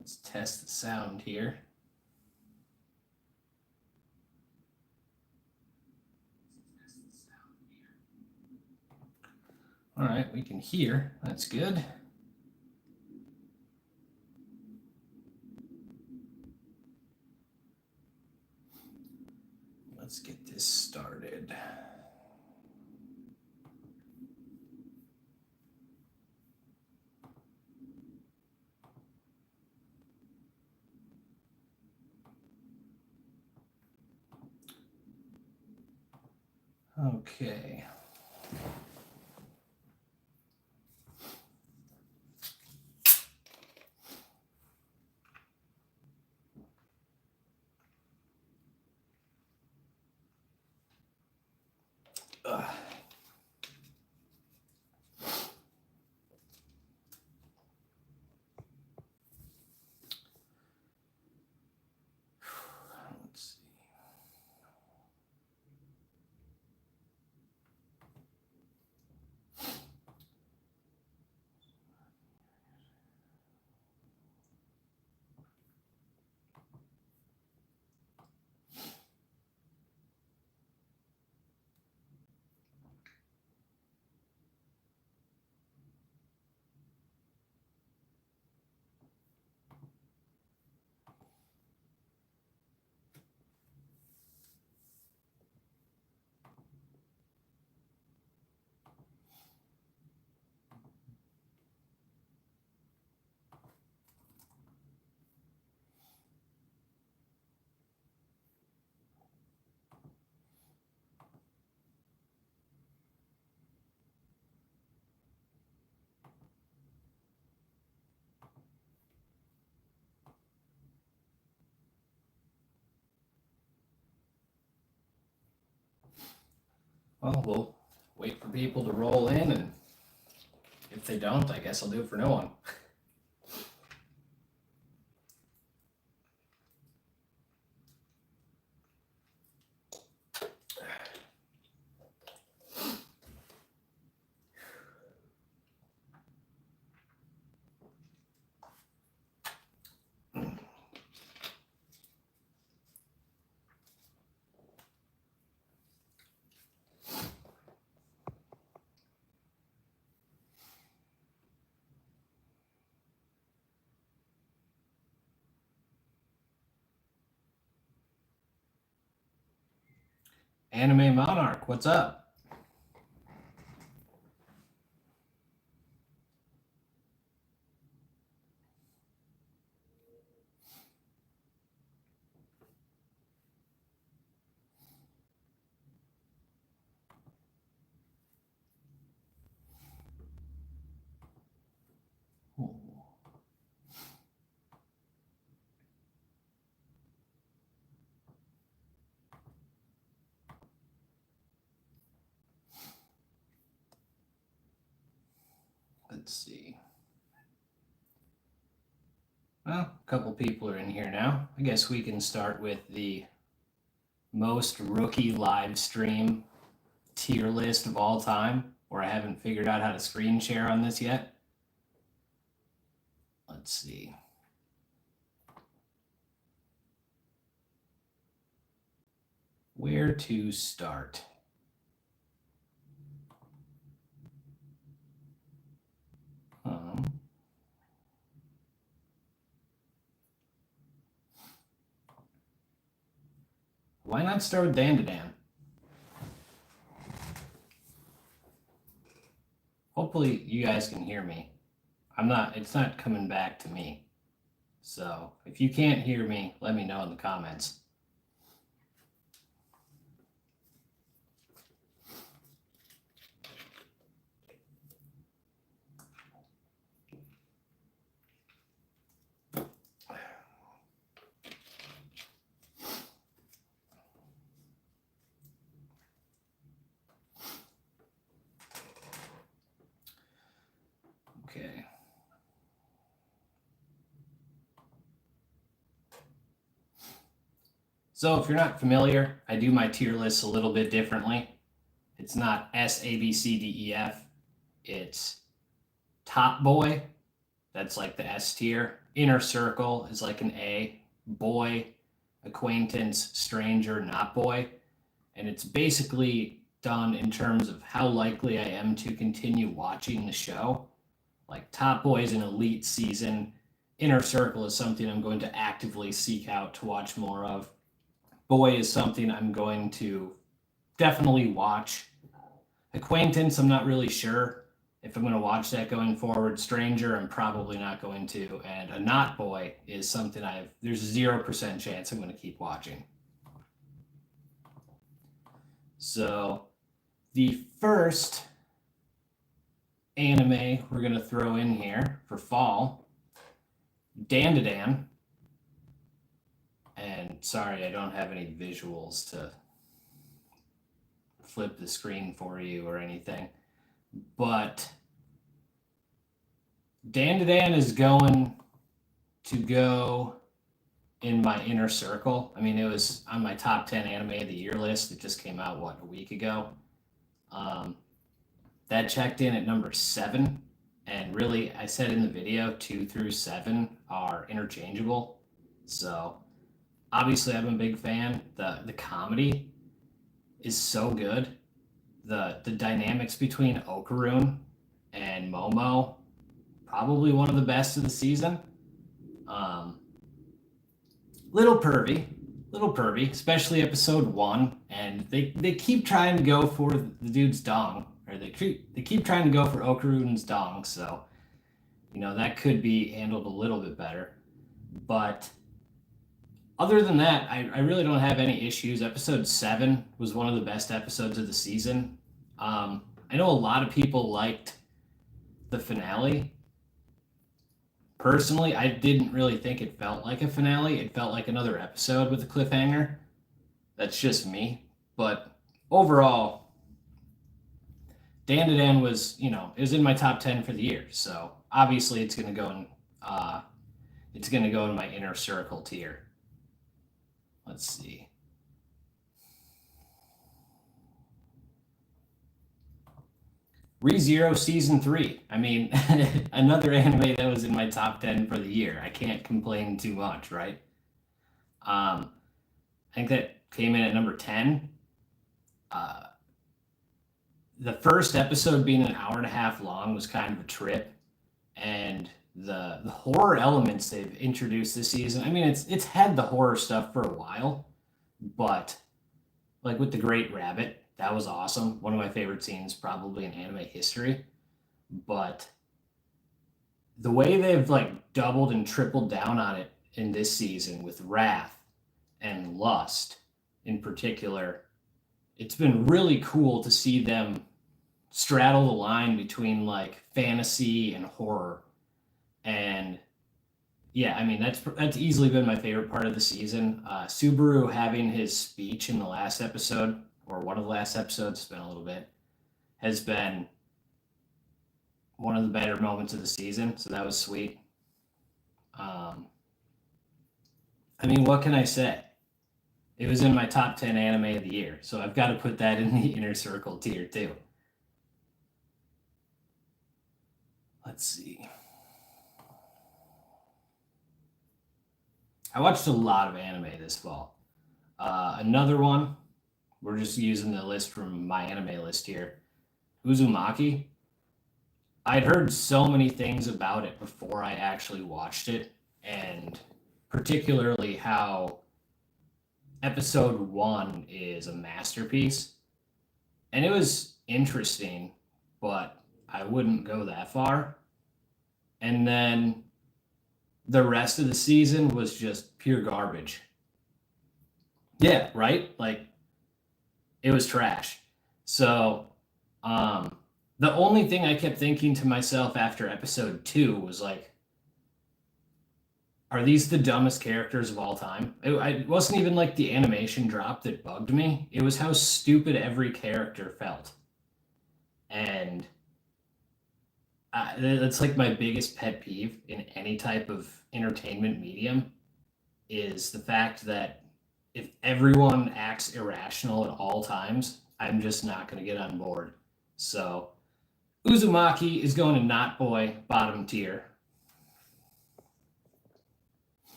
Let's test the sound here. All right, we can hear. That's good. Let's get this started. Okay. Ugh. Let's see. Well, we'll wait for people to roll in, and if they don't, I guess I'll do it for no one. Anime Monarch, what's up? Let's see. Well, a couple people are in here now. I guess we can start with the most rookie live stream tier list of all time, where I haven't figured out how to screen share on this yet. Let's see. Where to start? Why not start with Dan to Dan? Hopefully you guys can hear me. It's not coming back to me. So if you can't hear me, let me know in the comments. Okay. So if you're not familiar, I do my tier lists a little bit differently. It's not S, A, B, C, D, E, F. It's Top Boy. That's like the S tier. Inner Circle is like an A. Boy, Acquaintance, Stranger, Not Boy. And it's basically done in terms of how likely I am to continue watching the show. Like Top Boy is an elite season. Inner Circle is something I'm going to actively seek out to watch more of. Boy is something I'm going to definitely watch. Acquaintance, I'm not really sure if I'm going to watch that going forward. Stranger, I'm probably not going to. And A Not Boy is something there's 0% chance I'm going to keep watching. So the first anime we're going to throw in here for fall, Dan. And sorry, I don't have any visuals to flip the screen for you or anything. But Dan is going to go in my inner circle. I mean, it was on my top 10 anime of the year list. It just came out, a week ago. That checked in at number 7. And really, I said in the video, 2 through 7 are interchangeable. So obviously, I'm a big fan. The comedy is so good. The dynamics between Okarun and Momo, probably one of the best of the season. Little pervy, especially episode 1, and they keep trying to go for the dude's dong, or they keep trying to go for Okarun's dong, so that could be handled a little bit better. But other than that, I really don't have any issues. Episode 7 was one of the best episodes of the season. I know a lot of people liked the finale. Personally, I didn't really think it felt like a finale. It felt like another episode with a cliffhanger. That's just me. But overall, Dan was, it was in my top 10 for the year. So obviously it's gonna go in my inner circle tier. Let's see. ReZero Season 3. I mean, another anime that was in my top 10 for the year. I can't complain too much, right? I think that came in at number 10. The first episode being an hour and a half long was kind of a trip. And the horror elements they've introduced this season, I mean, it's had the horror stuff for a while, but like with the Great Rabbit, that was awesome. One of my favorite scenes probably in anime history. But the way they've doubled and tripled down on it in this season with Wrath and Lust in particular, it's been really cool to see them straddle the line between fantasy and horror. And yeah, I mean, that's easily been my favorite part of the season. Subaru having his speech in the last episode, or one of the last episodes, it's been a little bit, has been one of the better moments of the season. So that was sweet. I mean, what can I say? It was in my top 10 anime of the year. So I've got to put that in the inner circle tier too. Let's see. I watched a lot of anime this fall. Another one, we're just using the list from my anime list here. Uzumaki. I'd heard so many things about it before I actually watched it, and particularly how episode 1 is a masterpiece. And it was interesting, but I wouldn't go that far. And then the rest of the season was just pure garbage. Yeah, right? It was trash. So, the only thing I kept thinking to myself after episode 2 was are these the dumbest characters of all time? It wasn't even the animation drop that bugged me. It was how stupid every character felt. And that's my biggest pet peeve in any type of entertainment medium, is the fact that if everyone acts irrational at all times, I'm just not going to get on board. So Uzumaki is going to Not Boy, bottom tier.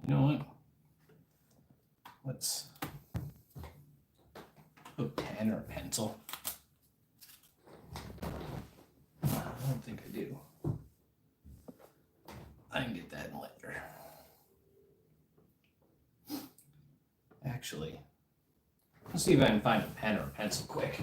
You know what? Let's put a pen or a pencil. I don't think I do. I can get that in later. Actually, let's see if I can find a pen or a pencil quick.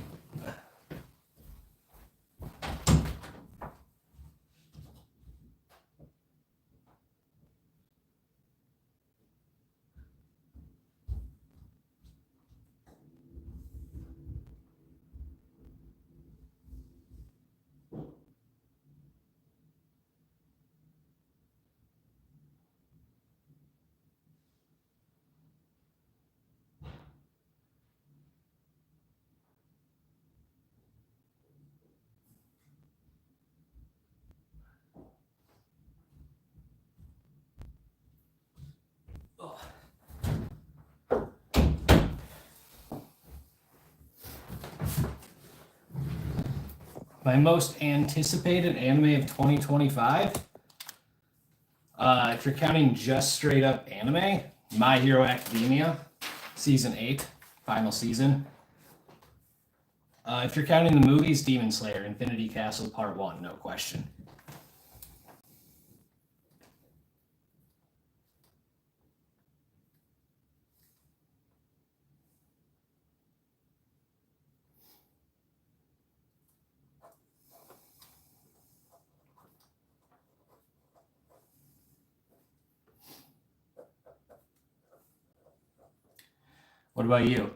My most anticipated anime of 2025? If you're counting just straight up anime, My Hero Academia, Season 8, final season. If you're counting the movies, Demon Slayer, Infinity Castle Part 1, no question. What about you?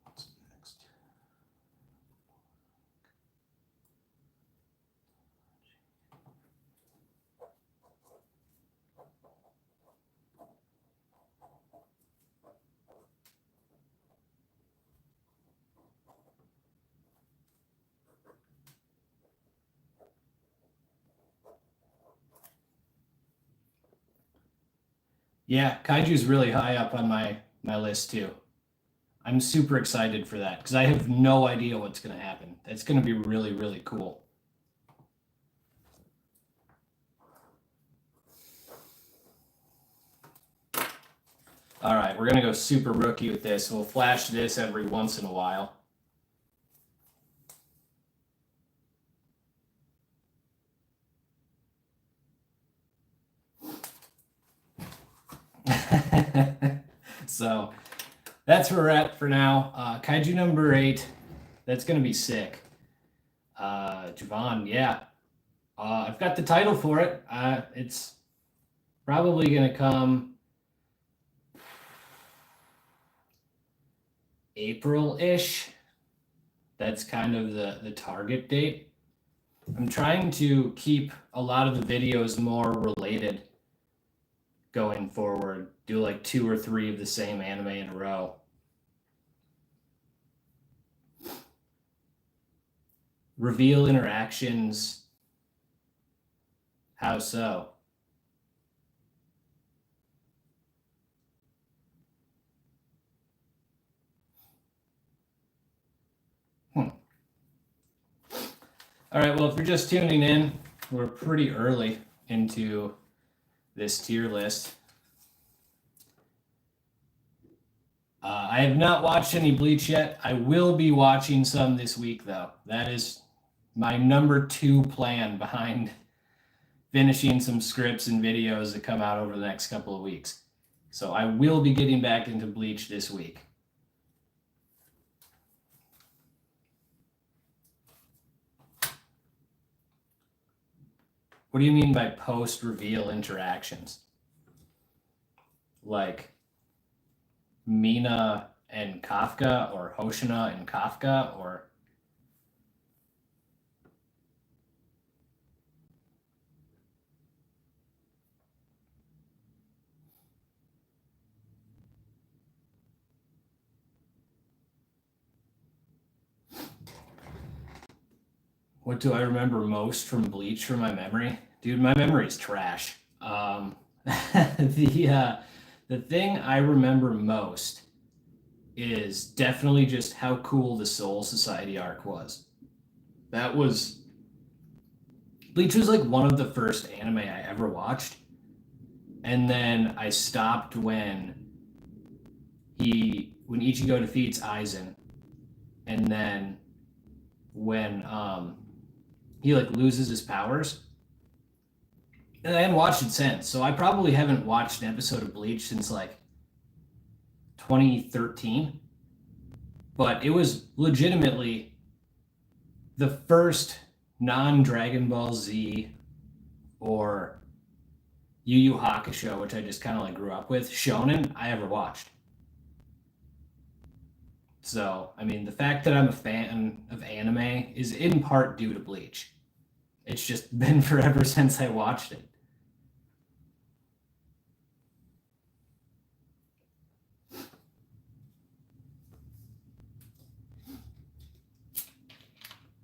What's next? Yeah, Kaiju's really high up on my list too. I'm super excited for that because I have no idea what's going to happen. It's going to be really, really cool. All right, we're going to go super rookie with this. We'll flash this every once in a while. So that's where we're at for now. Kaiju number 8. That's going to be sick. Javon, yeah. I've got the title for it. It's probably going to come April-ish. That's kind of the target date. I'm trying to keep a lot of the videos more related going forward. Do like 2 or 3 of the same anime in a row. Reveal interactions. How so? All right, well, if you're just tuning in, we're pretty early into this tier list. I have not watched any Bleach yet. I will be watching some this week, though. That is my number 2 plan behind finishing some scripts and videos that come out over the next couple of weeks. So I will be getting back into Bleach this week. What do you mean by post-reveal interactions? Like Mina and Kafka, or Hoshina and Kafka, or... What do I remember most from Bleach from my memory? Dude, my memory's trash. The thing I remember most is definitely just how cool the Soul Society arc was. That was Bleach was like one of the first anime I ever watched. And then I stopped when Ichigo defeats Aizen. And then when he like loses his powers. And I haven't watched it since. So I probably haven't watched an episode of Bleach since like 2013. But it was legitimately the first non-Dragon Ball Z or Yu Yu Hakusho, which I just kind of like grew up with, shonen I ever watched. So, I mean, the fact that I'm a fan of anime is in part due to Bleach. It's just been forever since I watched it.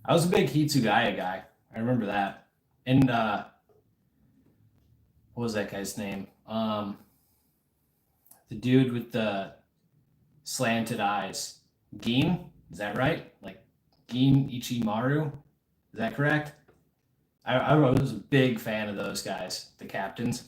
I was a big Hitsugaya guy. I remember that. And what was that guy's name? The dude with the slanted eyes. Gin? Is that right? Like Gin Ichimaru? Is that correct? I was a big fan of those guys, the captains.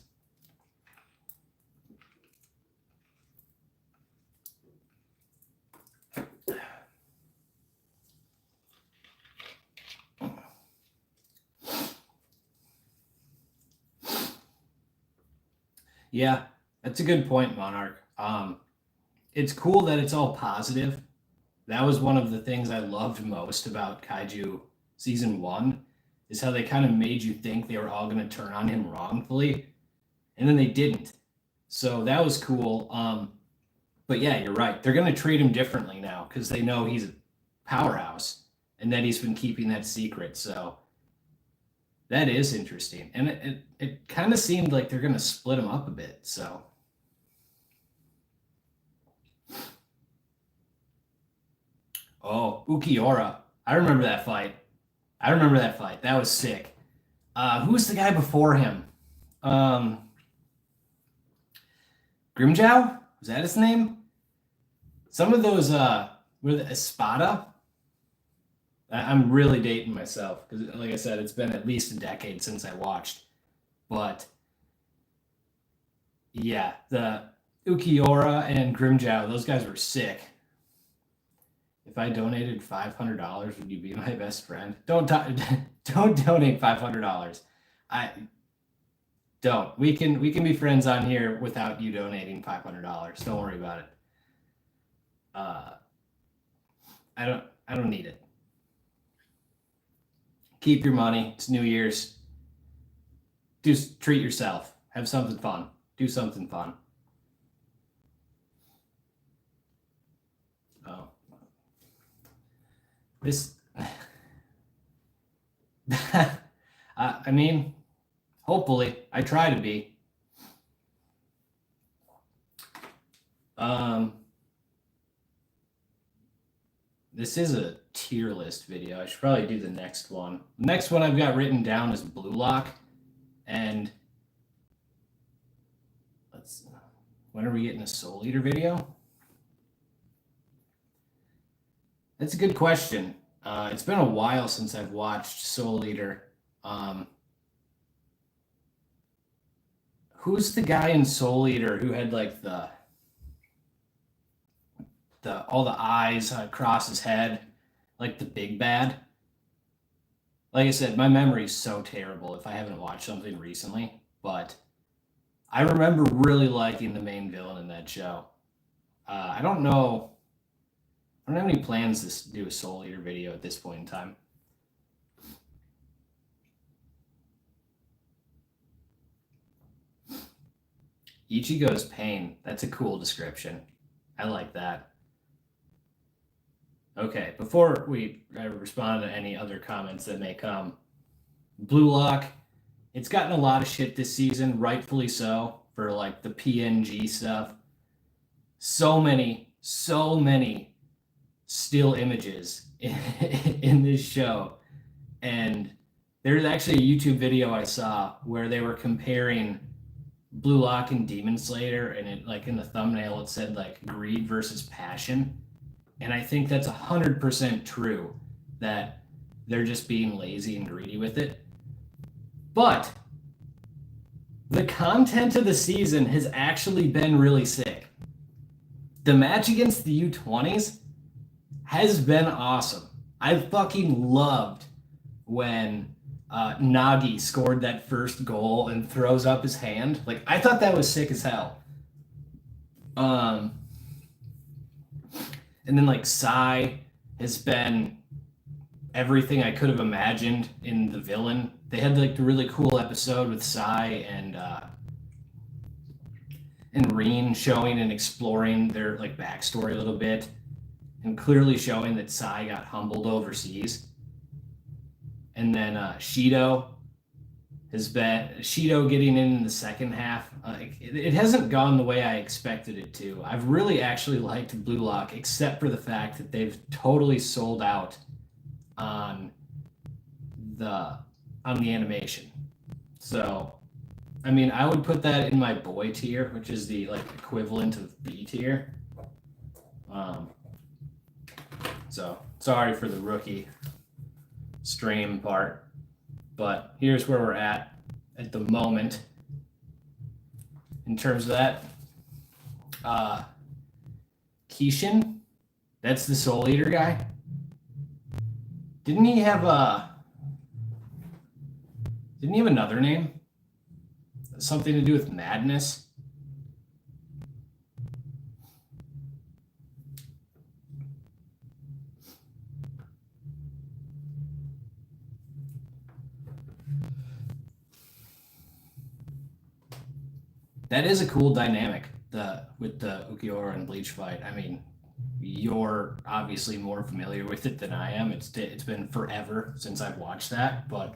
Yeah, that's a good point, Monarch. It's cool that it's all positive. That was one of the things I loved most about Kaiju season one, is how they kind of made you think they were all going to turn on him wrongfully, and then they didn't. So that was cool. But yeah, you're right. They're going to treat him differently now because they know he's a powerhouse and that he's been keeping that secret. So that is interesting. And it kind of seemed like they're going to split him up a bit. So. Oh, Ukiora. I remember that fight. That was sick. Who was the guy before him? Grimjow? Was that his name? Some of those were the Espada. I'm really dating myself because, like I said, it's been at least a decade since I watched. But yeah, the Ukiora and Grimjow, those guys were sick. If I donated $500, would you be my best friend? Don't donate $500. I don't. We can be friends on here without you donating $500. Don't worry about it. I don't need it. Keep your money. It's New Year's. Just treat yourself. Have something fun. Do something fun. Oh. This I mean, hopefully I try to be. This is a tier list video. I should probably do the next one. The next one I've got written down is Blue Lock. And when are we getting a Soul Eater video? That's a good question. It's been a while since I've watched Soul Eater. Who's the guy in Soul Eater who had like the all the eyes across his head, like the big bad? Like I said, my memory's so terrible if I haven't watched something recently, but I remember really liking the main villain in that show. I don't know. I don't have any plans to do a Soul Eater video at this point in time. Ichigo's pain. That's a cool description. I like that. Okay, before we respond to any other comments that may come, Blue Lock, it's gotten a lot of shit this season, rightfully so, for like the PNG stuff. So many still images in this show. And there's actually a YouTube video I saw where they were comparing Blue Lock and Demon Slayer, and it like in the thumbnail it said like greed versus passion. And I think that's 100% true, that they're just being lazy and greedy with it. But the content of the season has actually been really sick. The match against the U20s has been awesome. I fucking loved when Nagi scored that first goal and throws up his hand. Like, I thought that was sick as hell. And then like Sai has been everything I could have imagined in the villain. They had like the really cool episode with Sai and Reen showing and exploring their like backstory a little bit, and clearly showing that Sai got humbled overseas. And then Shido getting in the second half. It hasn't gone the way I expected it to. I've really actually liked Blue Lock, except for the fact that they've totally sold out on the animation. So, I mean, I would put that in my boy tier, which is the like equivalent of B tier. So sorry for the rookie stream part, but here's where we're at the moment in terms of that. Kishin, that's the Soul Eater guy. Didn't he have another name? Something to do with madness? That is a cool dynamic, with the Ukiura and Bleach fight. I mean, you're obviously more familiar with it than I am. It's been forever since I've watched that, but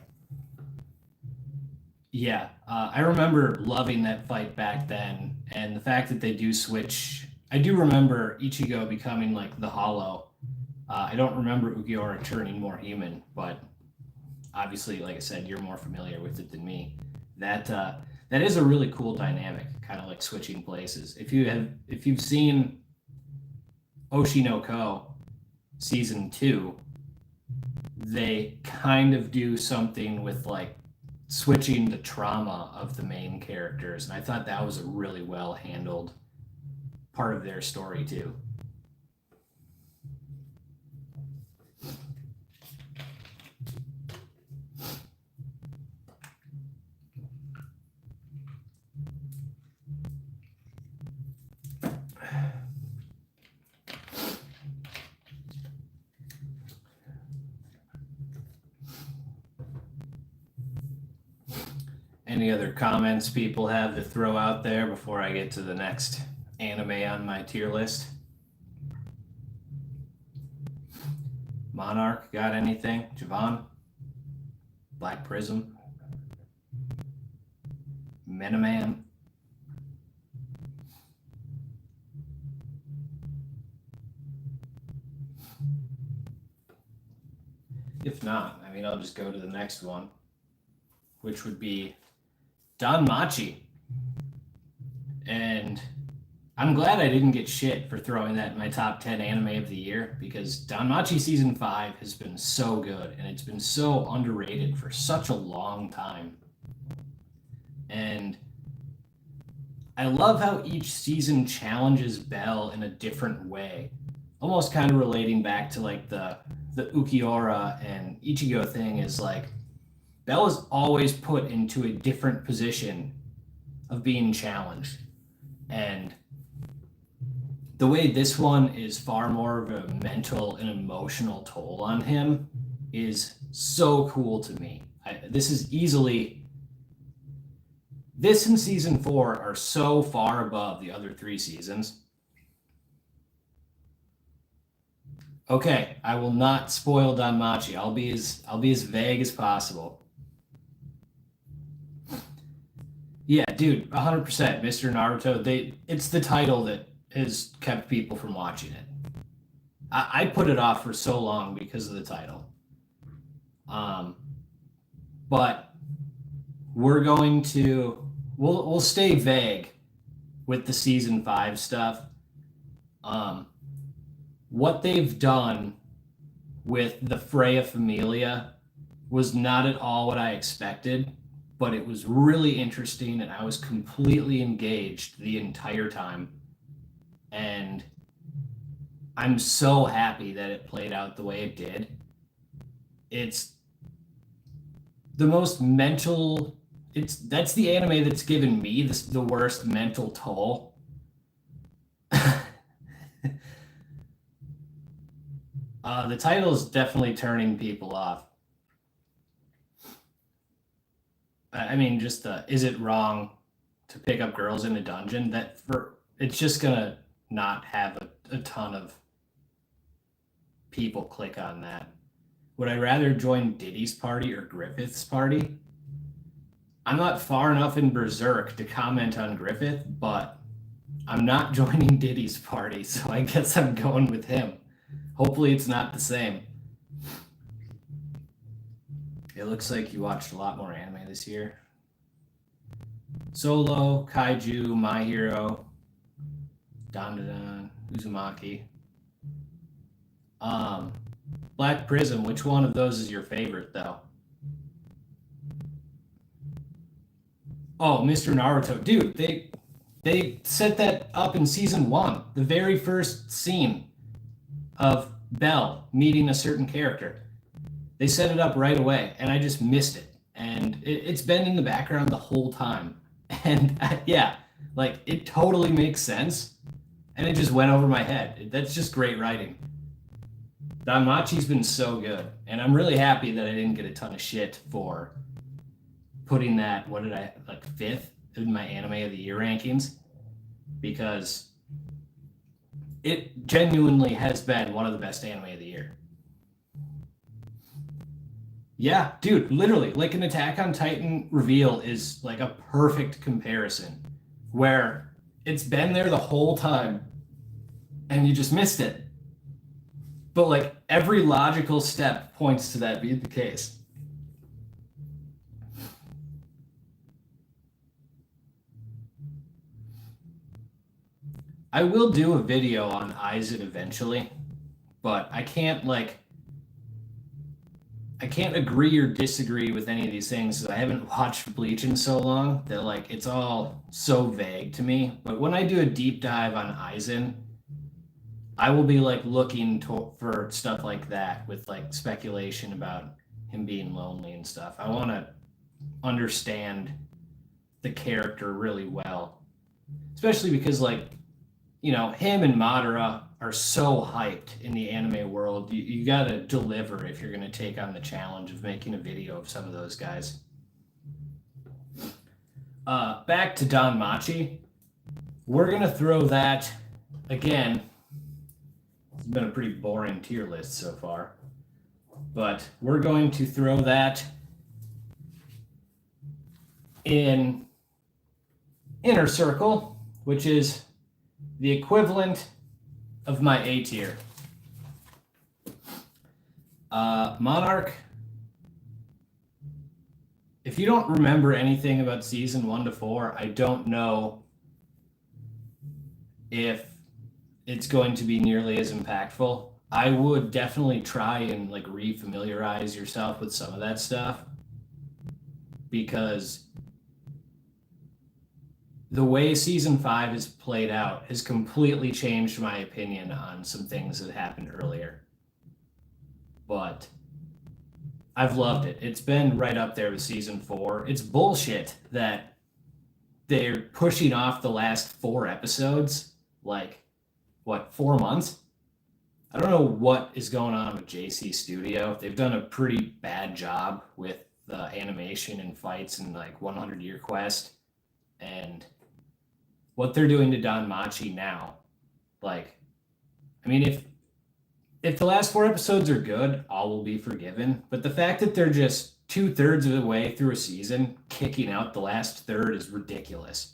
yeah, I remember loving that fight back then, and the fact that they do switch. I do remember Ichigo becoming like the Hollow. I don't remember Ukiura turning more human, but obviously, like I said, you're more familiar with it than me. That is a really cool dynamic, kind of like switching places. If you've seen Oshinoko season 2, they kind of do something with like switching the trauma of the main characters, and I thought that was a really well handled part of their story too. Any other comments people have to throw out there before I get to the next anime on my tier list? Monarch, got anything? Javon? Black Prism? Miniman? If not, I mean, I'll just go to the next one, which would be DanMachi. And I'm glad I didn't get shit for throwing that in my top 10 anime of the year, because DanMachi season 5 has been so good, and it's been so underrated for such a long time. And I love how each season challenges Bell in a different way, almost kind of relating back to like the Ukiura and Ichigo thing. Is like Bell is always put into a different position of being challenged. And the way this one is far more of a mental and emotional toll on him is so cool to me. This and season 4 are so far above the other 3 seasons. Okay, I will not spoil DanMachi. I'll be as vague as possible. Yeah, dude, 100%. Mr. Naruto. It's the title that has kept people from watching it. I put it off for so long because of the title. But we're going to we'll stay vague with the season 5 stuff. What they've done with the Freya Familia was not at all what I expected, but it was really interesting and I was completely engaged the entire time. And I'm so happy that it played out the way it did. It's the most mental, that's the anime that's given me the worst mental toll. The title is definitely turning people off. I mean, just is it wrong to pick up girls in a dungeon? It's just gonna not have a ton of people click on that. Would I rather join Diddy's party or Griffith's party? I'm not far enough in Berserk to comment on Griffith, but I'm not joining Diddy's party, so I guess I'm going with him. Hopefully it's not the same. It looks like you watched a lot more anime this year. Solo, Kaiju, My Hero, Dandadan, Uzumaki. Black Prism, which one of those is your favorite, though? Oh, Mr. Naruto. Dude, they set that up in season 1. The very first scene of Bell meeting a certain character. They set it up right away, and I just missed it. And it's been in the background the whole time. And yeah, like it totally makes sense. And it just went over my head. That's just great writing. DanMachi's been so good. And I'm really happy that I didn't get a ton of shit for putting that, what did I, like 5th in my anime of the year rankings. Because it genuinely has been one of the best anime of the year. Yeah, dude, literally, like an Attack on Titan reveal is like a perfect comparison where it's been there the whole time and you just missed it. But like every logical step points to that being the case. I will do a video on Aizen eventually, but I can't agree or disagree with any of these things because I haven't watched Bleach in so long that like it's all so vague to me. But when I do a deep dive on Aizen, I will be like looking for stuff like that with like speculation about him being lonely and stuff. I want to understand the character really well, especially because like, you know, him and Madara are so hyped in the anime world. You got to deliver if you're going to take on the challenge of making a video of some of those guys. Back to DanMachi. We're going to throw that again. It's been a pretty boring tier list so far, but we're going to throw that in Inner Circle, which is the equivalent of my A tier. Monarch, if you don't remember anything about season 1 to 4, I don't know if it's going to be nearly as impactful. I would definitely try and like refamiliarize yourself with some of that stuff because the way season 5 has played out has completely changed my opinion on some things that happened earlier. But I've loved it. It's been right up there with season 4. It's bullshit that they're pushing off the last 4 episodes, like, what, 4 months? I don't know what is going on with JC Studio. They've done a pretty bad job with the animation and fights and like 100 Year Quest. And what they're doing to DanMachi now, like, I mean, if the last 4 episodes are good, all will be forgiven. But the fact that they're just 2/3 of the way through a season, kicking out the last third is ridiculous.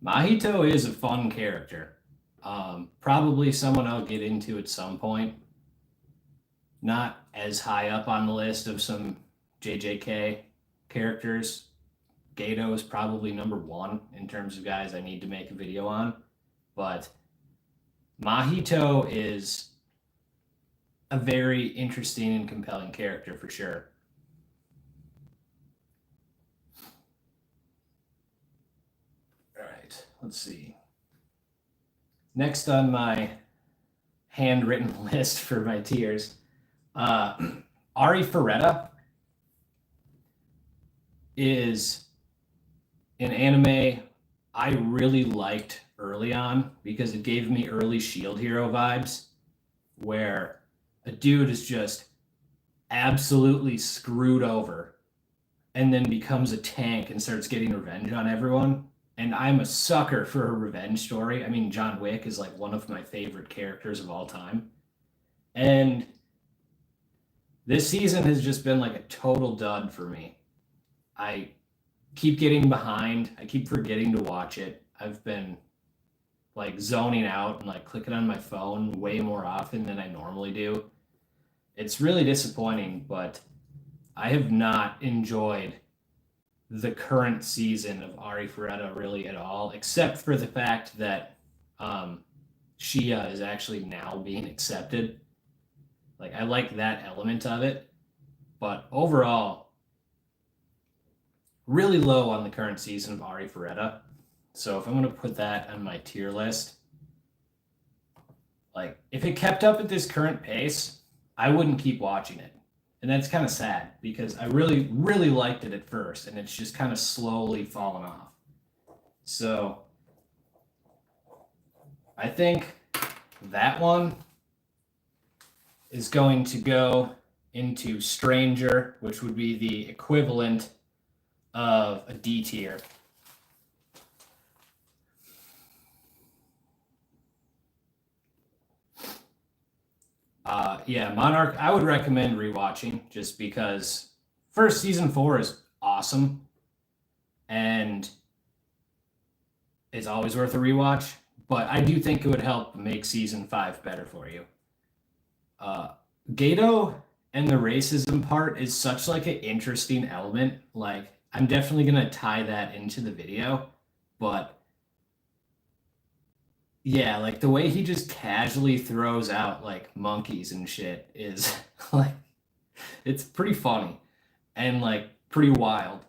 Mahito is a fun character. Probably someone I'll get into at some point. Not as high up on the list of some JJK characters. Gato is probably number one in terms of guys I need to make a video on. But Mahito is a very interesting and compelling character for sure. All right, let's see. Next on my handwritten list for my tiers, Ari Ferretta is an anime I really liked early on because it gave me early Shield Hero vibes, where a dude is just absolutely screwed over and then becomes a tank and starts getting revenge on everyone. And I'm a sucker for a revenge story. I mean, John Wick is like one of my favorite characters of all time. And this season has just been like a total dud for me. I keep getting behind. I keep forgetting to watch it. I've been like zoning out and like clicking on my phone way more often than I normally do. It's really disappointing, but I have not enjoyed the current season of Ari Ferretta really at all, except for the fact that Shia is actually now being accepted. Like, I like that element of it, but overall, really low on the current season of Ari Ferretta. So if I'm going to put that on my tier list, like, if it kept up at this current pace, I wouldn't keep watching it. And that's kind of sad because I really, really liked it at first, and it's just kind of slowly fallen off. So I think that one is going to go into Stranger, which would be the equivalent of a D tier. Yeah, Monarch, I would recommend rewatching just because first season 4 is awesome and it's always worth a rewatch, but I do think it would help make season 5 better for you. Gato and the racism part is such like an interesting element. Like, I'm definitely going to tie that into the video, but yeah, like the way he just casually throws out like monkeys and shit is like, it's pretty funny and like pretty wild.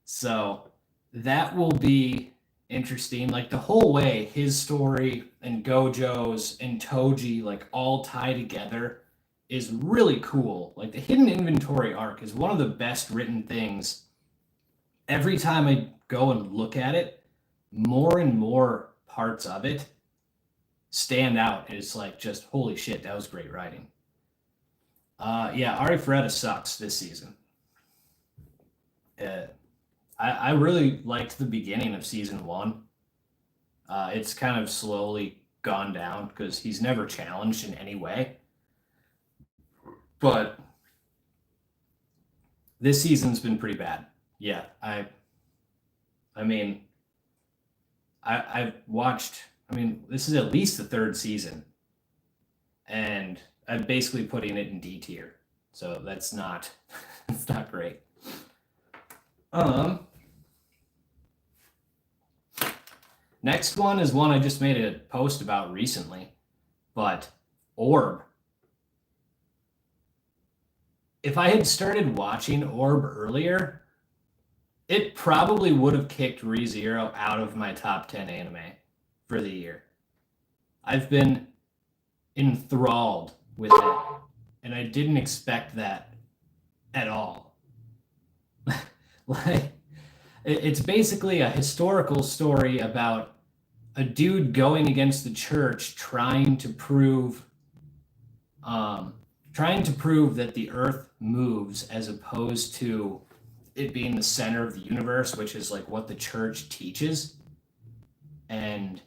So that will be interesting. Like the whole way his story and Gojo's and Toji like all tie together is really cool. Like the hidden inventory arc is one of the best written things. Every time I go and look at it, more and more parts of it stand out. It's like, just holy shit, that was great writing. Yeah, Ari Ferretta sucks this season. I really liked the beginning of season 1. It's kind of slowly gone down because he's never challenged in any way. But this season's been pretty bad. Yeah, I mean, I've watched. I mean, this is at least the 3rd season, and I'm basically putting it in D tier. So that's not it's not great. Next one is one I just made a post about recently, but Orb. If I had started watching Orb earlier, it probably would have kicked ReZero out of my top 10 anime for the year. I've been enthralled with it, and I didn't expect that at all. Like, it's basically a historical story about a dude going against the church trying to prove that the earth moves as opposed to it being the center of the universe, which is like what the church teaches. And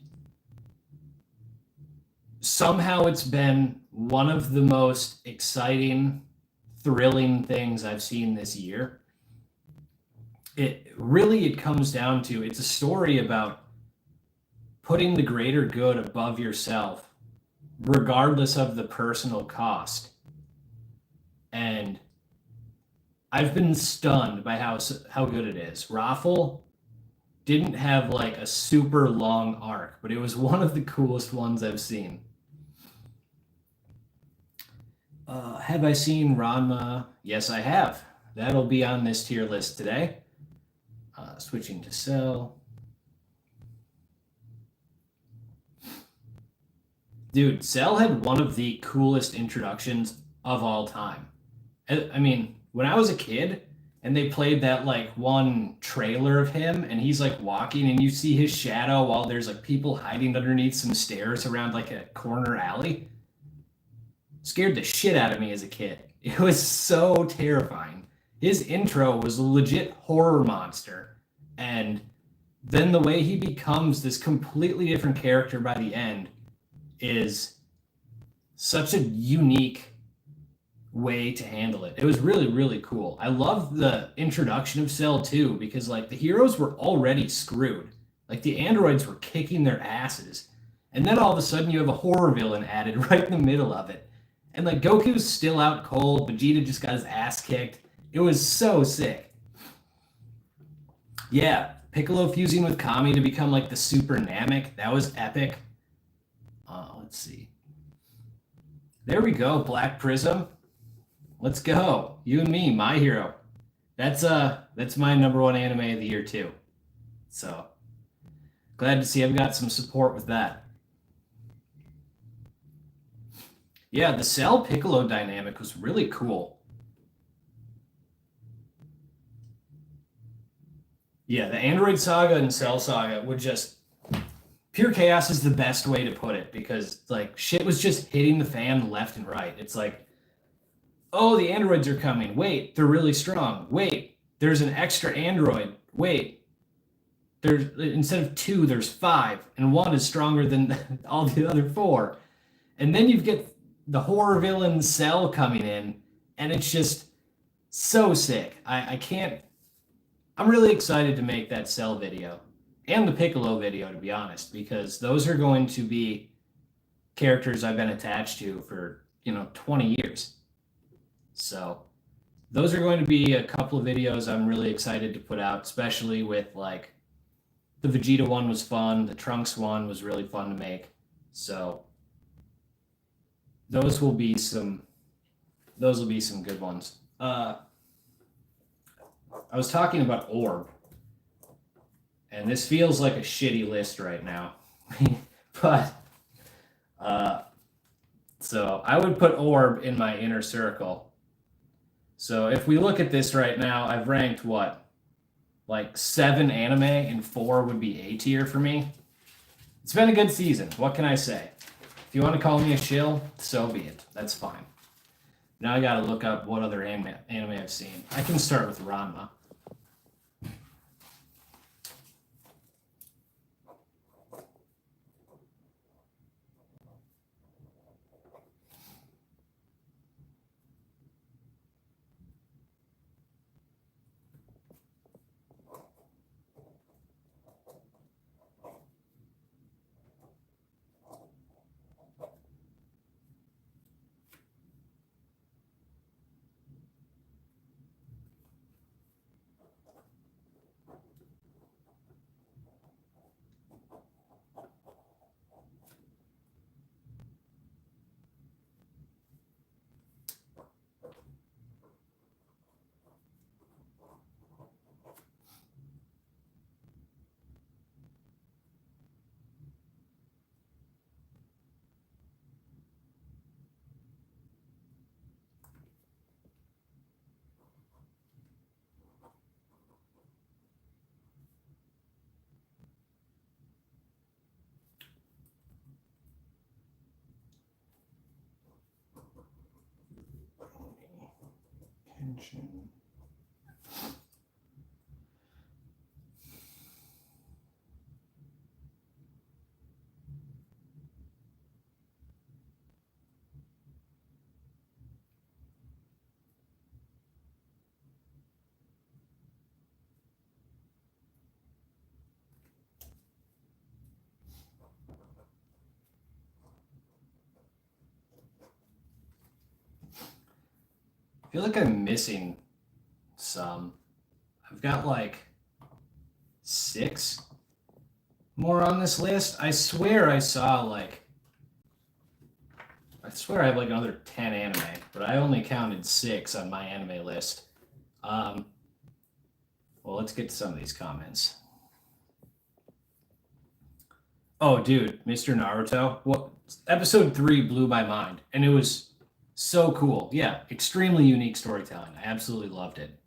somehow it's been one of the most exciting, thrilling things I've seen this year. It comes down to, it's a story about putting the greater good above yourself, regardless of the personal cost. And I've been stunned by how good it is. Raffle didn't have like a super long arc, but it was one of the coolest ones I've seen. Have I seen Ranma? Yes, I have. That'll be on this tier list today. Switching to Cell. Dude, Cell had one of the coolest introductions of all time. I mean, when I was a kid and they played that like one trailer of him and he's like walking and you see his shadow while there's like people hiding underneath some stairs around like a corner alley, scared the shit out of me as a kid. It was so terrifying. His intro was a legit horror monster. And then the way he becomes this completely different character by the end is such a unique way to handle it. It was really, really cool. I love the introduction of Cell too, because like the heroes were already screwed. Like the androids were kicking their asses. And then all of a sudden you have a horror villain added right in the middle of it. And like Goku's still out cold, Vegeta just got his ass kicked. It was so sick. Yeah, Piccolo fusing with Kami to become like the Super Namek. That was epic. Let's see. There we go, Black Prism. Let's go. You and me, my hero. That's my number one anime of the year too. So glad to see I've got some support with that. Yeah, the Cell Piccolo dynamic was really cool. Yeah, the Android Saga and Cell Saga would just pure chaos is the best way to put it, because like shit was just hitting the fan left and right. It's like, oh, the androids are coming. Wait, they're really strong. Wait, there's an extra android. Wait, there's instead of 2, there's 5, and 1 is stronger than all the other 4. And then you get the horror villain Cell coming in, and it's just so sick. I can't. I'm really excited to make that Cell video and the Piccolo video, to be honest, because those are going to be characters I've been attached to for 20 years. So those are going to be a couple of videos I'm really excited to put out, especially with like the Vegeta one was fun, the Trunks one was really fun to make. So those will be some good ones. I was talking about Orb, and this feels like a shitty list right now, but so I would put Orb in my inner circle. So if we look at this right now, I've ranked what? Like 7 anime and 4 would be A tier for me. It's been a good season. What can I say? If you want to call me a shill, so be it. That's fine. Now I gotta look up what other anime I've seen. I can start with Ranma. Attention. I feel like I'm missing some. I've got like 6 more on this list. I swear I saw like, I swear I have like another 10 anime, but I only counted 6 on my anime list. Well, let's get to some of these comments. Oh, dude, Mr. Naruto. Well, episode 3 blew my mind, and it was so cool. Yeah, extremely unique storytelling. I absolutely loved it.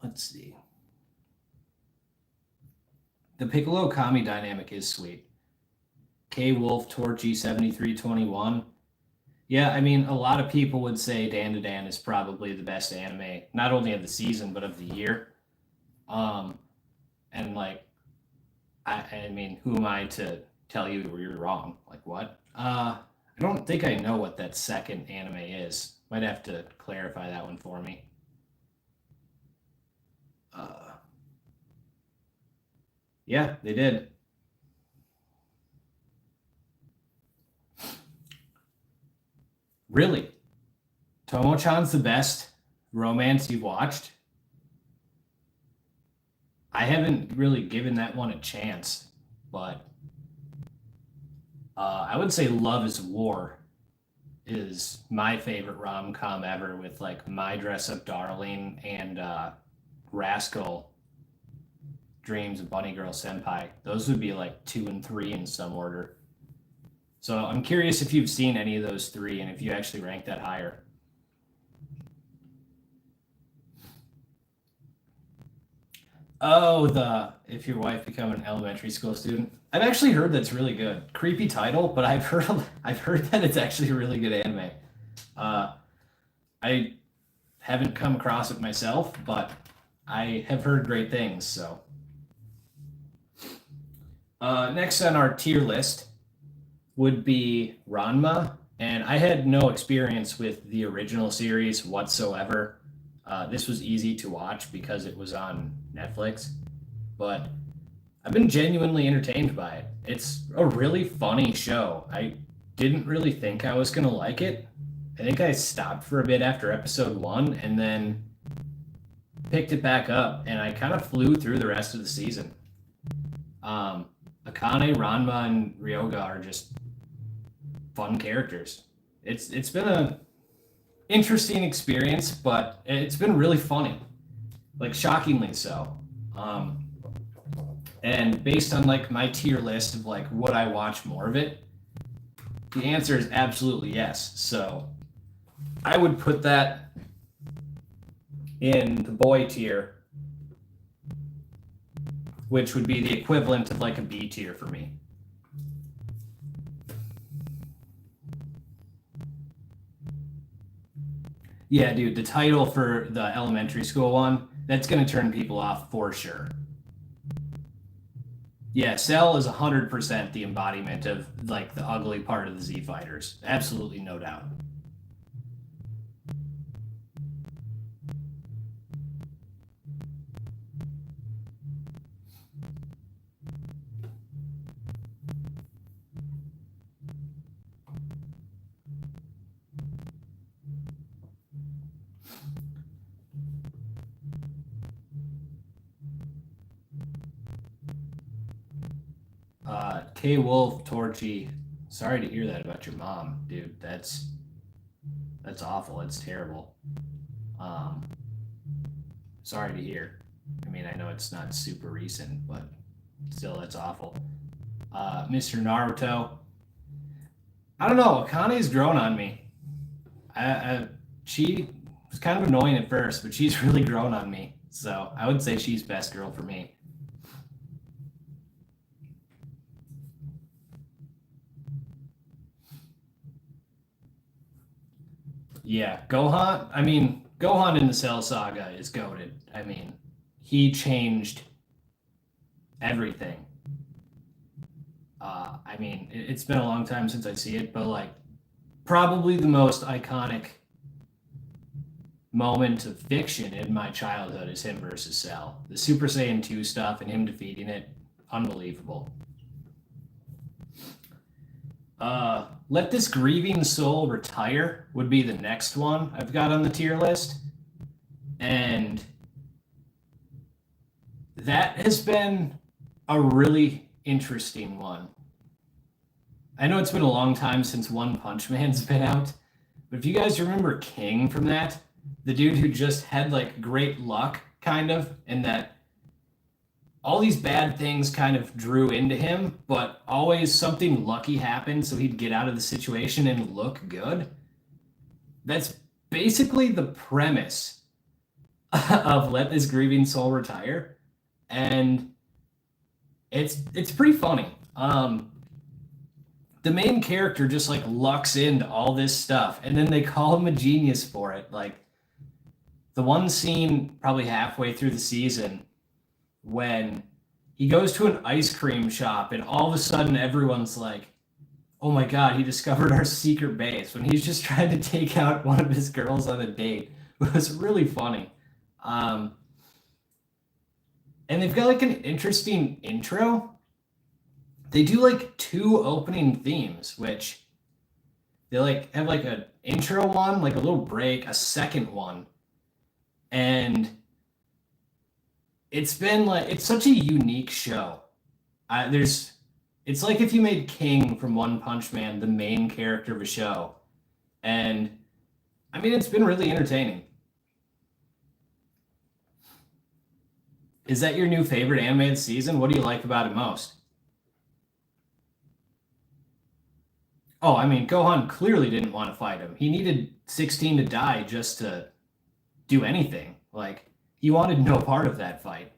Let's see. The Piccolo Kami dynamic is sweet. K Wolf Torchy 7321. Yeah, I mean, a lot of people would say Dan to Dan is probably the best anime, not only of the season but of the year. And like, I mean, who am I to tell you you're wrong? Like what? I don't think I know what that second anime is. Might have to clarify that one for me. Yeah, they did. Really? Tomo-chan's the best romance you've watched? I haven't really given that one a chance, but I would say Love is War is my favorite rom-com ever, with like My Dress Up Darling and Rascal Dreams of Bunny Girl Senpai. Those would be like 2 and 3 in some order. So I'm curious if you've seen any of those 3 and if you actually rank that higher. Oh, the If Your Wife Become an Elementary School Student. I've actually heard that's really good. Creepy title, but I've heard that it's actually a really good anime. I haven't come across it myself, but I have heard great things. So next on our tier list would be Ranma, and I had no experience with the original series whatsoever. This was easy to watch because it was on Netflix, but I've been genuinely entertained by it. It's a really funny show. I didn't really think I was going to like it. I think I stopped for a bit after episode 1 and then picked it back up, and I kind of flew through the rest of the season. Akane, Ranma, and Ryoga are just fun characters. It's been a interesting experience, but it's been really funny, like shockingly so. And based on like my tier list of like would I watch more of it, the answer is absolutely yes. So I would put that in the boy tier, which would be the equivalent of like a B tier for me. Yeah, dude, the title for the elementary school one, that's going to turn people off for sure. Yeah, Cell is 100% the embodiment of like the ugly part of the Z Fighters. Absolutely, no doubt. K Wolf Torchy, sorry to hear that about your mom, dude. That's awful. It's terrible. Um, Sorry to hear. I mean, I know it's not super recent, but still, that's awful. Mr. Naruto, I don't know. Akane's grown on me. She was kind of annoying at first, but she's really grown on me. So I would say she's best girl for me. Yeah, Gohan. I mean, Gohan in the Cell Saga is goated. I mean, he changed everything. I mean, it's been a long time since I see it, but like, probably the most iconic moment of fiction in my childhood is him versus Cell. The Super Saiyan 2 stuff and him defeating it, unbelievable. Let This Grieving Soul Retire would be the next one I've got on the tier list. And that has been a really interesting one. I know it's been a long time since One Punch Man's been out, but if you guys remember King from that, the dude who just had like great luck, kind of, and that all these bad things kind of drew into him, but always something lucky happened so he'd get out of the situation and look good. That's basically the premise of Let This Grieving Soul Retire. And it's pretty funny. The main character just like lucks into all this stuff, and then they call him a genius for it. Like the one scene probably halfway through the season when he goes to an ice cream shop and all of a sudden everyone's like, oh my god, he discovered our secret base, when he's just trying to take out one of his girls on a date. It was really funny. And they've got like an interesting intro. They do like two opening themes, which they like have like an intro one, like a little break, a second one. And it's been like, it's such a unique show. It's like if you made King from One Punch Man the main character of a show. And I mean, it's been really entertaining. Is that your new favorite animated season? What do you like about it most? Oh, I mean, Gohan clearly didn't want to fight him. He needed 16 to die just to do anything. Like, he wanted no part of that fight.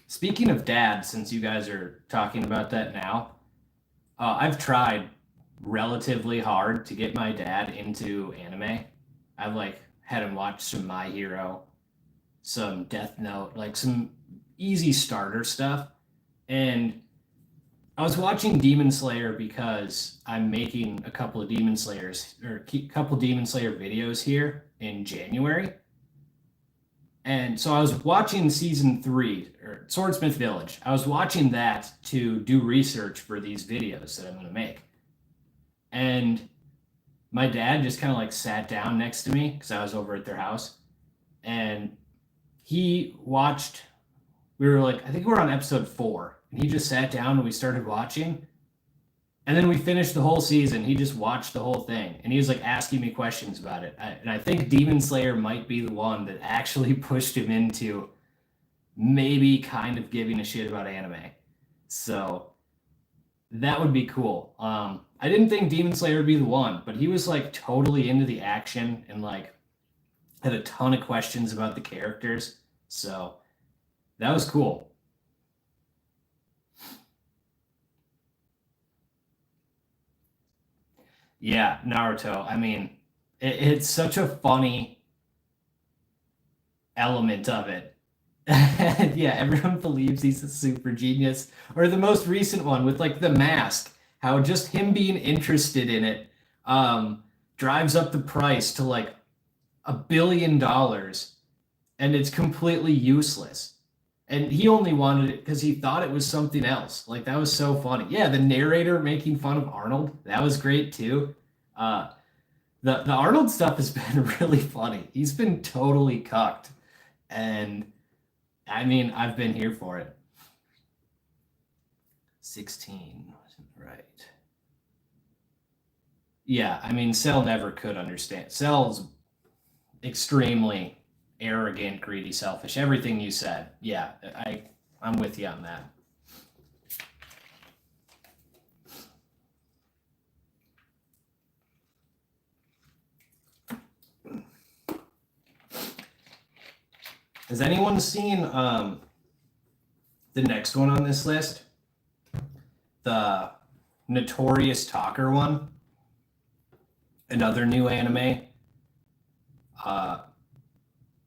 Speaking of dad, since you guys are talking about that now, I've tried relatively hard to get my dad into anime. I've like had him watch some My Hero, some Death Note, like some easy starter stuff. And I was watching Demon Slayer because I'm making a couple of Demon Slayers or a couple Demon Slayer videos here in January. And so I was watching season 3 or Swordsmith Village. I was watching that to do research for these videos that I'm going to make. And my dad just kind of like sat down next to me because I was over at their house. And he watched, we were like, I think we were on episode 4. And he just sat down and we started watching. And then we finished the whole season. He just watched the whole thing. And he was like asking me questions about it. And I think Demon Slayer might be the one that actually pushed him into maybe kind of giving a shit about anime. So that would be cool. I didn't think Demon Slayer would be the one, but he was like totally into the action and like had a ton of questions about the characters. So that was cool. Yeah, Naruto. I mean, it's such a funny element of it. Yeah, everyone believes he's a super genius. Or the most recent one with like the mask, how just him being interested in it drives up the price to like $1 billion, and it's completely useless. And he only wanted it because he thought it was something else. Like that was so funny. Yeah, the narrator making fun of Arnold, that was great too. Uh, the Arnold stuff has been really funny. He's been totally cucked, and I mean, I've been here for it. 16, right? Yeah, I mean, Cell never could understand. Cell's extremely arrogant, greedy, selfish. Everything you said. Yeah, I'm with you on that. Has anyone seen the next one on this list? The Notorious Talker one? Another new anime. Uh,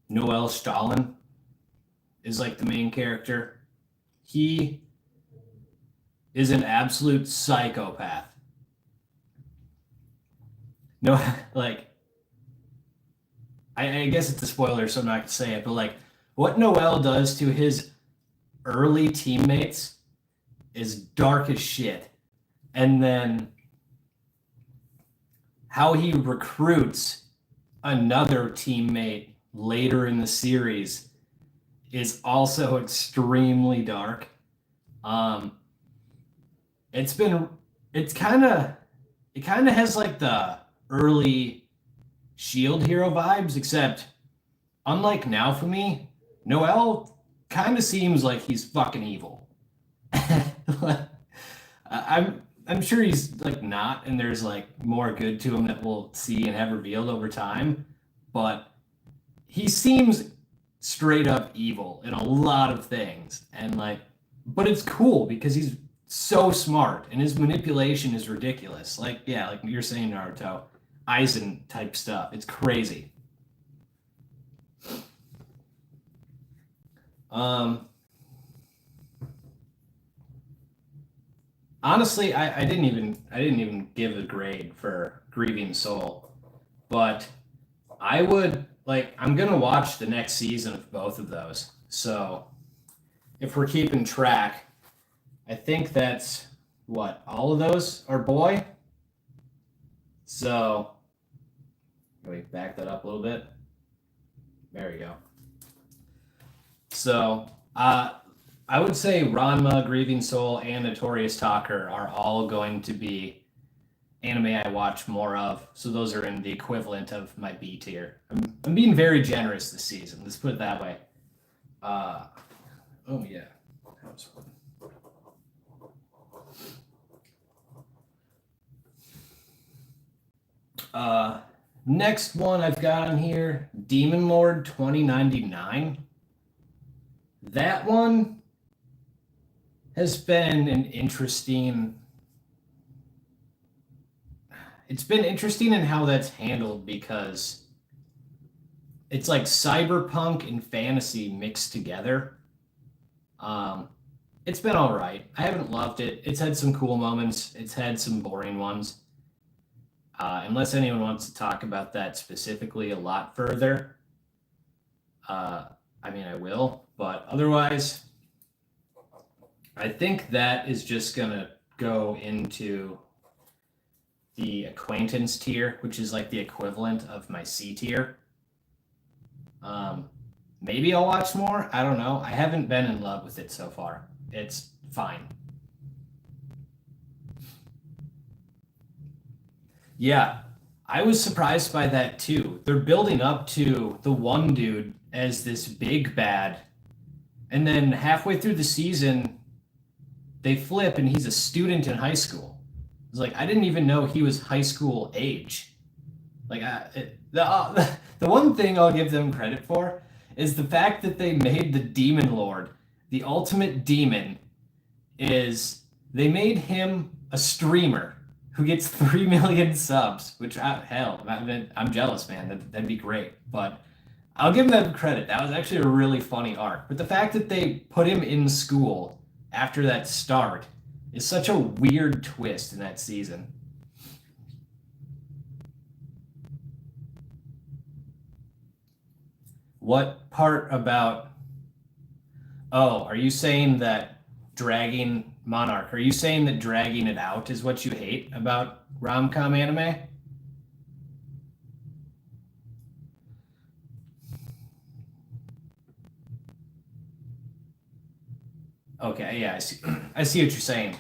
Noel Stalin is like the main character. He is an absolute psychopath. No, like, I guess it's a spoiler, so I'm not gonna say it, but like what Noel does to his early teammates is dark as shit. And then how he recruits another teammate later in the series is also extremely dark. Um, it's been it's kind of it kind of has like the early Shield hero vibes, except unlike now for me, Noel kind of seems like he's fucking evil. I'm sure he's like not, and there's like more good to him that we'll see and have revealed over time, but he seems straight up evil in a lot of things, and like, but it's cool because he's so smart and his manipulation is ridiculous. Like, yeah, like you're saying, Naruto, Aizen type stuff. It's crazy. Um, Honestly, I didn't even give a grade for Grieving Soul, but I would like I'm gonna watch the next season of both of those. So if we're keeping track, I think that's what all of those are boy. So let me back that up a little bit. There we go. So I would say Ranma, Grieving Soul, and Notorious Talker are all going to be anime I watch more of. So those are in the equivalent of my B tier. I'm being very generous this season. Let's put it that way. Oh yeah, that was fun. Next one I've got on here, Demon Lord 2099. That one has been an interesting. It's been interesting in how that's handled because it's like cyberpunk and fantasy mixed together. Um, it's been all right. I haven't loved it. It's had some cool moments. It's had some boring ones. Unless anyone wants to talk about that specifically a lot further, I mean, I will. But otherwise, I think that is just going to go into the acquaintance tier, which is like the equivalent of my C tier. Maybe I'll watch more. I don't know. I haven't been in love with it so far. It's fine. Yeah, I was surprised by that too. They're building up to the one dude as this big bad, and then halfway through the season, they flip and he's a student in high school. It's like I didn't even know he was high school age. Like the one thing I'll give them credit for is the fact that they made the Demon Lord, the ultimate demon, is they made him a streamer who gets 3 million subs, which hell, I'm jealous, man. That'd be great. But I'll give them credit. That was actually a really funny arc. But the fact that they put him in school after that start is such a weird twist in that season. What part about? Oh, are you saying that dragging Monarch? Are you saying that dragging it out is what you hate about rom-com anime? Okay, yeah, I see. I see what you're saying.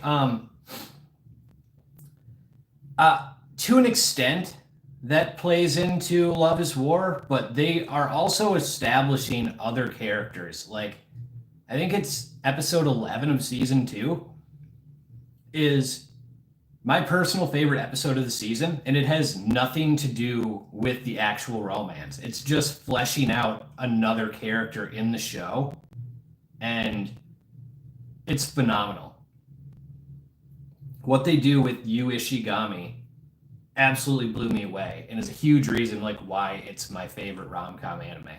To an extent, that plays into Love is War, but they are also establishing other characters. Like, I think it's episode 11 of season 2 is my personal favorite episode of the season, and it has nothing to do with the actual romance. It's just fleshing out another character in the show, and it's phenomenal. What they do with Yu Ishigami absolutely blew me away and is a huge reason like why it's my favorite rom-com anime.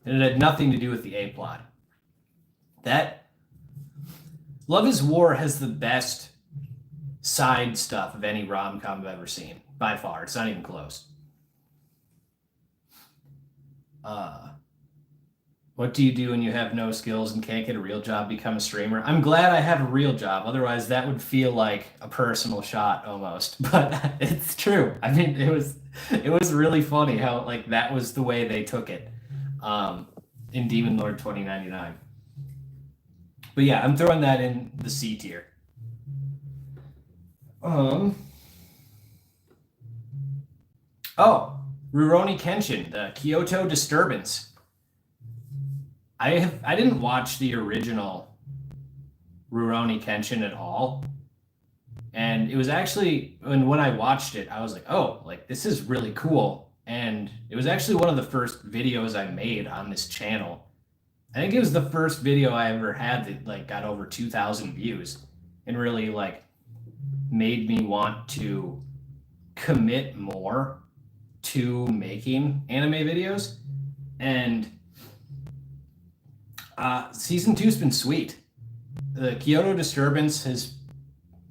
And it had nothing to do with the A plot. That Love is War has the best side stuff of any rom-com I've ever seen by far. It's not even close. What do you do when you have no skills and can't get a real job, become a streamer? I'm glad I have a real job. Otherwise, that would feel like a personal shot almost. But it's true. I mean, it was really funny how like that was the way they took it in Demon Lord 2099. But yeah, I'm throwing that in the C tier. Oh, Rurouni Kenshin, the Kyoto Disturbance. I didn't watch the original Rurouni Kenshin at all. And it was actually when I watched it, I was like, oh, like this is really cool. And it was actually one of the first videos I made on this channel. I think it was the first video I ever had that like got over 2,000 views and really like made me want to commit more to making anime videos. And season 2's been sweet. The Kyoto Disturbance has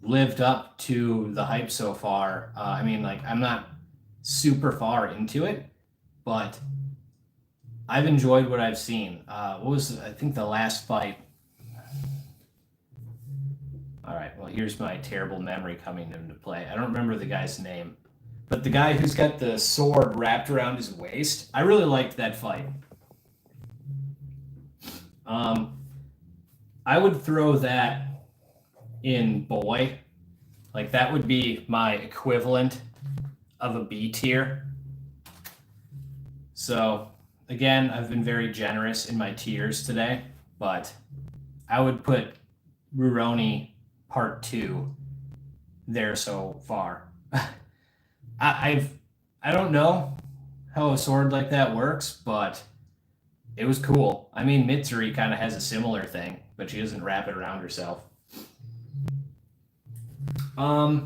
lived up to the hype so far. I mean, like, I'm not super far into it, but I've enjoyed what I've seen. What was, I think, the last fight? All right, well, here's my terrible memory coming into play. I don't remember the guy's name, but the guy who's got the sword wrapped around his waist, I really liked that fight. I would throw that in boy. Like that would be my equivalent of a B tier. So again, I've been very generous in my tiers today, but I would put Rurouni Part 2 there so far. I don't know how a sword like that works, but it was cool. I mean, Mitsuri kind of has a similar thing, but she doesn't wrap it around herself. I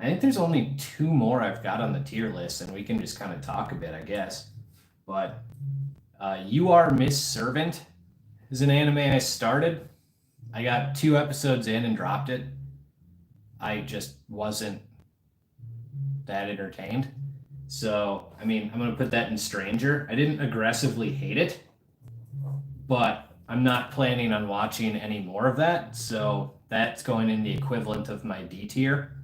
think there's only 2 more I've got on the tier list, and we can just kind of talk a bit, I guess. But You Are Miss Servant is an anime I started. I got 2 episodes in and dropped it. I just wasn't that entertained. So, I mean, I'm going to put that in Stranger. I didn't aggressively hate it, but I'm not planning on watching any more of that. So that's going in the equivalent of my D tier.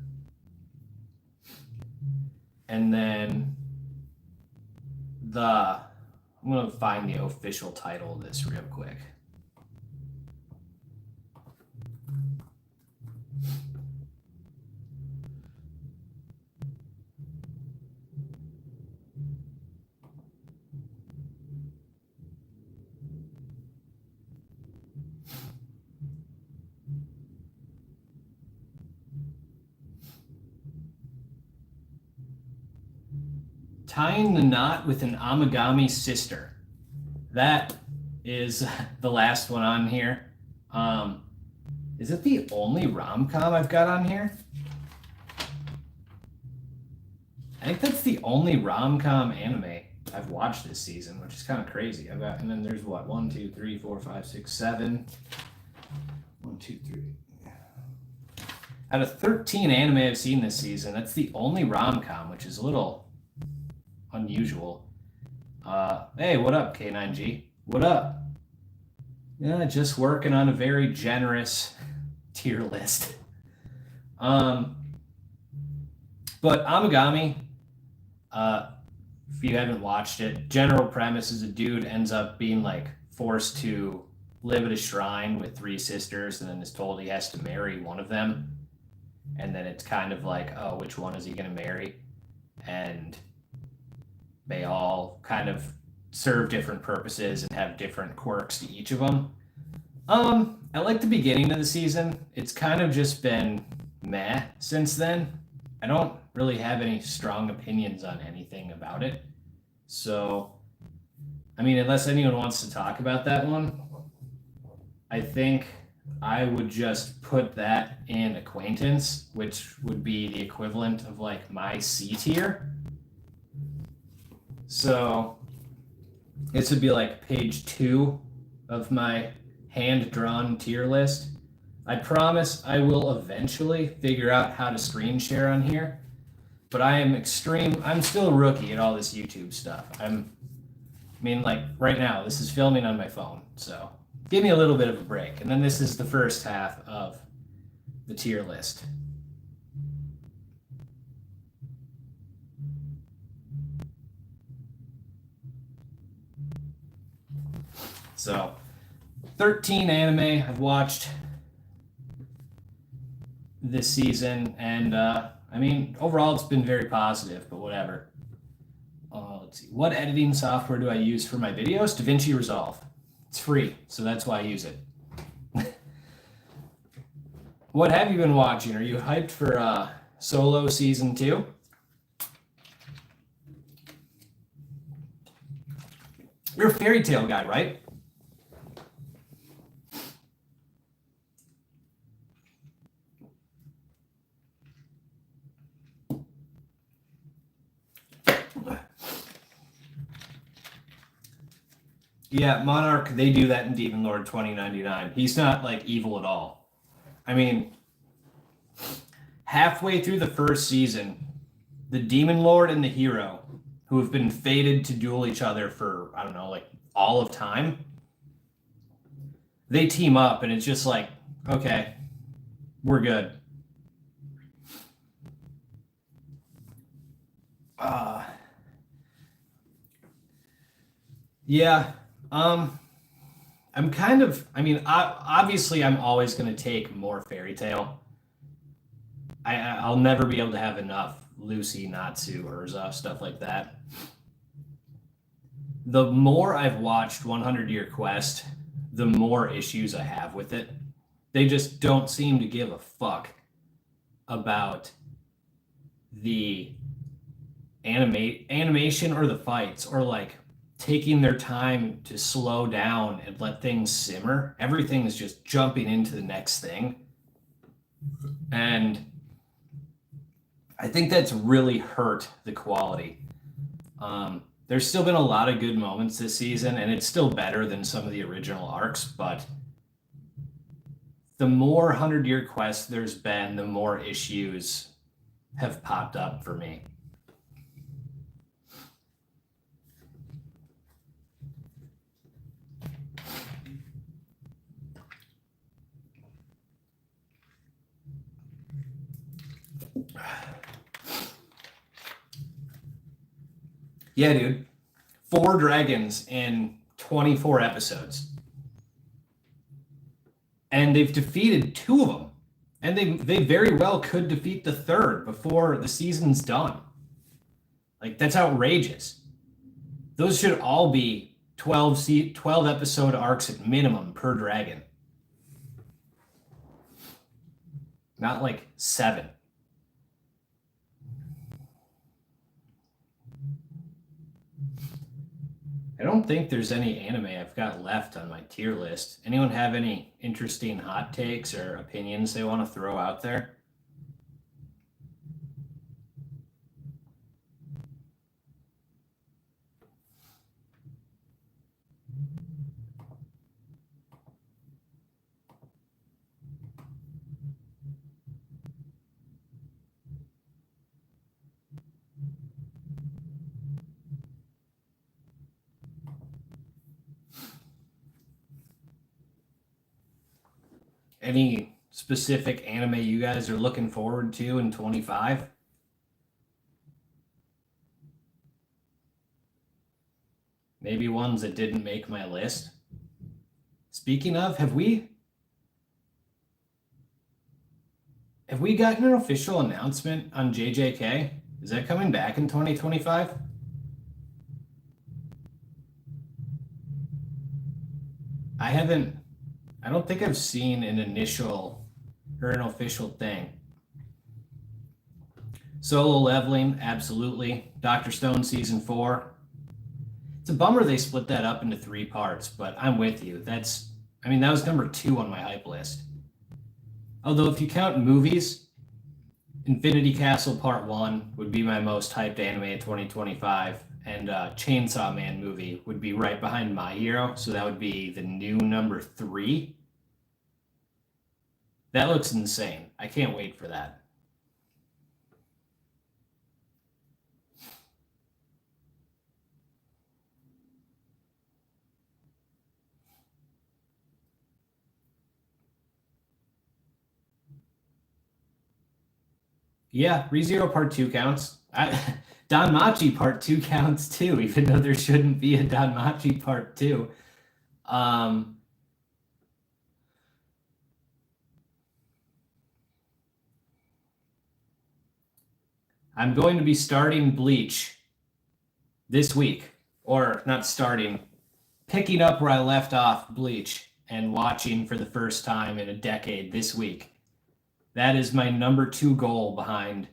And then I'm going to find the official title of this real quick. Tying the Knot with an Amagami Sister. That is the last one on here. Is it the only rom-com I've got on here? I think that's the only rom-com anime I've watched this season, which is kind of crazy. And then there's what, 1, 2, 3, 4, 5, 6, 7. 1, 2, 3. Out of 13 anime I've seen this season, that's the only rom-com, which is a little unusual. Hey, what up, K9G? What up? Yeah, just working on a very generous tier list. But Amagami, if you haven't watched it, general premise is a dude ends up being like forced to live at a shrine with 3 sisters and then is told he has to marry one of them. And then it's kind of like, oh, which one is he going to marry? And they all kind of serve different purposes and have different quirks to each of them. I like the beginning of the season. It's kind of just been meh since then. I don't really have any strong opinions on anything about it. So, I mean, unless anyone wants to talk about that one, I think I would just put that in Acquaintance, which would be the equivalent of like my C tier. So this would be like page 2 of my hand-drawn tier list. I promise I will eventually figure out how to screen share on here. But I'm still a rookie at all this YouTube stuff. Like right now, this is filming on my phone, so give me a little bit of a break. And then this is the first half of the tier list. So 13 anime I've watched this season, and overall it's been very positive, but whatever. Let's see. What editing software do I use for my videos? DaVinci Resolve. It's free, so that's why I use it. What have you been watching? Are you hyped for Solo Season 2? You're a fairy tale guy, right? Yeah, Monarch, they do that in Demon Lord 2099. He's not like evil at all. I mean, halfway through the first season, the Demon Lord and the hero, who have been fated to duel each other for, I don't know, like all of time, they team up and it's just like, okay, we're good. Yeah. Obviously I'm always going to take more fairy tale. I'll never be able to have enough Lucy, Natsu, Urza, stuff like that. The more I've watched 100 Year Quest, the more issues I have with it. They just don't seem to give a fuck about the animation or the fights, or like taking their time to slow down and let things simmer. Everything is just jumping into the next thing. And I think that's really hurt the quality. There's still been a lot of good moments this season, and it's still better than some of the original arcs, but the more 100 Year Quest there's been, the more issues have popped up for me. Yeah, dude. 4 dragons in 24 episodes. And they've defeated 2 of them. And they very well could defeat the 3rd before the season's done. Like, that's outrageous. Those should all be 12 episode arcs at minimum per dragon. Not like 7. I don't think there's any anime I've got left on my tier list. Anyone have any interesting hot takes or opinions they want to throw out there? Any specific anime you guys are looking forward to in 25? Maybe ones that didn't make my list. Speaking of, have we gotten an official announcement on JJK? Is that coming back in 2025? I don't think I've seen an initial or an official thing. Solo Leveling, absolutely. Dr. Stone Season 4. It's a bummer they split that up into 3 parts, but I'm with you. That was number 2 on my hype list. Although if you count movies, Infinity Castle Part 1 would be my most hyped anime of 2025, and Chainsaw Man movie would be right behind My Hero, so that would be the new number 3. That looks insane. I can't wait for that. Yeah, ReZero Part 2 counts. DanMachi Part 2 counts too, even though there shouldn't be a DanMachi Part 2. I'm going to be starting Bleach this week. Or not starting, picking up where I left off Bleach and watching for the first time in a decade this week. That is my number 2 goal behind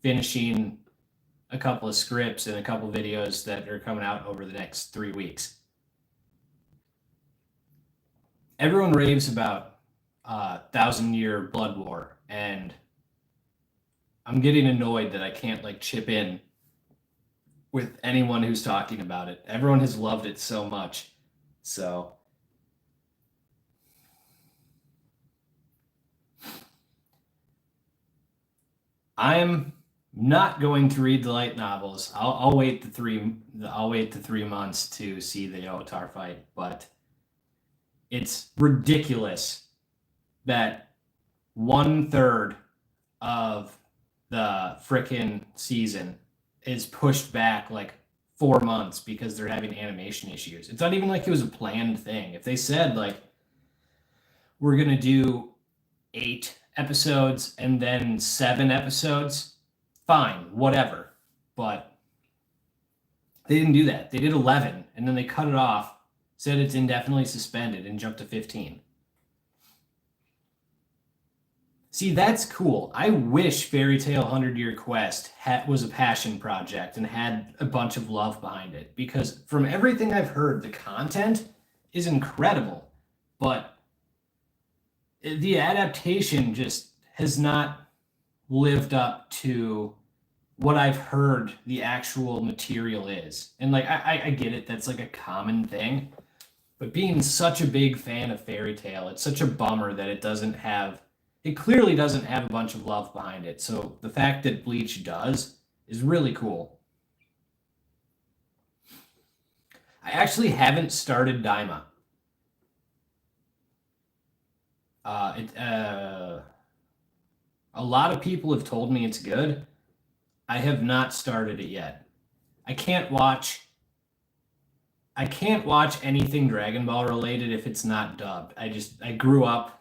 finishing a couple of scripts and a couple of videos that are coming out over the next 3 weeks. Everyone raves about 1,000-Year Blood War, and I'm getting annoyed that I can't like chip in with anyone who's talking about it. Everyone has loved it so much. So I'm not going to read the light novels. I'll wait the 3 months to see the Yotar fight, but it's ridiculous that 1/3 of the frickin' season is pushed back like 4 months because they're having animation issues. It's not even like it was a planned thing. If they said like we're gonna do 8 episodes and then 7 episodes, fine, whatever. But they didn't do that. They did 11 and then they cut it off, said it's indefinitely suspended, and jumped to 15. See, that's cool. I wish Fairy Tail 100-Year Quest was a passion project and had a bunch of love behind it, because from everything I've heard, the content is incredible, but the adaptation just has not lived up to what I've heard the actual material is. And like I get it, that's like a common thing, but being such a big fan of Fairy Tail, it's such a bummer that it clearly doesn't have a bunch of love behind it. So the fact that Bleach does is really cool. I actually haven't started Daima. A lot of people have told me it's good. I have not started it yet. I can't watch anything Dragon Ball related if it's not dubbed. I grew up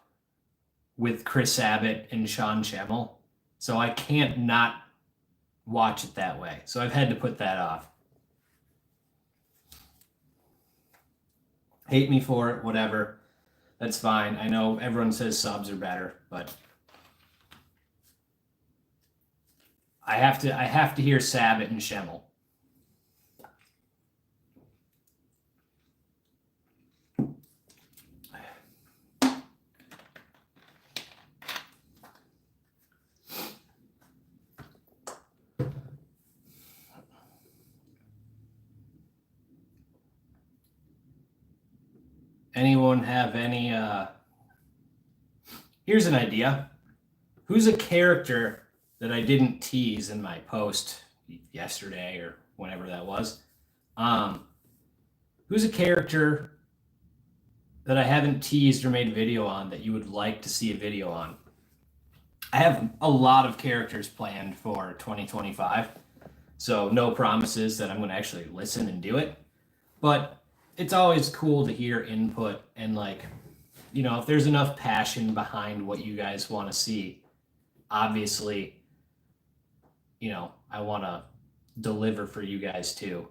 with Chris Sabat and Sean Schemmel, so I can't not watch it that way. So I've had to put that off. Hate me for it, whatever. That's fine. I know everyone says subs are better, but I have to hear Sabat and Schemmel. Anyone have any here's an idea. Who's a character that I didn't tease in my post yesterday or whenever that was? Who's a character that I haven't teased or made a video on that you would like to see a video on? I have a lot of characters planned for 2025, so no promises that I'm going to actually listen and do it. But it's always cool to hear input and like, if there's enough passion behind what you guys want to see, obviously, I want to deliver for you guys too.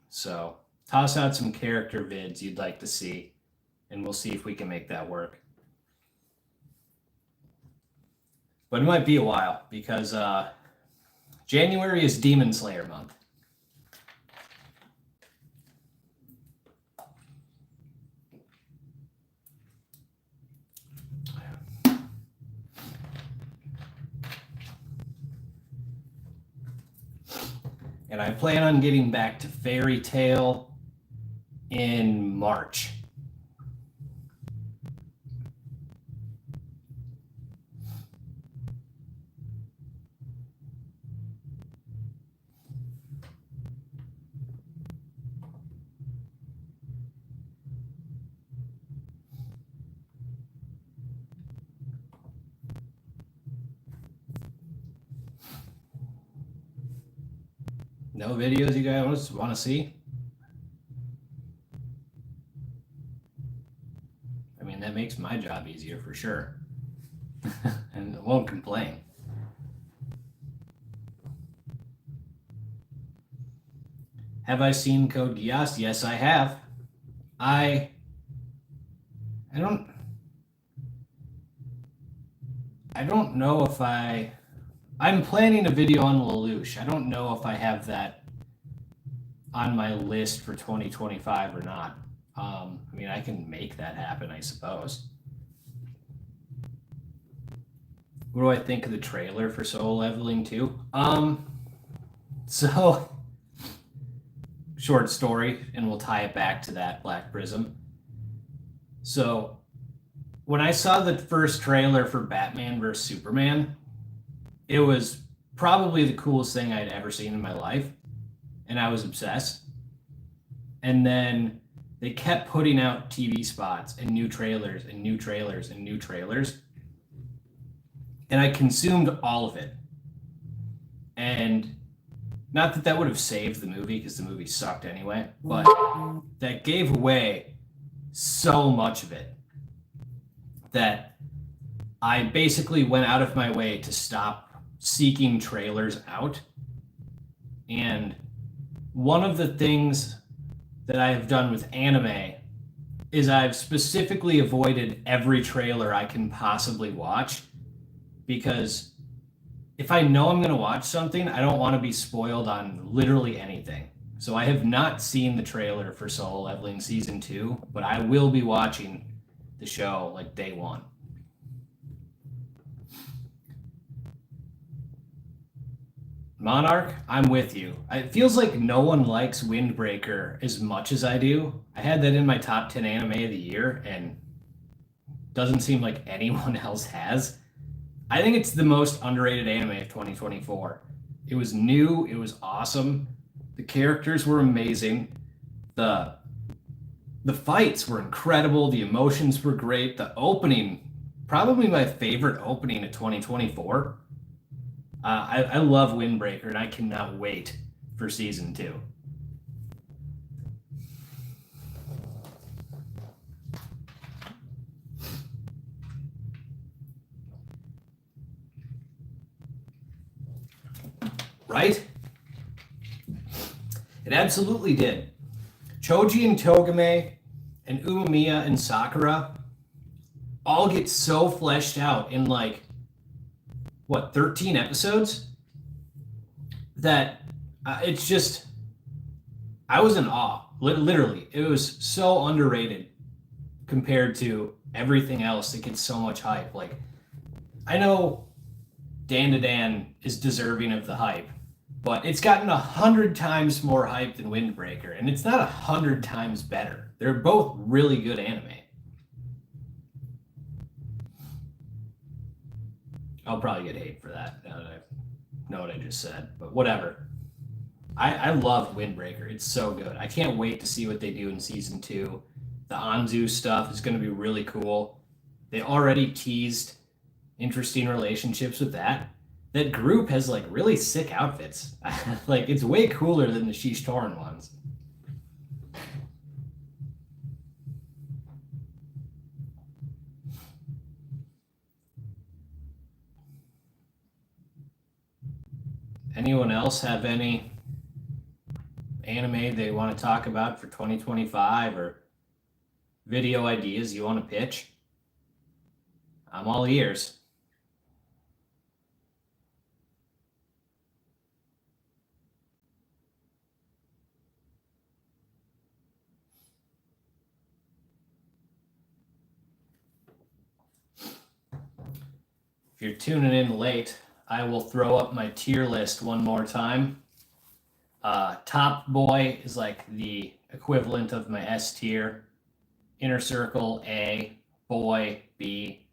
So toss out some character vids you'd like to see, and we'll see if we can make that work. But it might be a while because January is Demon Slayer month. And I plan on getting back to Fairy Tail in March. No videos you guys want to see? I mean, that makes my job easier for sure. And I won't complain. Have I seen Code Geass? Yes, I have. I don't know if I'm planning a video on Lelouch. I don't know if I have that on my list for 2025 or not. I mean, I can make that happen, I suppose. What do I think of the trailer for Solo Leveling 2? So short story, and we'll tie it back to that Black Prism. So when I saw the first trailer for Batman vs Superman, it was probably the coolest thing I'd ever seen in my life, and I was obsessed. And then they kept putting out TV spots and new trailers and new trailers and new trailers, and I consumed all of it. And not that that would have saved the movie, because the movie sucked anyway, but that gave away so much of it that I basically went out of my way to stop seeking trailers out. And one of the things that I have done with anime is I've specifically avoided every trailer I can possibly watch, because if I know I'm going to watch something, I don't want to be spoiled on literally anything. So I have not seen the trailer for Solo Leveling Season 2, but I will be watching the show like day one. Monarch, I'm with you. It feels like no one likes Windbreaker as much as I do. I had that in my top 10 anime of the year, and doesn't seem like anyone else has. I think it's the most underrated anime of 2024. It was new. It was awesome. The characters were amazing. The fights were incredible. The emotions were great. The opening, probably my favorite opening of 2024. I love Windbreaker, and I cannot wait for season 2. Right? It absolutely did. Choji and Togame and Umamiya and Sakura all get so fleshed out in 13 episodes that it's just, I was in awe. Literally, it was so underrated compared to everything else that gets so much hype. Like, I know Dan is deserving of the hype, but it's gotten 100 times more hype than Windbreaker, and it's not 100 times better. They're both really good anime. I'll probably get hate for that now that I know what I just said, but whatever. I love Windbreaker. It's so good. I can't wait to see what they do in season 2. The Anzu stuff is going to be really cool. They already teased interesting relationships with that. That group has really sick outfits. It's way cooler than the Shish Torin ones. Anyone else have any anime they want to talk about for 2025 or video ideas you want to pitch? I'm all ears. If you're tuning in late, I will throw up my tier list one more time. Top Boy is the equivalent of my S tier. Inner Circle A, Boy B,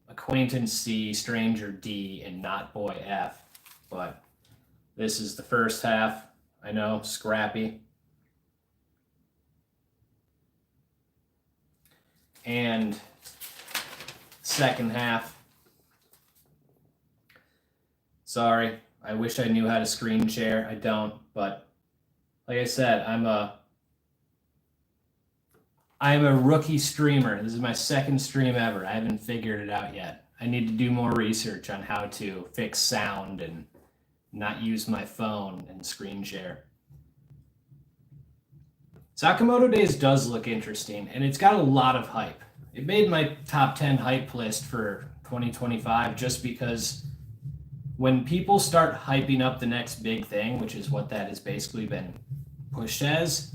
Acquaintance C, Stranger D, and Not Boy F. But this is the first half. I know, scrappy. And second half. Sorry, I wish I knew how to screen share. I don't, but like I said, I'm a rookie streamer. This is my second stream ever. I haven't figured it out yet. I need to do more research on how to fix sound and not use my phone and screen share. Sakamoto Days does look interesting, and it's got a lot of hype. It made my top 10 hype list for 2025 just because when people start hyping up the next big thing, which is what that has basically been pushed as,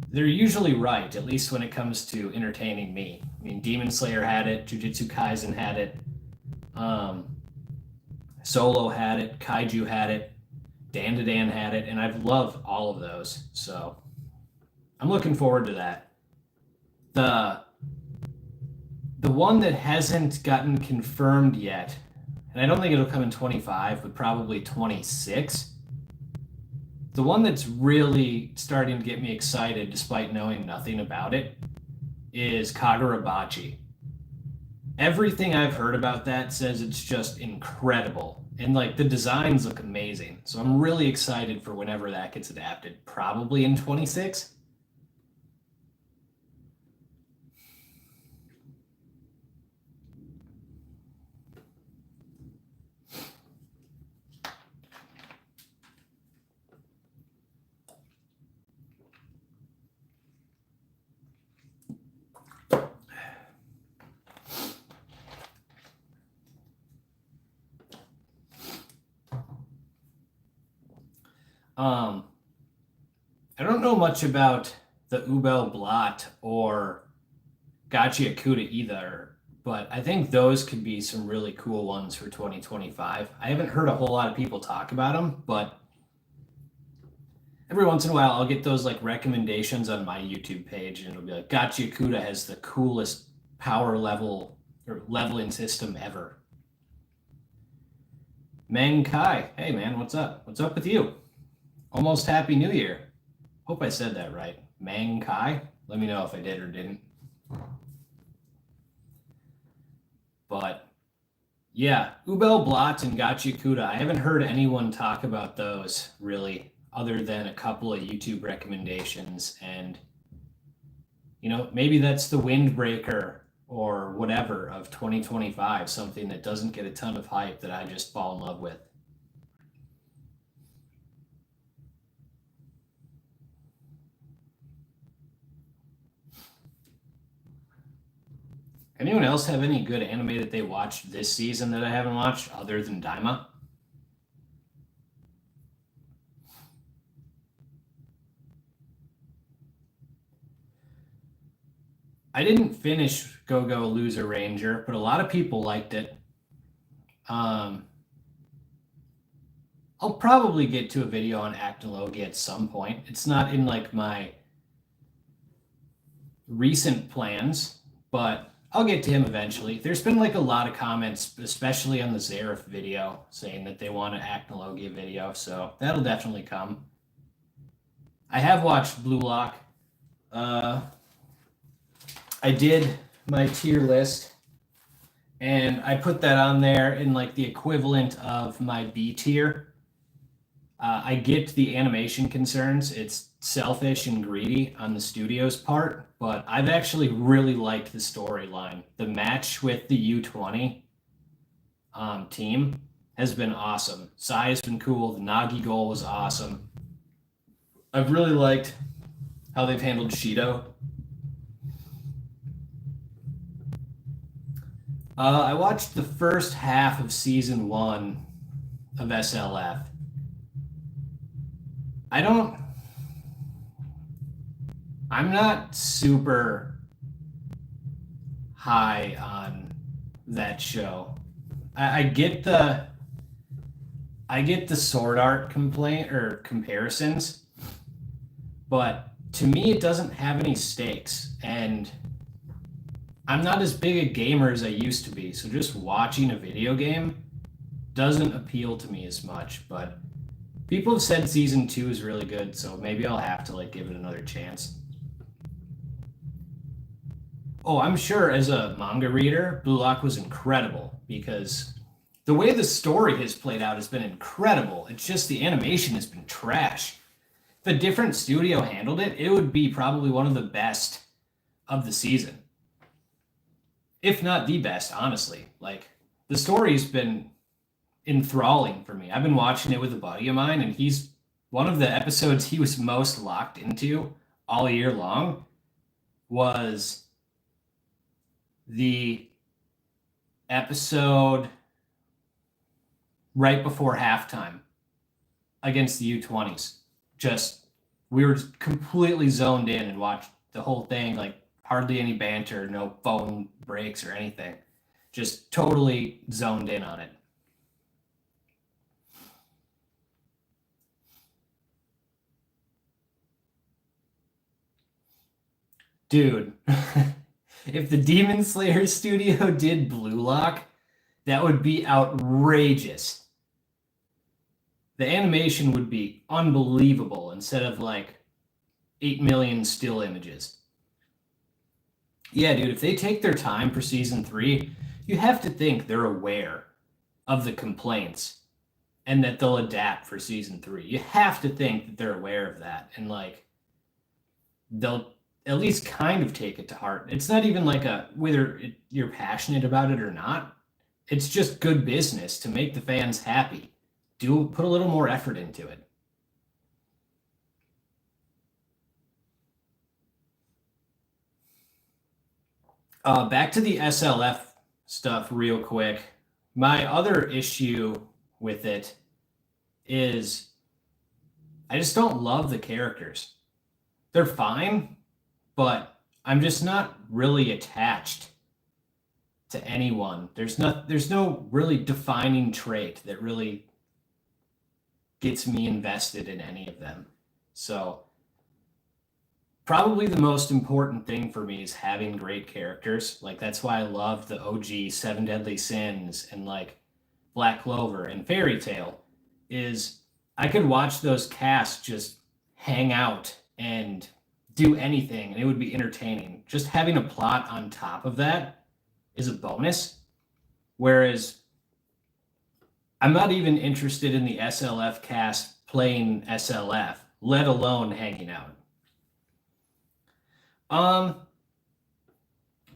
they're usually right, at least when it comes to entertaining me. I mean, Demon Slayer had it, Jujutsu Kaisen had it, Solo had it, Kaiju had it, Dan to Dan had it, and I've loved all of those. So I'm looking forward to that. The one that hasn't gotten confirmed yet, and I don't think it'll come in 25, but probably 26. The one that's really starting to get me excited, despite knowing nothing about it, is Kagurabachi. Everything I've heard about that says it's just incredible. And like the designs look amazing. So I'm really excited for whenever that gets adapted, probably in 26. I don't know much about the Ubel Blot or Gachi Akuta either, but I think those could be some really cool ones for 2025. I haven't heard a whole lot of people talk about them, but every once in a while I'll get those like recommendations on my YouTube page, and it'll be like Gachi Akuta has the coolest power level or leveling system ever. Meng Kai, hey man, what's up? What's up with you? Almost Happy New Year. Hope I said that right. Meng Kai? Let me know if I did or didn't. But yeah, Ubel Blot and Gachi Kuda. I haven't heard anyone talk about those really, other than a couple of YouTube recommendations. And, you know, maybe that's the windbreaker or whatever of 2025, something that doesn't get a ton of hype that I just fall in love with. Anyone else have any good anime that they watched this season that I haven't watched other than Daima? I didn't finish Go Go Loser Ranger, but a lot of people liked it. I'll probably get to a video on Actinology at some point. It's not in like my recent plans, but I'll get to him eventually. There's been like a lot of comments, especially on the Zareth video, saying that they want an Actinology video, so that'll definitely come. I have watched Blue Lock. I did my tier list, and I put that on there in like the equivalent of my B tier. I get the animation concerns. It's selfish and greedy on the studio's part, but I've actually really liked the storyline. The match with the U20 team has been awesome. Sai has been cool. The Nagi goal was awesome. I've really liked how they've handled Shido. I watched the first half of season 1 of SLF. I'm not super high on that show. I get the sword art complaint or comparisons, but to me it doesn't have any stakes, and I'm not as big a gamer as I used to be, so just watching a video game doesn't appeal to me as much. But people have said season 2 is really good, so maybe I'll have to like give it another chance. Oh, I'm sure as a manga reader, Blue Lock was incredible because The way the story has played out has been incredible. It's just the animation has been trash. If a different studio handled it, it would be probably one of the best of the season. If not the best, honestly. Like, the story's been enthralling for me. I've been watching it with a buddy of mine, and he's one of the episodes he was most locked into all year long was the episode right before halftime against the U20s. Just, we were completely zoned in and watched the whole thing, like hardly any banter, no phone breaks or anything. Just totally zoned in on it. Dude, if the Demon Slayer studio did Blue Lock, that would be outrageous. The animation would be unbelievable instead of like 8 million still images. Yeah, dude, if they take their time for season 3, you have to think they're aware of the complaints and that they'll adapt for season 3. You have to think that they're aware of that and like they'll at least kind of take it to heart. It's not even like whether you're passionate about it or not. It's just good business to make the fans happy. Put a little more effort into it. Back to the SLF stuff real quick. My other issue with it is I just don't love the characters. They're fine, but I'm just not really attached to anyone. There's no really defining trait that really gets me invested in any of them. So probably the most important thing for me is having great characters. Like, that's why I love the OG Seven Deadly Sins and like Black Clover and Fairy Tail, is I could watch those casts just hang out and do anything and it would be entertaining. Just having a plot on top of that is a bonus. Whereas I'm not even interested in the SLF cast playing SLF, let alone hanging out.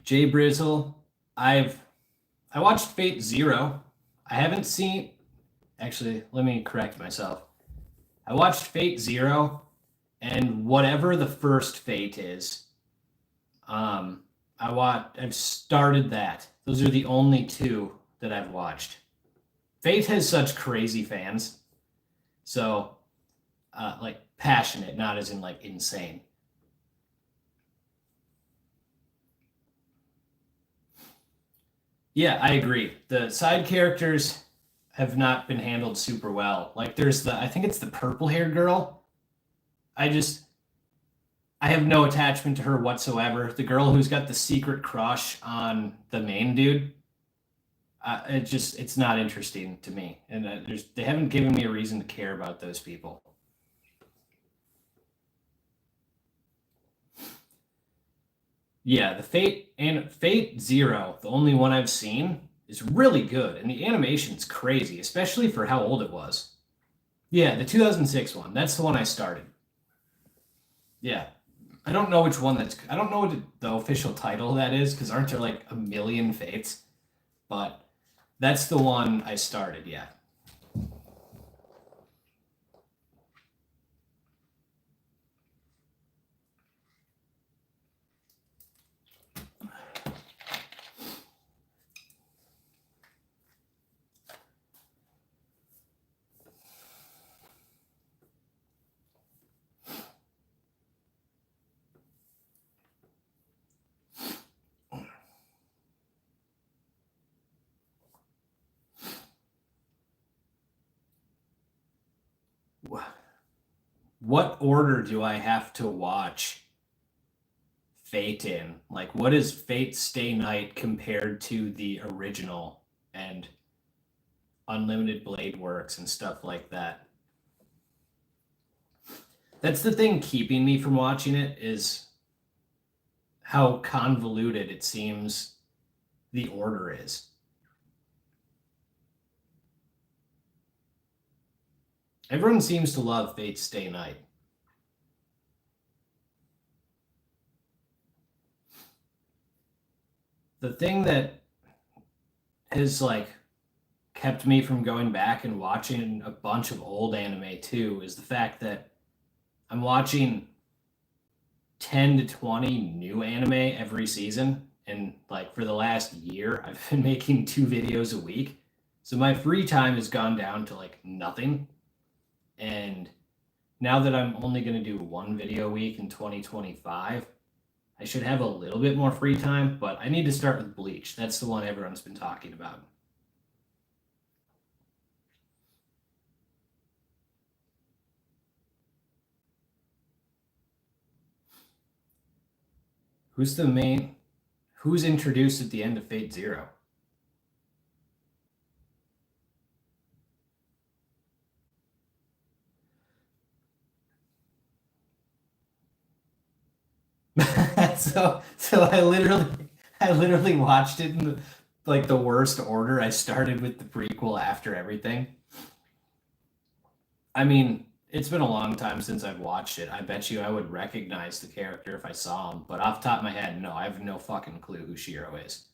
Jay Brizzle, I watched Fate Zero. I haven't seen, actually, let me correct myself. I watched Fate Zero, and whatever the first Fate is, I've started that. Those are the only two that I've watched. Fate has such crazy fans, so like passionate, not as in like insane. Yeah, I agree. The side characters have not been handled super well. Like there's I think it's the purple haired girl. I have no attachment to her whatsoever. The girl who's got the secret crush on the main dude, it's not interesting to me. And they haven't given me a reason to care about those people. Yeah, the Fate Zero, the only one I've seen, is really good, and the animation's crazy, especially for how old it was. Yeah, the 2006 one. That's the one I started. Yeah. I don't know which one I don't know what the official title of that is, because aren't there like a million Fates? But that's the one I started, yeah. What order do I have to watch Fate in? Like, what is Fate Stay Night compared to the original and Unlimited Blade Works and stuff like that? That's the thing keeping me from watching it, is how convoluted it seems the order is. Everyone seems to love Fate's Stay Night. The thing that has like kept me from going back and watching a bunch of old anime too is the fact that I'm watching 10 to 20 new anime every season. And like for the last year, I've been making 2 videos a week. So my free time has gone down to like nothing. And now that I'm only going to do 1 video a week in 2025, I should have a little bit more free time, but I need to start with Bleach. That's the one everyone's been talking about. Who's introduced at the end of Fate Zero? so I literally watched it in the worst order. I started with the prequel after everything. I mean, it's been a long time since I've watched it. I bet you I would recognize the character if I saw him, but off the top of my head, no, I have no fucking clue who Shiro is.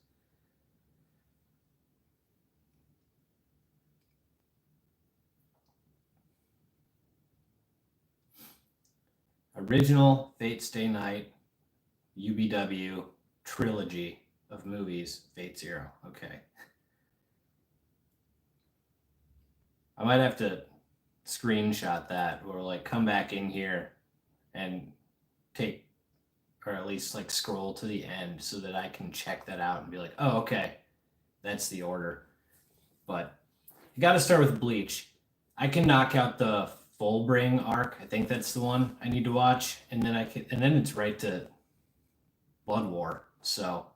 Original Fate Stay Night UBW trilogy of movies, Fate Zero. Okay. I might have to screenshot that or like come back in here and take or at least like scroll to the end so that I can check that out and be like, oh, okay, that's the order. But you got to start with Bleach. I can knock out the Fullbring arc. I think that's the one I need to watch, and then it's right to Blood War. So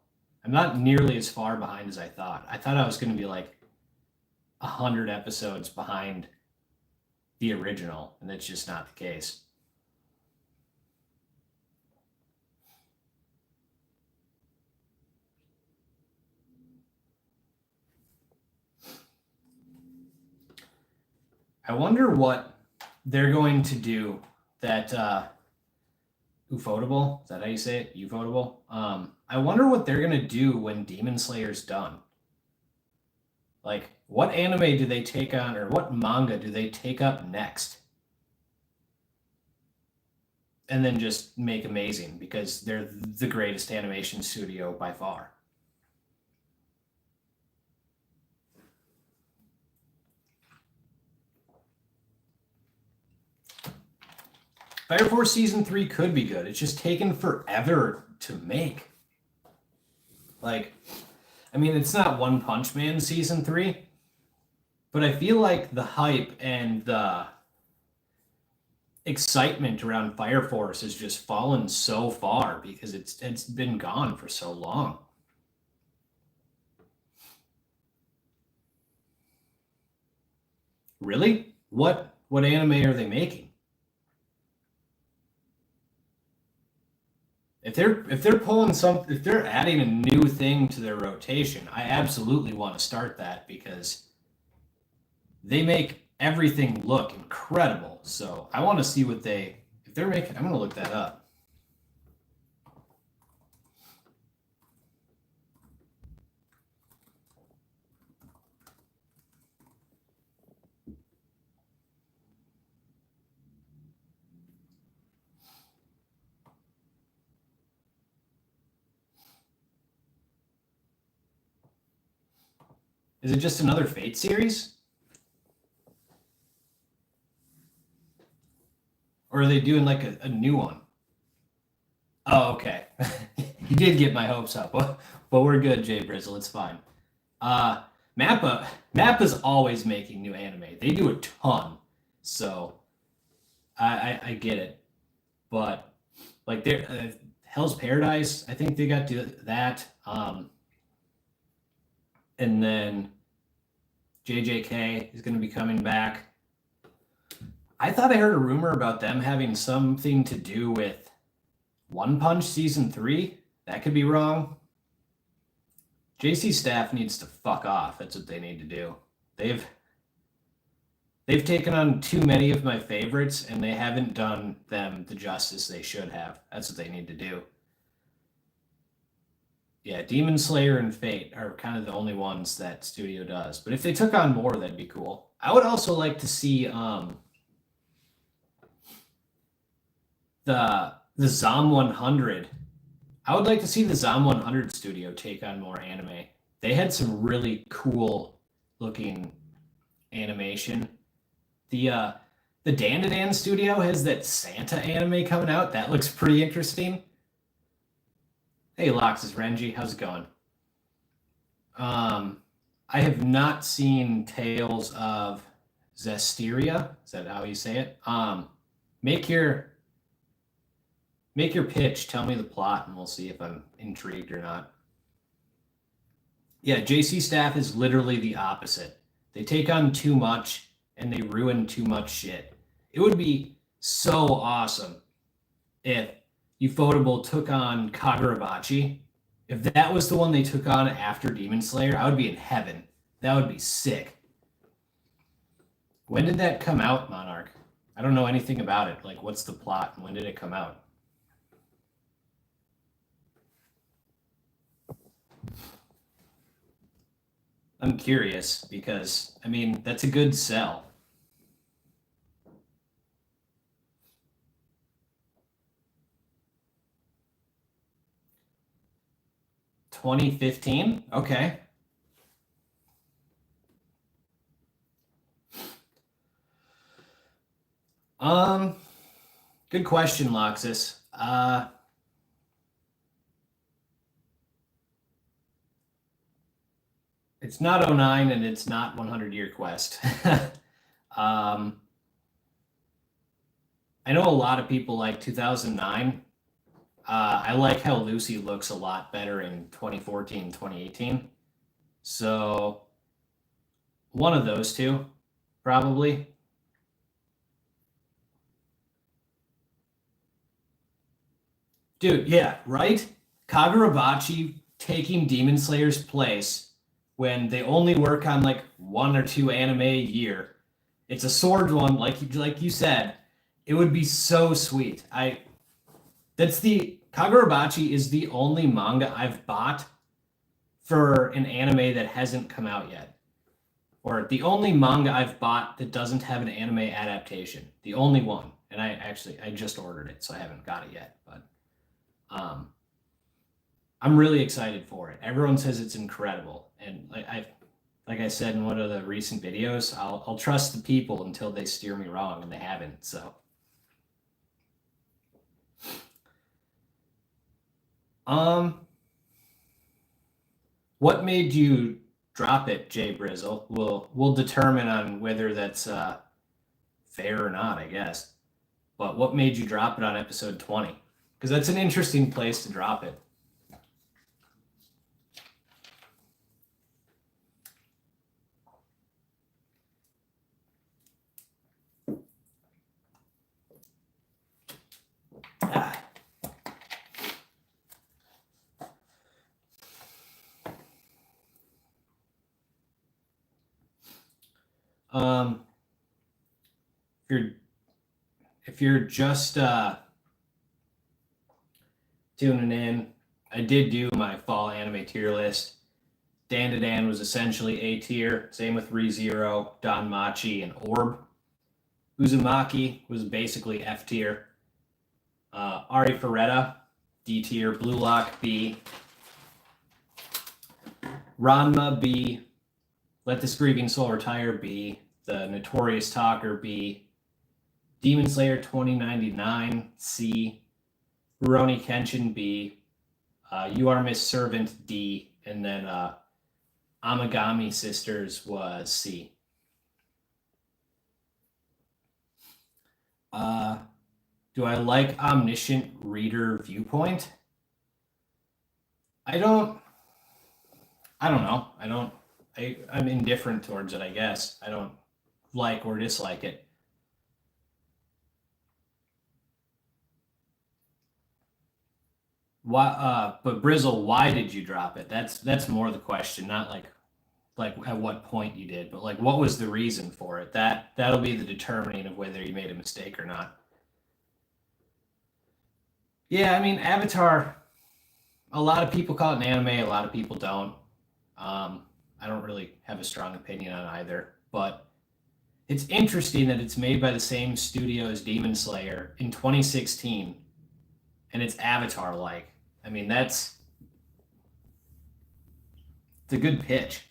I'm not nearly as far behind as I thought. I thought I was going to be like 100 episodes behind the original, and that's just not the case. I wonder what they're going to do that Ufotable, is that how you say it? Ufotable? I wonder what they're going to do when Demon Slayer's done. Like, what anime do they take on, or what manga do they take up next? And then just make amazing, because they're the greatest animation studio by far. Fire Force Season 3 could be good. It's just taken forever to make. Like, I mean, it's not One Punch Man Season 3, but I feel like the hype and the excitement around Fire Force has just fallen so far because it's been gone for so long. Really? What anime are they making? If they're adding a new thing to their rotation, I absolutely want to start that because they make everything look incredible. So I want to see if they're making. I'm going to look that up. Is it just another Fate series? Or are they doing like a new one? Oh, okay. You did get my hopes up. But we're good, Jay Brizzle. It's fine. Mappa's always making new anime. They do a ton. So I get it. But like they're Hell's Paradise, I think they got to that. And then JJK is going to be coming back. I thought I heard a rumor about them having something to do with One Punch Season 3. That could be wrong. JC staff needs to fuck off. That's what they need to do. they've taken on too many of my favorites, and they haven't done them the justice they should have. That's what they need to do. Yeah, Demon Slayer and Fate are kind of the only ones that studio does. But if they took on more, that'd be cool. I would also like to see the Zom 100. I would like to see the Zom 100 studio take on more anime. They had some really cool looking animation. The Dan studio has that Santa anime coming out. That looks pretty interesting. Hey, Loxus Renji, how's it going? I have not seen Tales of Zestiria. Is that how you say it? Make your pitch. Tell me the plot, and we'll see if I'm intrigued or not. Yeah, JC staff is literally the opposite. They take on too much and they ruin too much shit. It would be so awesome if Ufotable took on Kagurabachi. If that was the one they took on after Demon Slayer, I would be in heaven. That would be sick. When did that come out, Monarch? I don't know anything about it. Like, what's the plot and when did it come out? I'm curious because, I mean, that's a good sell. $2015? Okay. Good question, Loxus. It's not 09 and it's not 100 Year Quest. I know a lot of people like 2009. I like how Lucy looks a lot better in 2014, 2018. So one of those two, probably. Dude, yeah, right? Kagurabachi taking Demon Slayer's place when they only work on like one or two anime a year. It's a sword one, like you said. It would be so sweet. Kagurabachi is the only manga I've bought for an anime that hasn't come out yet. Or the only manga I've bought that doesn't have an anime adaptation. The only one. And I just ordered it, so I haven't got it yet. But I'm really excited for it. Everyone says it's incredible. And like I said in one of the recent videos, I'll trust the people until they steer me wrong, and they haven't. So what made you drop it, Jay Brizzle? We'll determine on whether that's fair or not, I guess. But what made you drop it on episode 20? Because that's an interesting place to drop it. If you're just tuning in, I did do my fall anime tier list. Dan was essentially A tier. Same with ReZero, DanMachi, and Orb. Uzumaki was basically F tier. Ari Ferretta, D tier. Blue Lock, B. Ranma, B. Let This Grieving Soul Retire, B. The Notorious Talker, B. Demon Slayer 2099, C. Rurouni Kenshin, B. You Are Miss Servant, D. And then Amagami Sisters was C. Do I like Omniscient Reader Viewpoint? I don't know. I'm indifferent towards it, I guess. I don't like or dislike it. Why? But Brizzle, why did you drop it? That's more the question, not like like at what point you did, but like what was the reason for it? That'll be the determining of whether you made a mistake or not. Yeah, I mean, Avatar, a lot of people call it an anime, a lot of people don't. I don't really have a strong opinion on either, but it's interesting that it's made by the same studio as Demon Slayer in 2016, and it's Avatar like. I mean, it's a good pitch.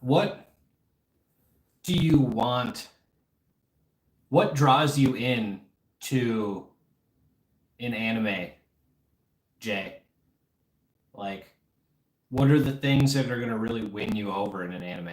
What do you want? What draws you in to an anime, Jay? Like, what are the things that are going to really win you over in an anime?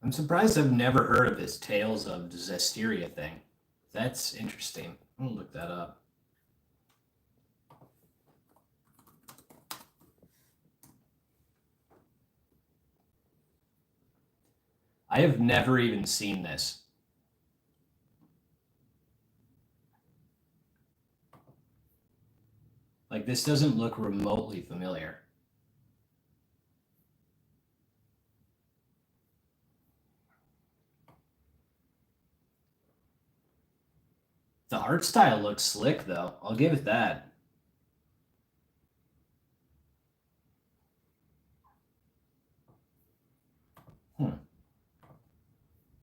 I'm surprised I've never heard of this Tales of Zestiria thing. That's interesting. I'm gonna look that up. I have never even seen this. Like, this doesn't look remotely familiar. The art style looks slick, though. I'll give it that.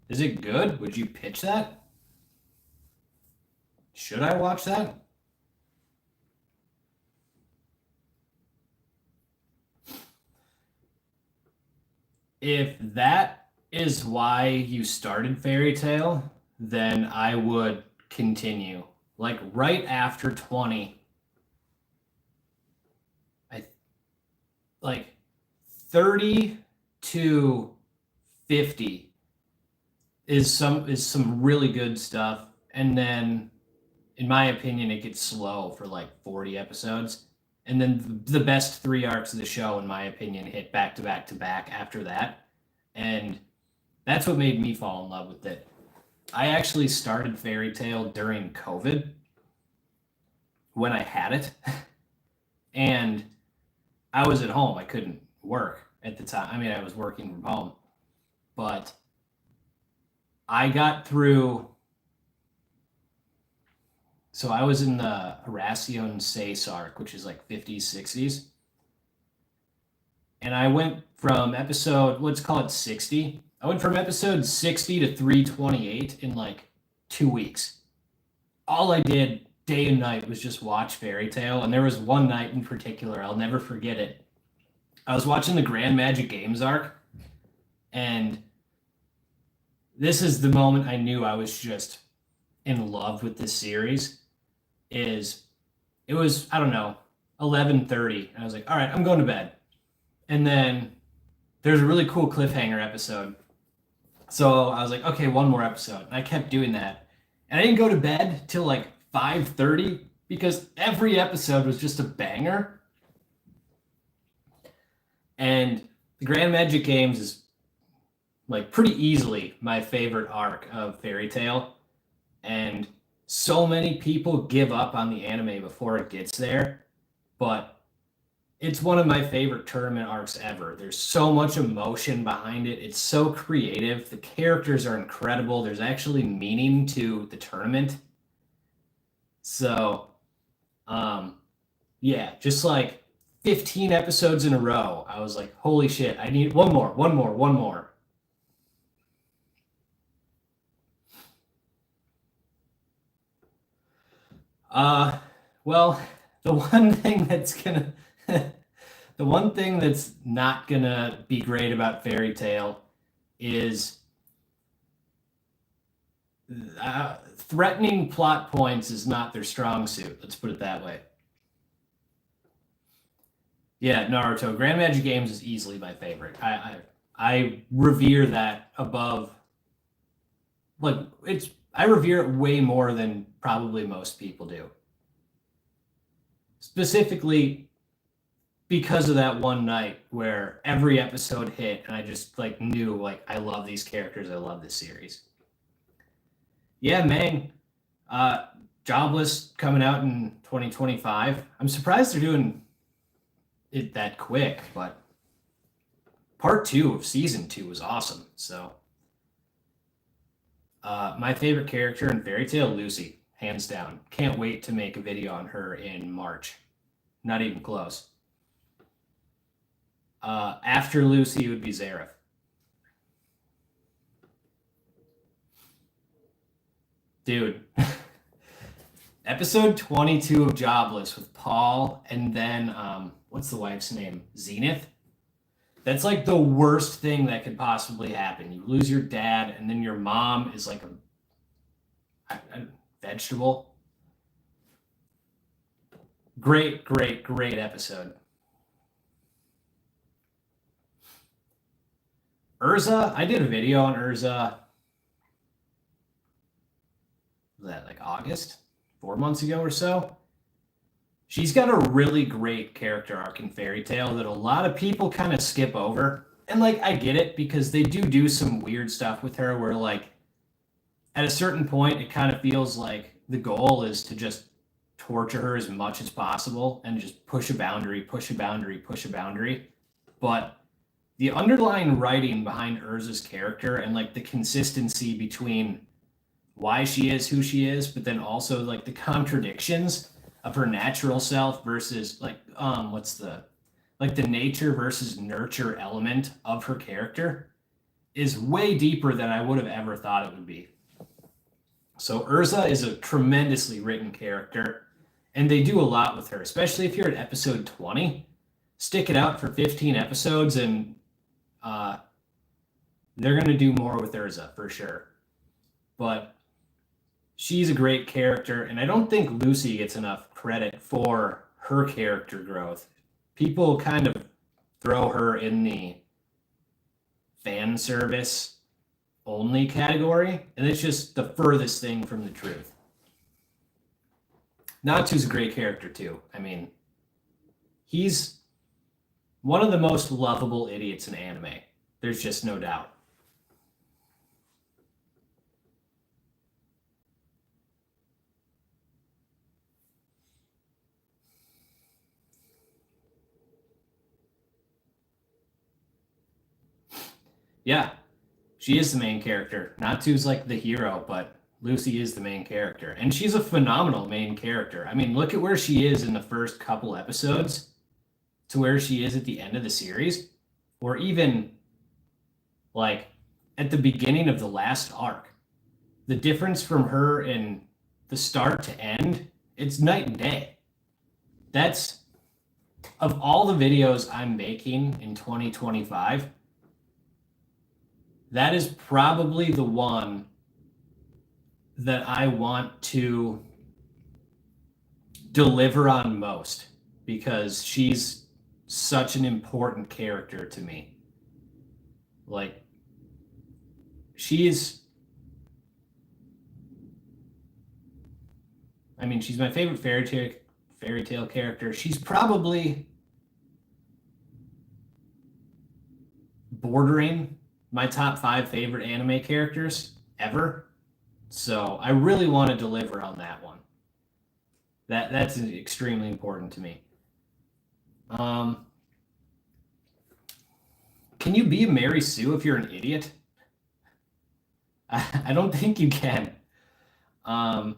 Is it good? Would you pitch that? Should I watch that? If that is why you started Fairy Tail, then I would continue. Like right after 20, I like 30 to 50 is some really good stuff. And then in my opinion, it gets slow for like 40 episodes. And then the best 3 arcs of the show, in my opinion, hit back to back to back after that. And that's what made me fall in love with it. I actually started Fairy Tail during COVID when I had it. And I was at home. I couldn't work at the time. I mean, I was working from home. But I got through. So I was in the Haracion Seis arc, which is like 50s, 60s. And I went from episode, let's call it 60. I went from episode 60 to 328 in like 2 weeks. All I did day and night was just watch Fairy Tail. And there was one night in particular, I'll never forget it. I was watching the Grand Magic Games arc. And this is the moment I knew I was just in love with this series. It was, I don't know, 11:30. And I was like, all right, I'm going to bed. And then there's a really cool cliffhanger episode. So I was like, okay, one more episode. And I kept doing that. And I didn't go to bed till like 5:30 because every episode was just a banger. And the Grand Magic Games is like pretty easily my favorite arc of Fairy Tail. And so many people give up on the anime before it gets there, but it's one of my favorite tournament arcs ever. There's so much emotion behind it. It's so creative. The characters are incredible. There's actually meaning to the tournament. So, yeah, just like 15 episodes in a row, I was like, holy shit, I need one more. Well, the one thing that's gonna the one thing that's not gonna be great about Fairy Tail is threatening plot points is not their strong suit. Let's put it that way. Yeah, Naruto. Grand Magic Games is easily my favorite. I revere that above, like, it's I revere it way more than probably most people do. Specifically because of that one night where every episode hit and I just like knew like I love these characters, I love this series. Yeah, man. Uh Jobless coming out in 2025. I'm surprised they're doing it that quick, but part 2 of season 2 was awesome. So, my favorite character in Fairy Tail, Lucy, hands down. Can't wait to make a video on her in March. Not even close. After Lucy would be Zareth. Dude, episode 22 of Jobless with Paul and then what's the wife's name? Zenith. That's like the worst thing that could possibly happen. You lose your dad, and then your mom is like a vegetable. Great, great, great episode. Urza, I did a video on Urza. Was that like August? 4 months ago or so? She's got a really great character arc in Fairy Tail that a lot of people kind of skip over. And like I get it because they do some weird stuff with her where like at a certain point it kind of feels like the goal is to just torture her as much as possible and just push a boundary, push a boundary, push a boundary. But the underlying writing behind Urza's character and like the consistency between why she is who she is, but then also like the contradictions of her natural self versus like what's the like the nature versus nurture element of her character is way deeper than I would have ever thought it would be. So Urza is a tremendously written character, and they do a lot with her, especially if you're at episode 20. Stick it out for 15 episodes, and they're going to do more with Urza for sure. But she's a great character, and I don't think Lucy gets enough credit for her character growth. People kind of throw her in the fan service only category, and it's just the furthest thing from the truth. Natsu's a great character too. I mean, he's one of the most lovable idiots in anime. There's just no doubt. Yeah, she is the main character. Natsu's like the hero, but Lucy is the main character. And she's a phenomenal main character. I mean, look at where she is in the first couple episodes to where she is at the end of the series, or even like at the beginning of the last arc. The difference from her in the start to end, it's night and day. That's of all the videos I'm making in 2025, that is probably the one that I want to deliver on most because she's such an important character to me. Like, she's my favorite fairy tale character. She's probably bordering my top 5 favorite anime characters ever. So I really want to deliver on that one. That's extremely important to me. Can you be a Mary Sue if you're an idiot? I don't think you can. I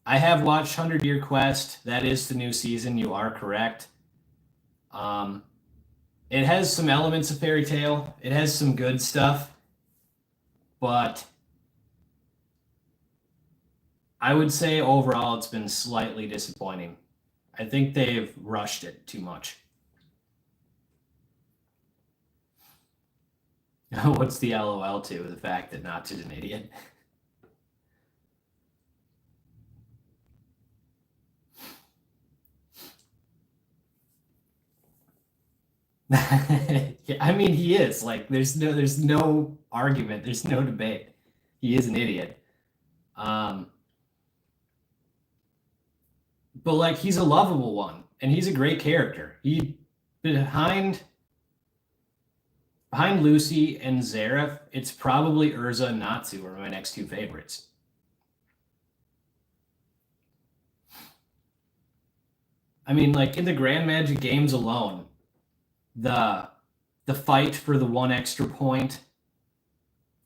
have watched 100 Year Quest. That is the new season. You are correct. It has some elements of Fairy Tail. It has some good stuff, but I would say overall it's been slightly disappointing. I think they've rushed it too much. What's the LOL to the fact that Natsu's an idiot? Yeah, I mean, he is like there's no argument, there's no debate. He is an idiot. Um, but like he's a lovable one, and he's a great character. He behind behind Lucy and Zareth, it's probably Urza and Natsu are my next two favorites. I mean, like in the Grand Magic games alone, the the fight for the one extra point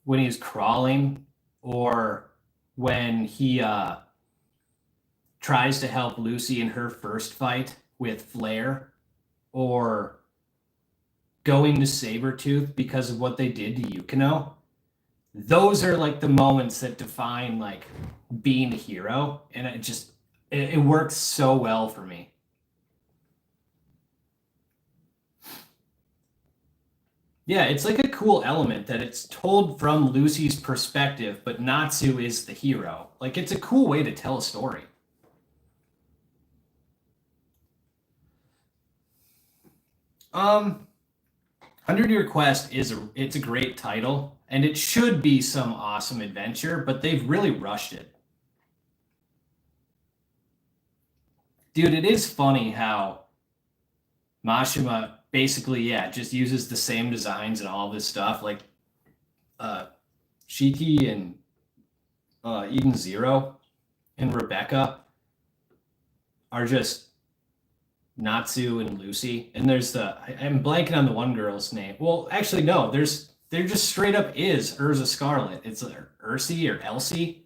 when he's crawling, or when he tries to help Lucy in her first fight with Flare, or going to Sabretooth because of what they did to Yukino. Those are like the moments that define like being a hero, and it works so well for me. Yeah, it's like a cool element that it's told from Lucy's perspective, but Natsu is the hero. Like it's a cool way to tell a story. 100-Year Quest it's a great title, and it should be some awesome adventure, but they've really rushed it. Dude, it is funny how Mashima basically, yeah, just uses the same designs and all this stuff. Like uh Shiki and Eden Zero and Rebecca are just Natsu and Lucy. And there's I'm blanking on the one girl's name. Well, actually, no, there just straight up is Urza Scarlet. It's Ursi or Elsie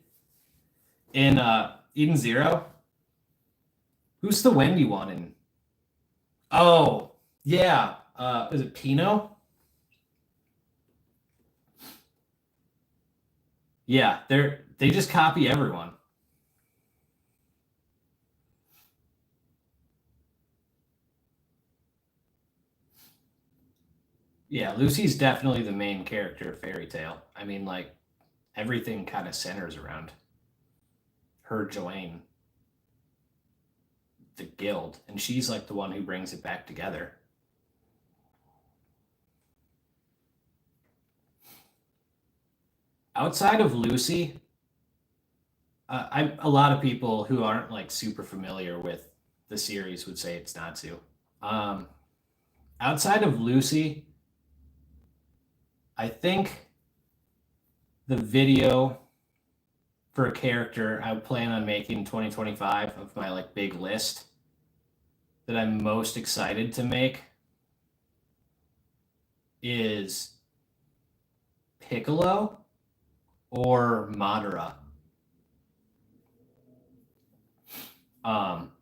in Eden Zero. Who's the Wendy one in? Oh, yeah. Is it Pino? Yeah, they just copy everyone. Yeah, Lucy's definitely the main character of Fairy Tale. I mean, like everything kind of centers around her joining the guild, and she's like the one who brings it back together. Outside of Lucy, a lot of people who aren't like super familiar with the series would say it's Natsu. Um, Outside of Lucy, I think the video for a character I plan on making in 2025 of my like big list that I'm most excited to make is Piccolo or Madara. Um,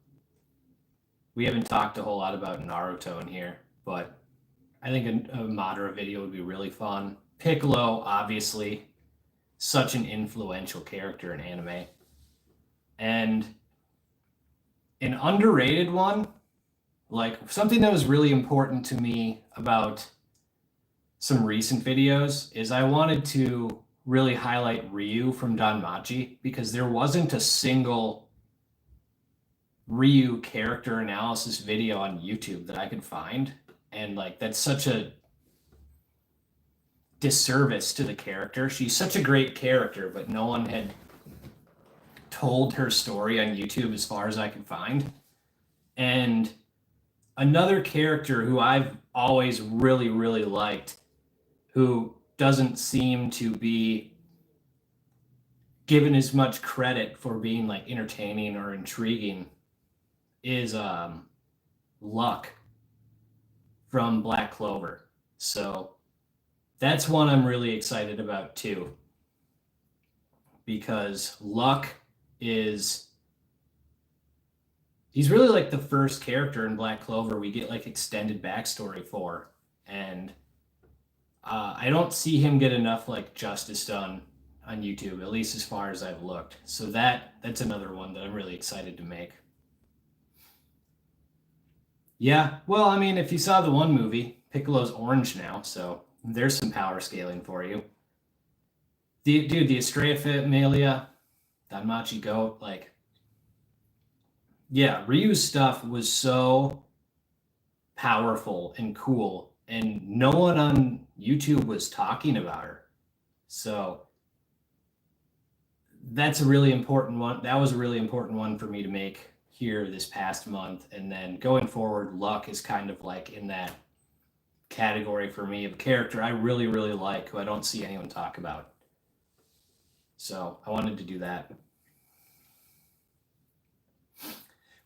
we haven't talked a whole lot about Naruto in here, but I think a Madara video would be really fun. Piccolo, obviously, such an influential character in anime. And an underrated one, like something that was really important to me about some recent videos, is I wanted to really highlight Ryu from DanMachi, because there wasn't a single Ryu character analysis video on YouTube that I could find. And like that's such a disservice to the character. She's such a great character, but no one had told her story on YouTube as far as I could find. And another character who I've always really, really liked, who doesn't seem to be given as much credit for being like entertaining or intriguing, is Luck from Black Clover. So that's one I'm really excited about too, because Luck is he's really like the first character in Black Clover we get like extended backstory for, and I don't see him get enough like justice done on YouTube, at least as far as I've looked. So that's another one that I'm really excited to make. Yeah, well, I mean, if you saw the one movie, Piccolo's orange now, so there's some power scaling for you. Dude, the Estrella Familia, Danmachi Goat, like, yeah, Ryu's stuff was so powerful and cool, and no one on YouTube was talking about her. So that's a really important one. That was a really important one for me to make here this past month. And then going forward, Luck is kind of like in that category for me of a character I really, really like who I don't see anyone talk about. So I wanted to do that.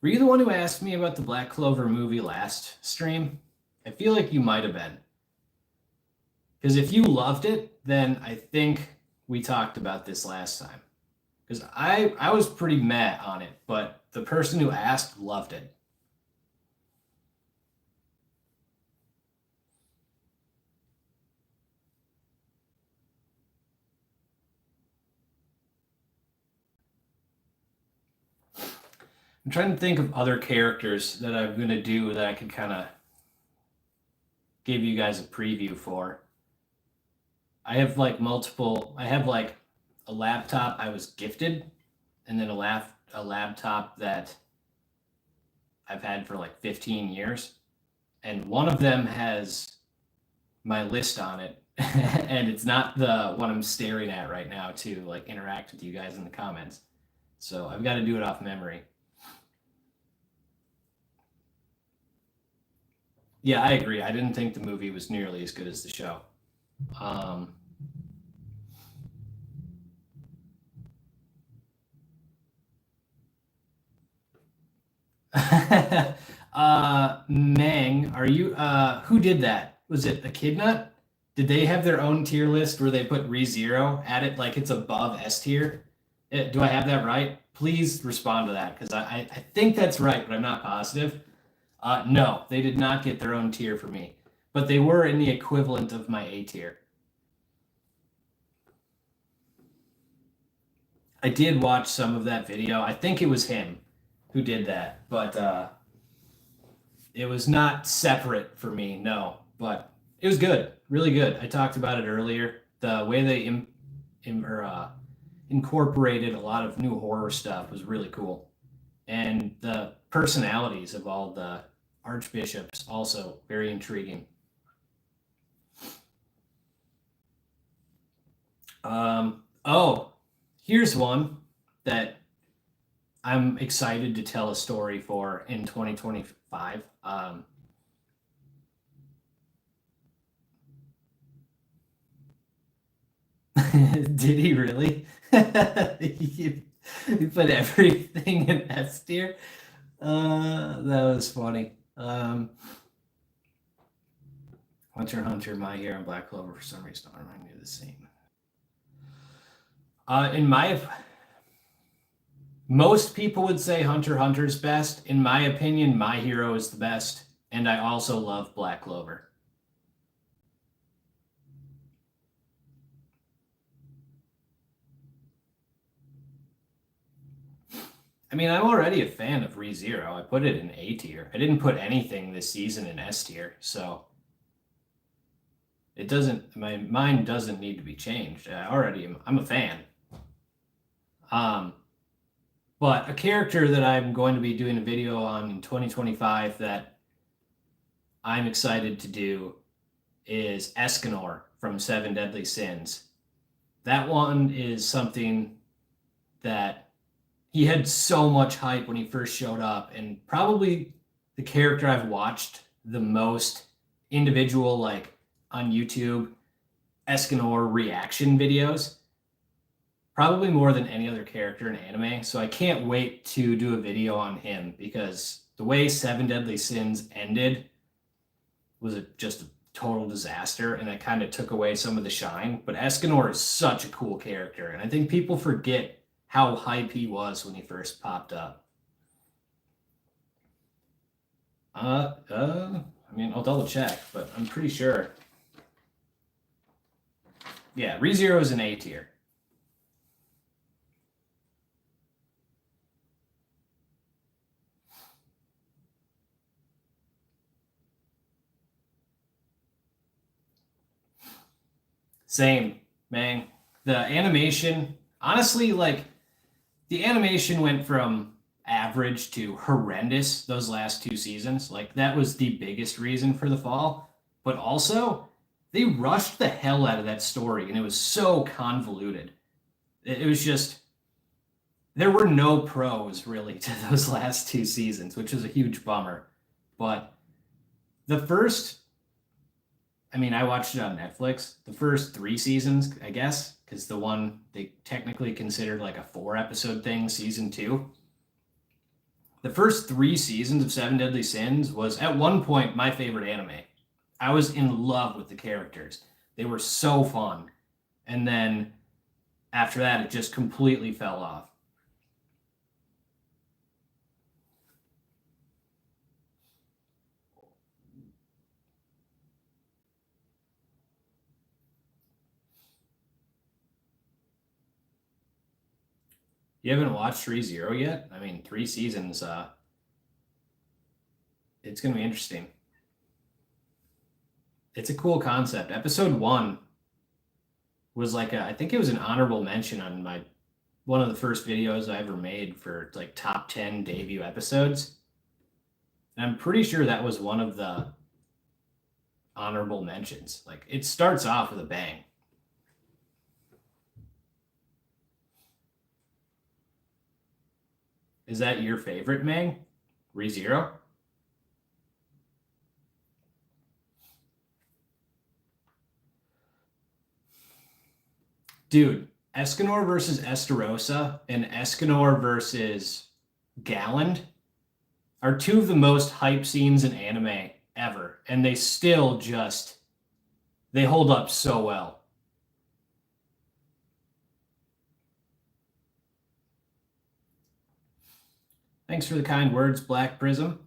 Were you the one who asked me about the Black Clover movie last stream? I feel like you might have been. Because if you loved it, then I think we talked about this last time. Because I was pretty mad on it, but the person who asked loved it. I'm trying to think of other characters that I'm going to do that I could kind of give you guys a preview for. I have like a laptop I was gifted, and then a laptop that I've had for like 15 years. And one of them has my list on it. And it's not the one I'm staring at right now to like interact with you guys in the comments. So I've got to do it off memory. Yeah, I agree. I didn't think the movie was nearly as good as the show. Mang, are you who did that? Was it Echidna? Did they have their own tier list where they put ReZero at it like it's above S tier? Do I have that right? Please respond to that, because I think that's right, but I'm not positive. No, they did not get their own tier for me, but they were in the equivalent of my A tier. I did watch some of that video. I think it was him who did that, but it was not separate for me, no. But it was good, really good. I talked about it earlier. The way they incorporated a lot of new horror stuff was really cool, and the personalities of all the archbishops also very intriguing. Oh, here's one that I'm excited to tell a story for in 2025. Did he really? He put everything in S tier. That was funny. Hunter x Hunter, My Hero, and Black Clover for some reason don't remind me of the same. Most people would say Hunter x Hunter's best. In my opinion, My Hero is the best, and I also love Black Clover. I mean, I'm already a fan of ReZero. I put it in A tier. I didn't put anything this season in S tier, so it doesn't. My mind doesn't need to be changed. I'm a fan. But a character that I'm going to be doing a video on in 2025 that I'm excited to do is Escanor from Seven Deadly Sins. That one is something that he had so much hype when he first showed up, and probably the character I've watched the most individual, like on YouTube, Escanor reaction videos, probably more than any other character in anime. So I can't wait to do a video on him, because the way Seven Deadly Sins ended was just a total disaster, and that kind of took away some of the shine. But Escanor is such a cool character, and I think people forget how hype he was when he first popped up. I mean, I'll double check, but I'm pretty sure. Yeah, ReZero is an A tier. Same, man. The animation, honestly, like the animation went from average to horrendous those last 2 seasons. Like that was the biggest reason for the fall. But also, they rushed the hell out of that story, and it was so convoluted. It was just there were no pros really to those last 2 seasons, which was a huge bummer. But the first, I mean, I watched it on Netflix. The first 3 seasons, I guess, because the one they technically considered like a 4 episode thing, season 2. The first 3 seasons of Seven Deadly Sins was at one point my favorite anime. I was in love with the characters. They were so fun. And then after that, it just completely fell off. You haven't watched ReZero yet? I mean, 3 seasons. It's going to be interesting. It's a cool concept. Episode 1 was like I think it was an honorable mention on my one of the first videos I ever made for like top 10 debut episodes. And I'm pretty sure that was one of the honorable mentions. Like it starts off with a bang. Is that your favorite, Mang? ReZero? Dude, Escanor versus Estarossa and Escanor versus Galland are 2 of the most hype scenes in anime ever. And they still just, they hold up so well. Thanks for the kind words, Black Prism.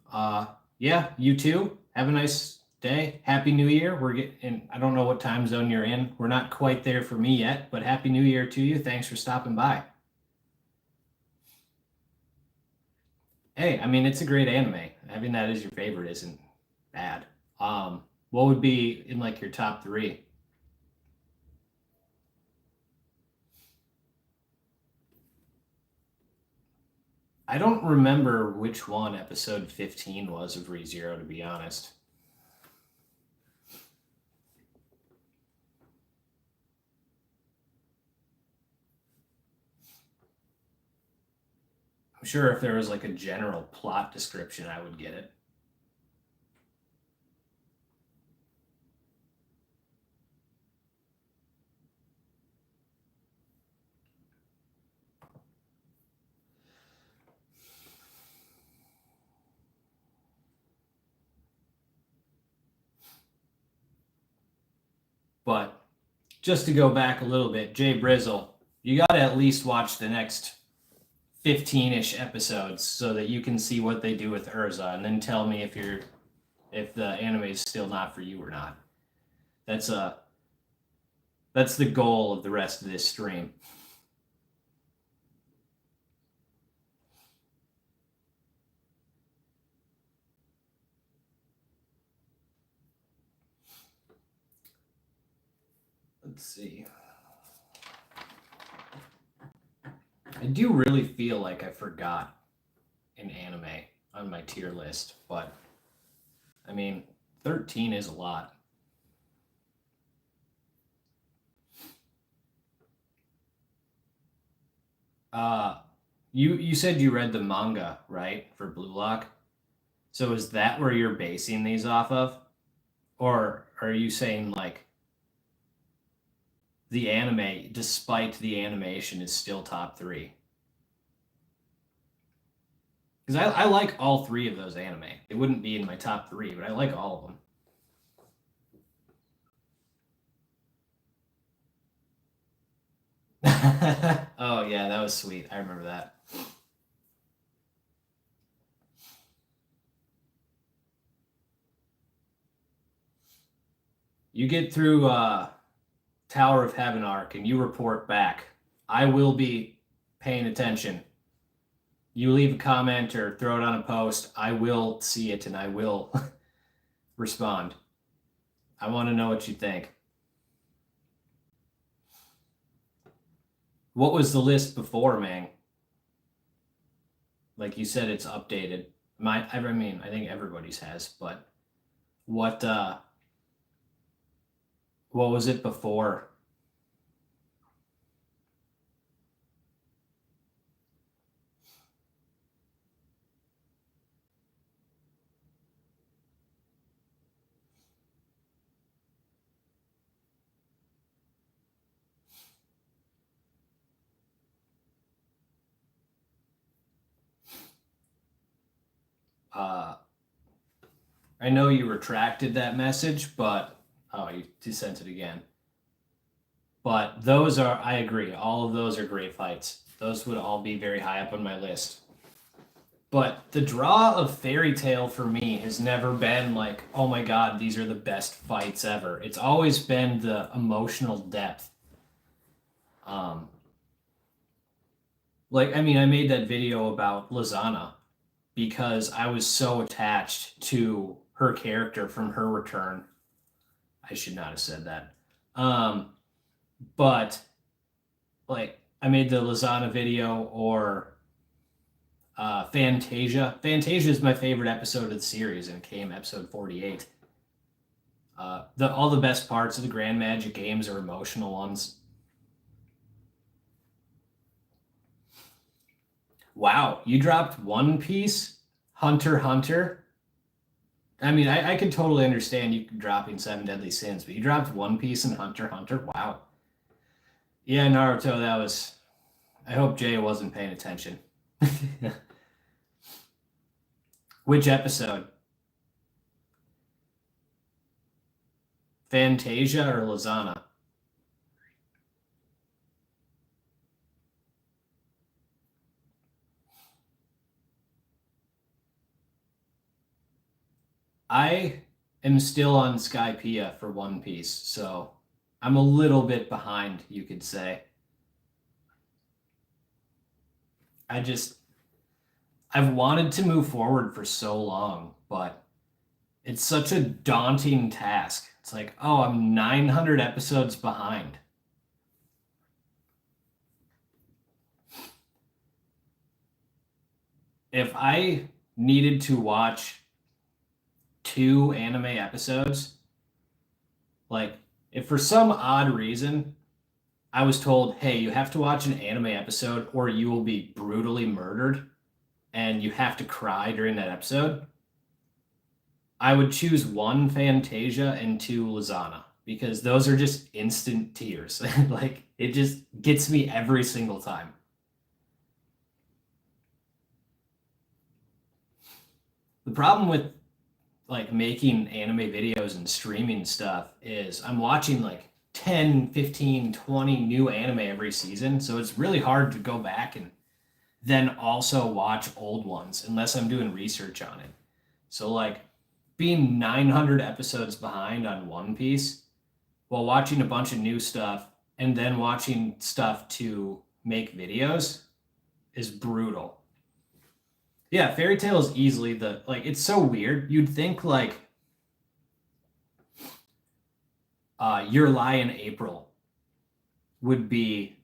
Yeah, you too. Have a nice day. Happy New Year. We're getting, I don't know what time zone you're in. We're not quite there for me yet, but Happy New Year to you. Thanks for stopping by. Hey, I mean, it's a great anime. Having that as your favorite isn't bad. What would be in like your top 3? I don't remember which one episode 15 was of ReZero, to be honest. I'm sure if there was like a general plot description, I would get it. But just to go back a little bit, Jay Brizzle, you got to at least watch the next 15-ish episodes so that you can see what they do with Urza, and then tell me if the anime is still not for you or not. That's the goal of the rest of this stream. Let's see. I do really feel like I forgot an anime on my tier list, but I mean, 13 is a lot. You said you read the manga, right, for Blue Lock? So is that where you're basing these off of? Or are you saying like the anime, despite the animation, is still top 3? Because I like all 3 of those anime. It wouldn't be in my top 3, but I like all of them. Oh yeah, that was sweet. I remember that. You get through Tower of Heaven arc and you report back. I will be paying attention. You leave a comment or throw it on a post. I will see it and I will respond. I want to know what you think. What was the list before, Mang? Like you said, it's updated. I mean, I think everybody's has, but what what was it before? Uh, I know you retracted that message, but oh, you sent it again. But those are, I agree, all of those are great fights. Those would all be very high up on my list. But the draw of Fairy Tail for me has never been like, oh my God, these are the best fights ever. It's always been the emotional depth. Um, like, I mean, I made that video about Lizana because I was so attached to her character from her return. I should not have said that. But like, I made the Lizana video or Fantasia. Fantasia is my favorite episode of the series, and it came episode 48. All the best parts of the Grand Magic games are emotional ones. Wow, you dropped One Piece, Hunter x Hunter. I mean, I could totally understand you dropping Seven Deadly Sins, but you dropped One Piece and Hunter x Hunter. Wow. Yeah, Naruto. That was. I hope Jay wasn't paying attention. Which episode? Fantasia or Lizana? I am still on Skypiea for One Piece, so I'm a little bit behind, you could say. I just I've wanted to move forward for so long, but it's such a daunting task. It's like, oh, I'm 900 episodes behind. If I needed to watch 2 anime episodes, like if for some odd reason I was told, hey, you have to watch an anime episode or you will be brutally murdered and you have to cry during that episode, I would choose one Fantasia and 2 Lizana because those are just instant tears. Like it just gets me every single time. The problem with like making anime videos and streaming stuff is I'm watching like 10, 15, 20 new anime every season. So it's really hard to go back and then also watch old ones unless I'm doing research on it. So like being 900 episodes behind on One Piece while watching a bunch of new stuff and then watching stuff to make videos is brutal. Yeah, Fairy Tail is easily the like it's so weird. You'd think like Your Lie in April would be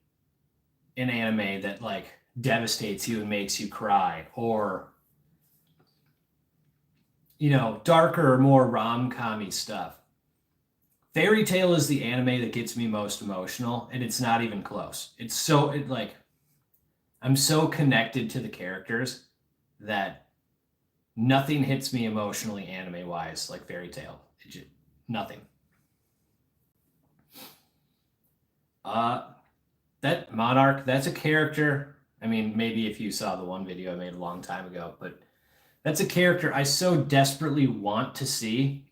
an anime that like devastates you and makes you cry, or you know, darker, more rom-commy stuff. Fairy Tail is the anime that gets me most emotional, and it's not even close. Like I'm so connected to the characters that nothing hits me emotionally anime wise like Fairy Tail. Nothing. Uh, that Monarch, that's a character. I mean, maybe if you saw the one video I made a long time ago, but that's a character I so desperately want to see,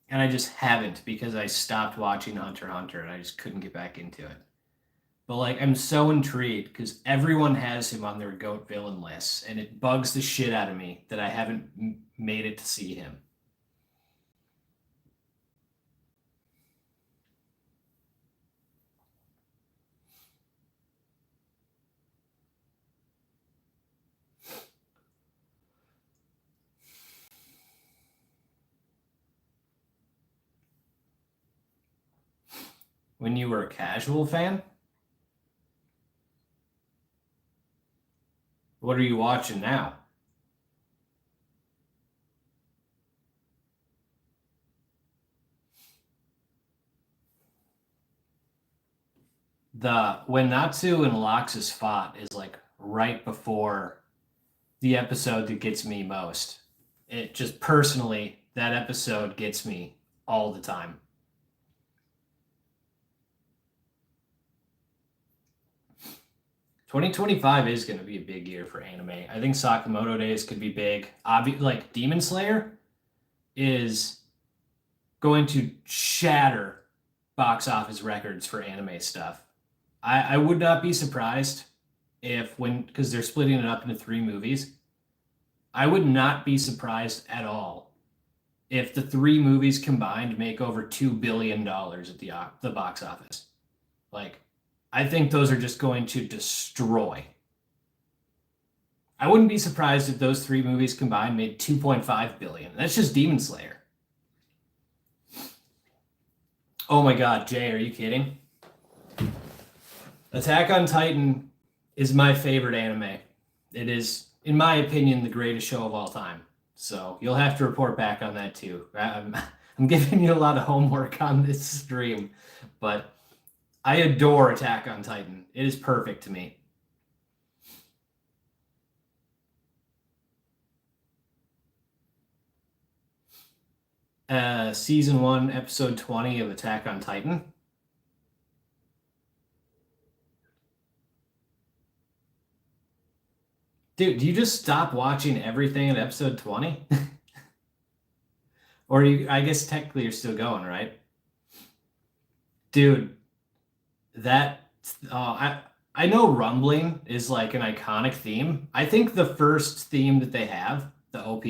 and I just haven't because I stopped watching Hunter x Hunter and I just couldn't get back into it. But like, I'm so intrigued because everyone has him on their GOAT villain lists, and it bugs the shit out of me that I haven't made it to see him. When you were a casual fan, what are you watching now? When Natsu and Laxus fought is like right before the episode that gets me most. It just personally, that episode gets me all the time. 2025 is going to be a big year for anime. I think Sakamoto Days could be big. Like Demon Slayer is going to shatter box office records for anime stuff. I would not be surprised because they're splitting it up into 3 movies. I would not be surprised at all if the 3 movies combined make over $2 billion at the box office. Like, I think those are just going to destroy. I wouldn't be surprised if those 3 movies combined made 2.5 billion. That's just Demon Slayer. Oh my God, Jay, are you kidding? Attack on Titan is my favorite anime. It is, in my opinion, the greatest show of all time. So you'll have to report back on that too. I'm giving you a lot of homework on this stream, but I adore Attack on Titan. It is perfect to me. Season 1, episode 20 of Attack on Titan. Dude, do you just stop watching everything at episode 20? Or I guess technically you're still going, right? Dude, I know rumbling is like an iconic theme. I think the first theme that they have, the OP,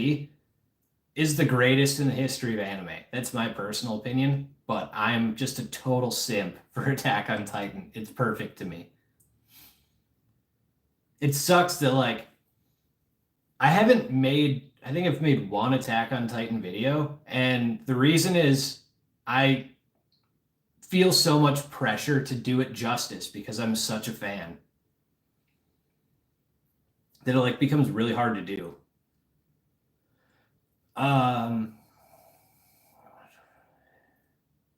is the greatest in the history of anime. That's my personal opinion, but I'm just a total simp for Attack on Titan. It's perfect to me. It sucks that like I think I've made one Attack on Titan video, and the reason is I feel so much pressure to do it justice because I'm such a fan that it like becomes really hard to do.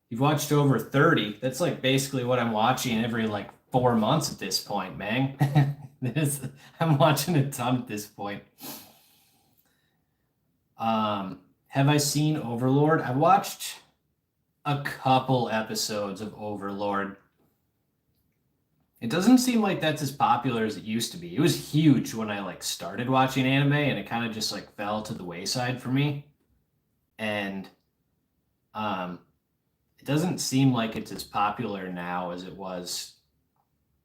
You've watched over 30. That's like basically what I'm watching every like 4 months at this point, man. I'm watching a ton at this point. Have I seen Overlord? I watched a couple episodes of Overlord. It doesn't seem like that's as popular as it used to be. It was huge when I like started watching anime, and it kind of just like fell to the wayside for me. And it doesn't seem like it's as popular now as it was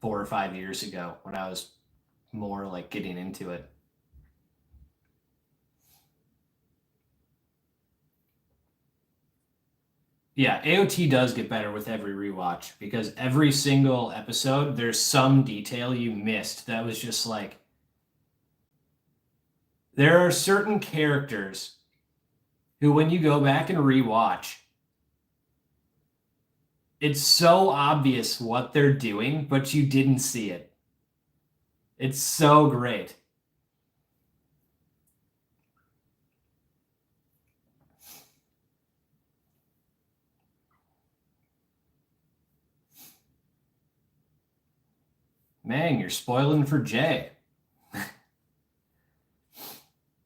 4 or 5 years ago when I was more like getting into it. Yeah, AOT does get better with every rewatch because every single episode, there's some detail you missed that was just like, there are certain characters who, when you go back and rewatch, it's so obvious what they're doing, but you didn't see it. It's so great. Man, you're spoiling for Jay.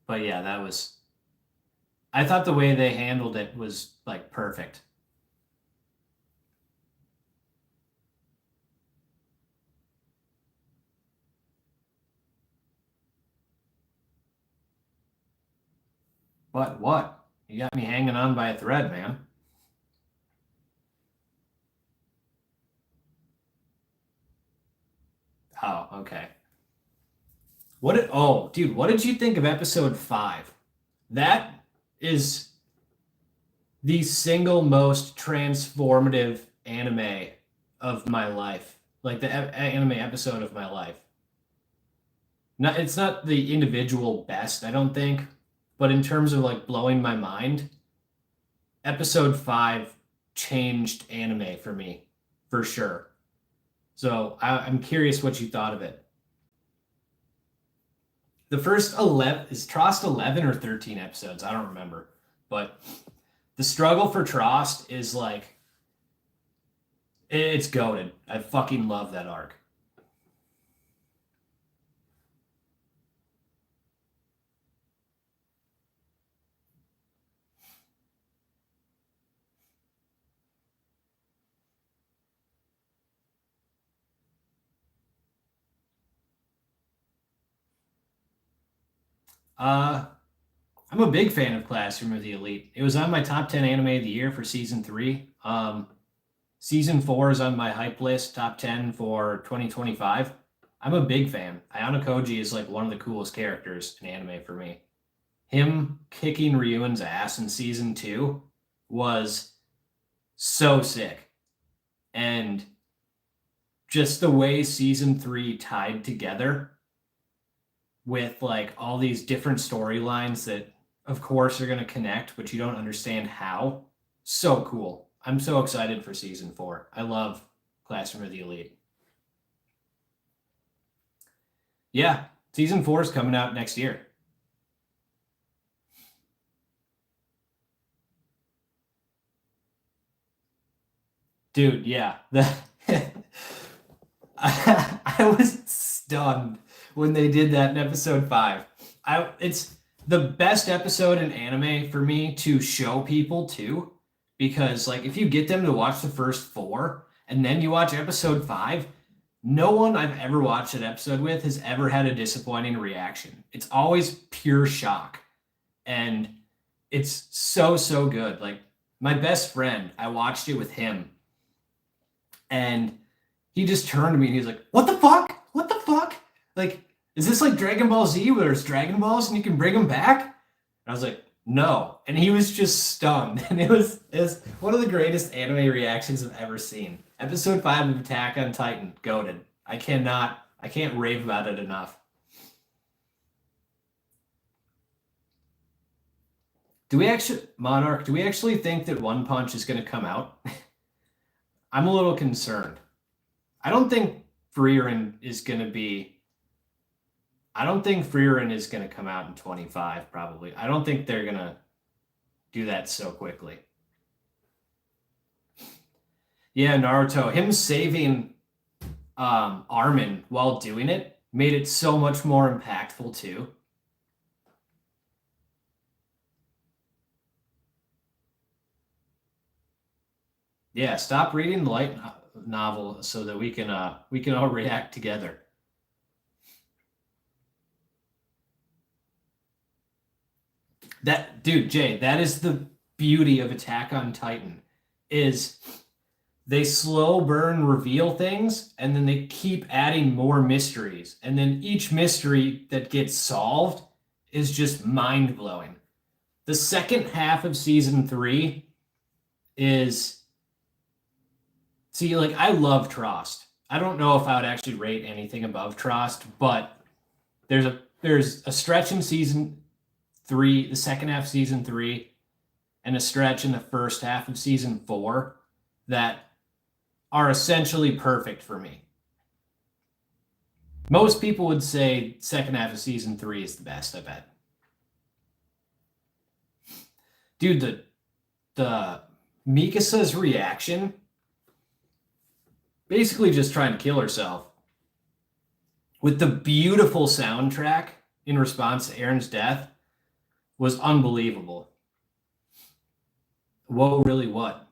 But yeah, I thought the way they handled it was like perfect. But what? You got me hanging on by a thread, man. Oh, okay. Dude, what did you think of episode 5? That is the single most transformative anime of my life. Like the anime episode of my life. It's not the individual best, I don't think, but in terms of like blowing my mind, episode 5 changed anime for me, for sure. So I'm curious what you thought of it. The first 11 is Trost 11 or 13 episodes. I don't remember, but the struggle for Trost is like It's goated. I fucking love that arc. Uh, I'm a big fan of Classroom of the Elite. It was on my top 10 anime of the year for season 3. Season 4 is on my hype list, top 10 for 2025. I'm a big fan. Ayano Koji is like one of the coolest characters in anime for me. Him kicking Ryuen's ass in season 2 was so sick. And just the way season 3 tied together with like all these different storylines that of course are going to connect, but you don't understand how. So cool. I'm so excited for season 4. I love Classroom of the Elite. Yeah, season 4 is coming out next year. Dude, yeah. I was stunned when they did that in episode 5. It's the best episode in anime for me to show people too, because like if you get them to watch the first 4 and then you watch episode 5, no one I've ever watched an episode with has ever had a disappointing reaction. It's always pure shock. And it's so good. Like my best friend, I watched it with him and he just turned to me and he was like, "What the fuck? What the fuck? Like, is this like Dragon Ball Z where there's Dragon Balls and you can bring them back?" And I was like, "No." And he was just stunned. And it was one of the greatest anime reactions I've ever seen. Episode 5 of Attack on Titan, goated. I can't rave about it enough. Monarch, do we actually think that One Punch is going to come out? I'm a little concerned. I don't think Freerin is going to be. I don't think Freerin is going to come out in 25, probably. I don't think they're going to do that so quickly. Yeah, Naruto. Him saving Armin while doing it made it so much more impactful, too. Yeah, stop reading the light novel so that we can all react together. That dude, Jay, that is the beauty of Attack on Titan is they slow burn reveal things and then they keep adding more mysteries. And then each mystery that gets solved is just mind-blowing. The second half of season 3 is see, like I love Trost. I don't know if I would actually rate anything above Trost, but there's a stretch in season 3, the second half of season 3, and a stretch in the first half of season 4 that are essentially perfect for me. Most people would say second half of season 3 is the best, I bet. Dude, the Mikasa's reaction, basically just trying to kill herself, with the beautiful soundtrack in response to Aaron's death, was unbelievable. Whoa, really what?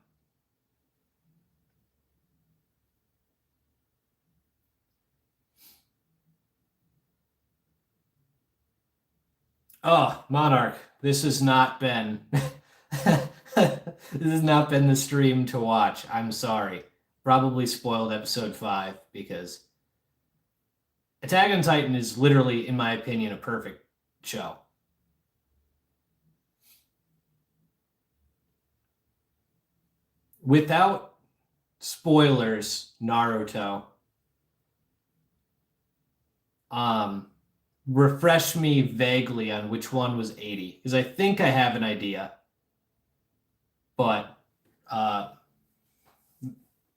Oh, Monarch, this has not been this has not been the stream to watch. I'm sorry. Probably spoiled episode 5 because Attack on Titan is literally, in my opinion, a perfect show. Without spoilers, Naruto, refresh me vaguely on which one was 80, because I think I have an idea. But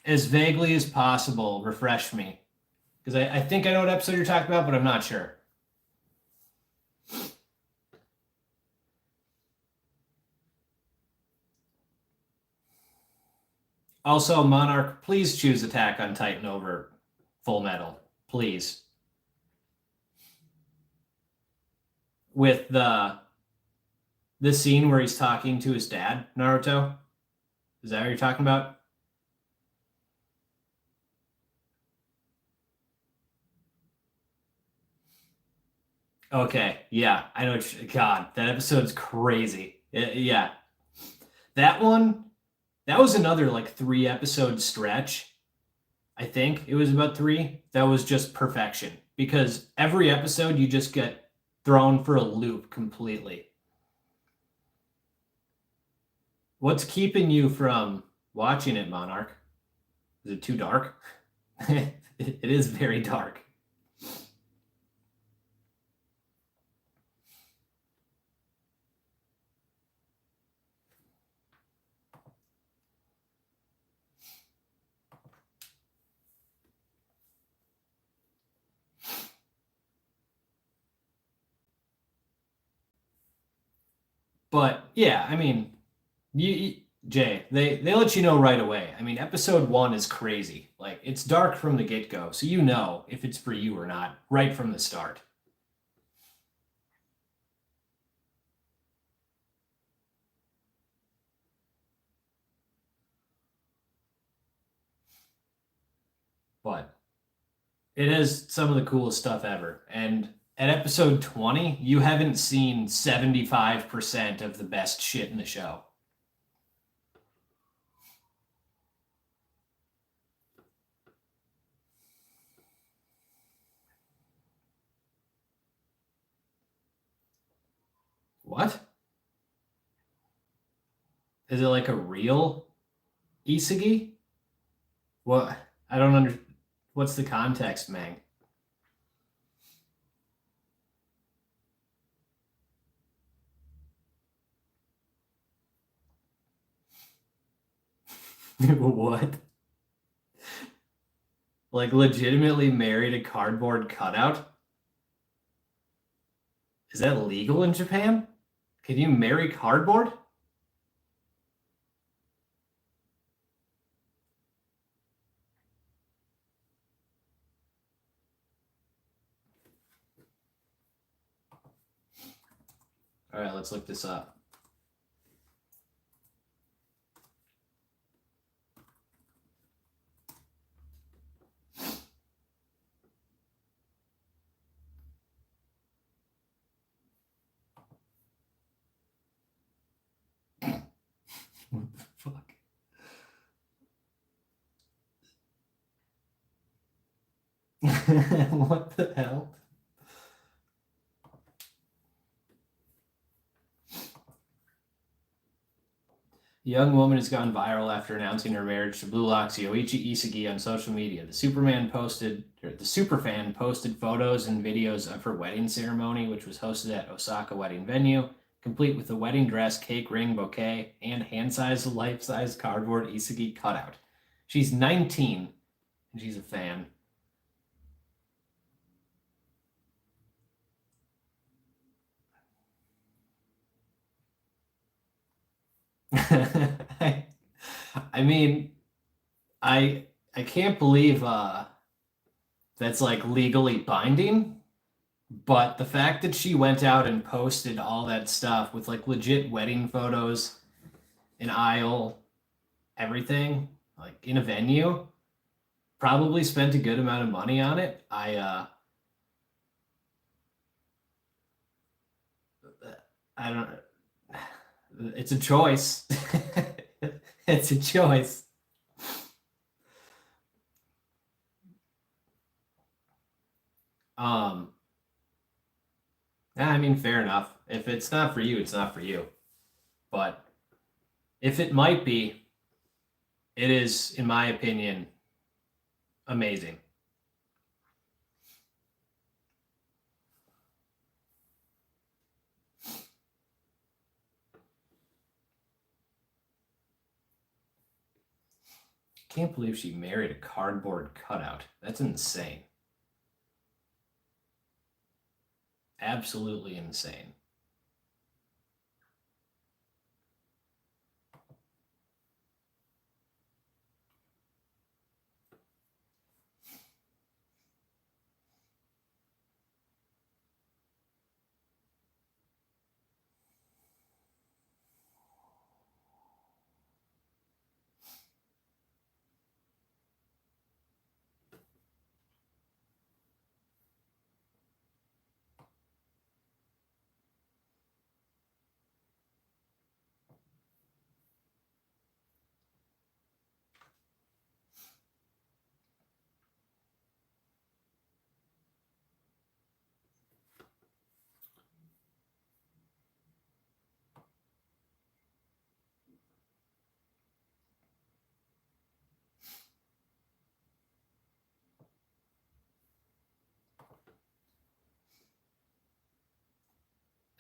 as vaguely as possible, refresh me. Because I think I know what episode you're talking about, but I'm not sure. Also, Monarch, please choose Attack on Titan over Full Metal, please. With the scene where he's talking to his dad, Naruto. Is that what you're talking about? Okay, yeah, I know. God, that episode's crazy. Yeah, that one, that was another like 3 episode stretch. I think it was about 3. That was just perfection because every episode you just get thrown for a loop completely. What's keeping you from watching it, Monarch? Is it too dark? It is very dark. But yeah, I mean, Jay, they let you know right away. I mean, episode 1 is crazy. Like it's dark from the get-go, so you know if it's for you or not right from the start. But it is some of the coolest stuff ever. And at episode 20, you haven't seen 75% of the best shit in the show. What? Is it like a real Isagi? What? I don't under. What's the context, Mang? What? Like legitimately married a cardboard cutout? Is that legal in Japan? Can you marry cardboard? All right, let's look this up. What the fuck? What the hell? A young woman has gone viral after announcing her marriage to Blue Lock's Yoichi Isagi on social media. The superfan posted photos and videos of her wedding ceremony, which was hosted at Osaka wedding venue, complete with a wedding dress, cake, ring, bouquet, and hand-sized, life-size cardboard Isagi cutout. She's 19 and she's a fan. I, I mean, I can't believe that's like legally binding, but the fact that she went out and posted all that stuff with like legit wedding photos, an aisle, everything, like in a venue, probably spent a good amount of money on it. I don't it's a choice. It's a choice. Um yeah, I mean fair enough. If it's not for you, it's not for you. But if it might be, it is, in my opinion, amazing. Can't believe she married a cardboard cutout. That's insane. Absolutely insane.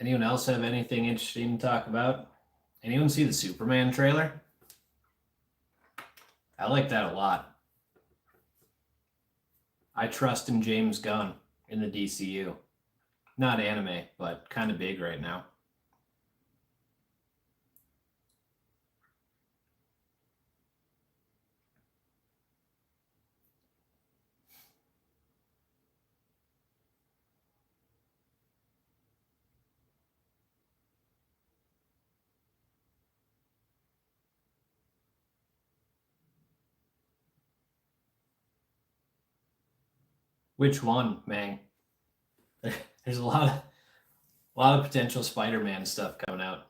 Anyone else have anything interesting to talk about? Anyone see the Superman trailer? I like that a lot. I trust in James Gunn in the DCU. Not anime, but kind of big right now. Which one, Mang? There's a lot of potential Spider-Man stuff coming out.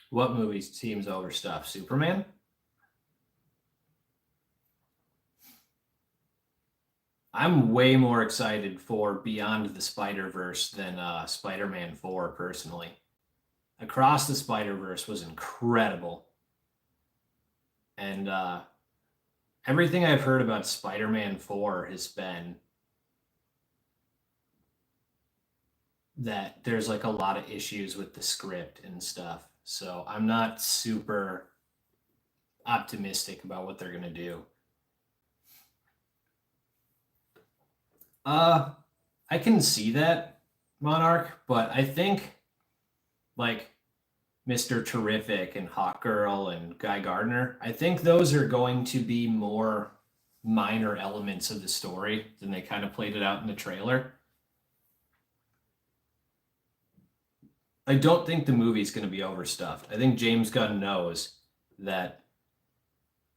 What movie seems overstuffed? Superman? I'm way more excited for Beyond the Spider-Verse than Spider-Man 4, personally. Across the Spider-Verse was incredible. And everything I've heard about Spider-Man 4 has been that there's like a lot of issues with the script and stuff. So I'm not super optimistic about what they're going to do. I can see that, Monarch, but I think like Mr. Terrific and Hawkgirl and Guy Gardner, I think those are going to be more minor elements of the story than they kind of played it out in the trailer. I don't think the movie's going to be overstuffed. I think James Gunn knows that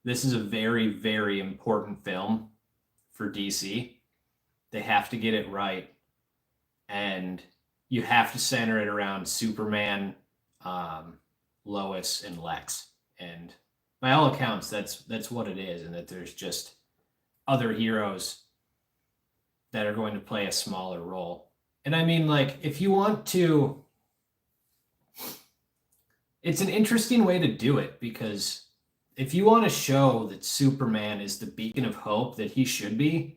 this is a very, very important film for DC. They have to get it right. And you have to center it around Superman, Lois, and Lex. And by all accounts, that's what it is, and that there's just other heroes that are going to play a smaller role. And I mean, like, if you want to, it's an interesting way to do it, because if you want to show that Superman is the beacon of hope that he should be,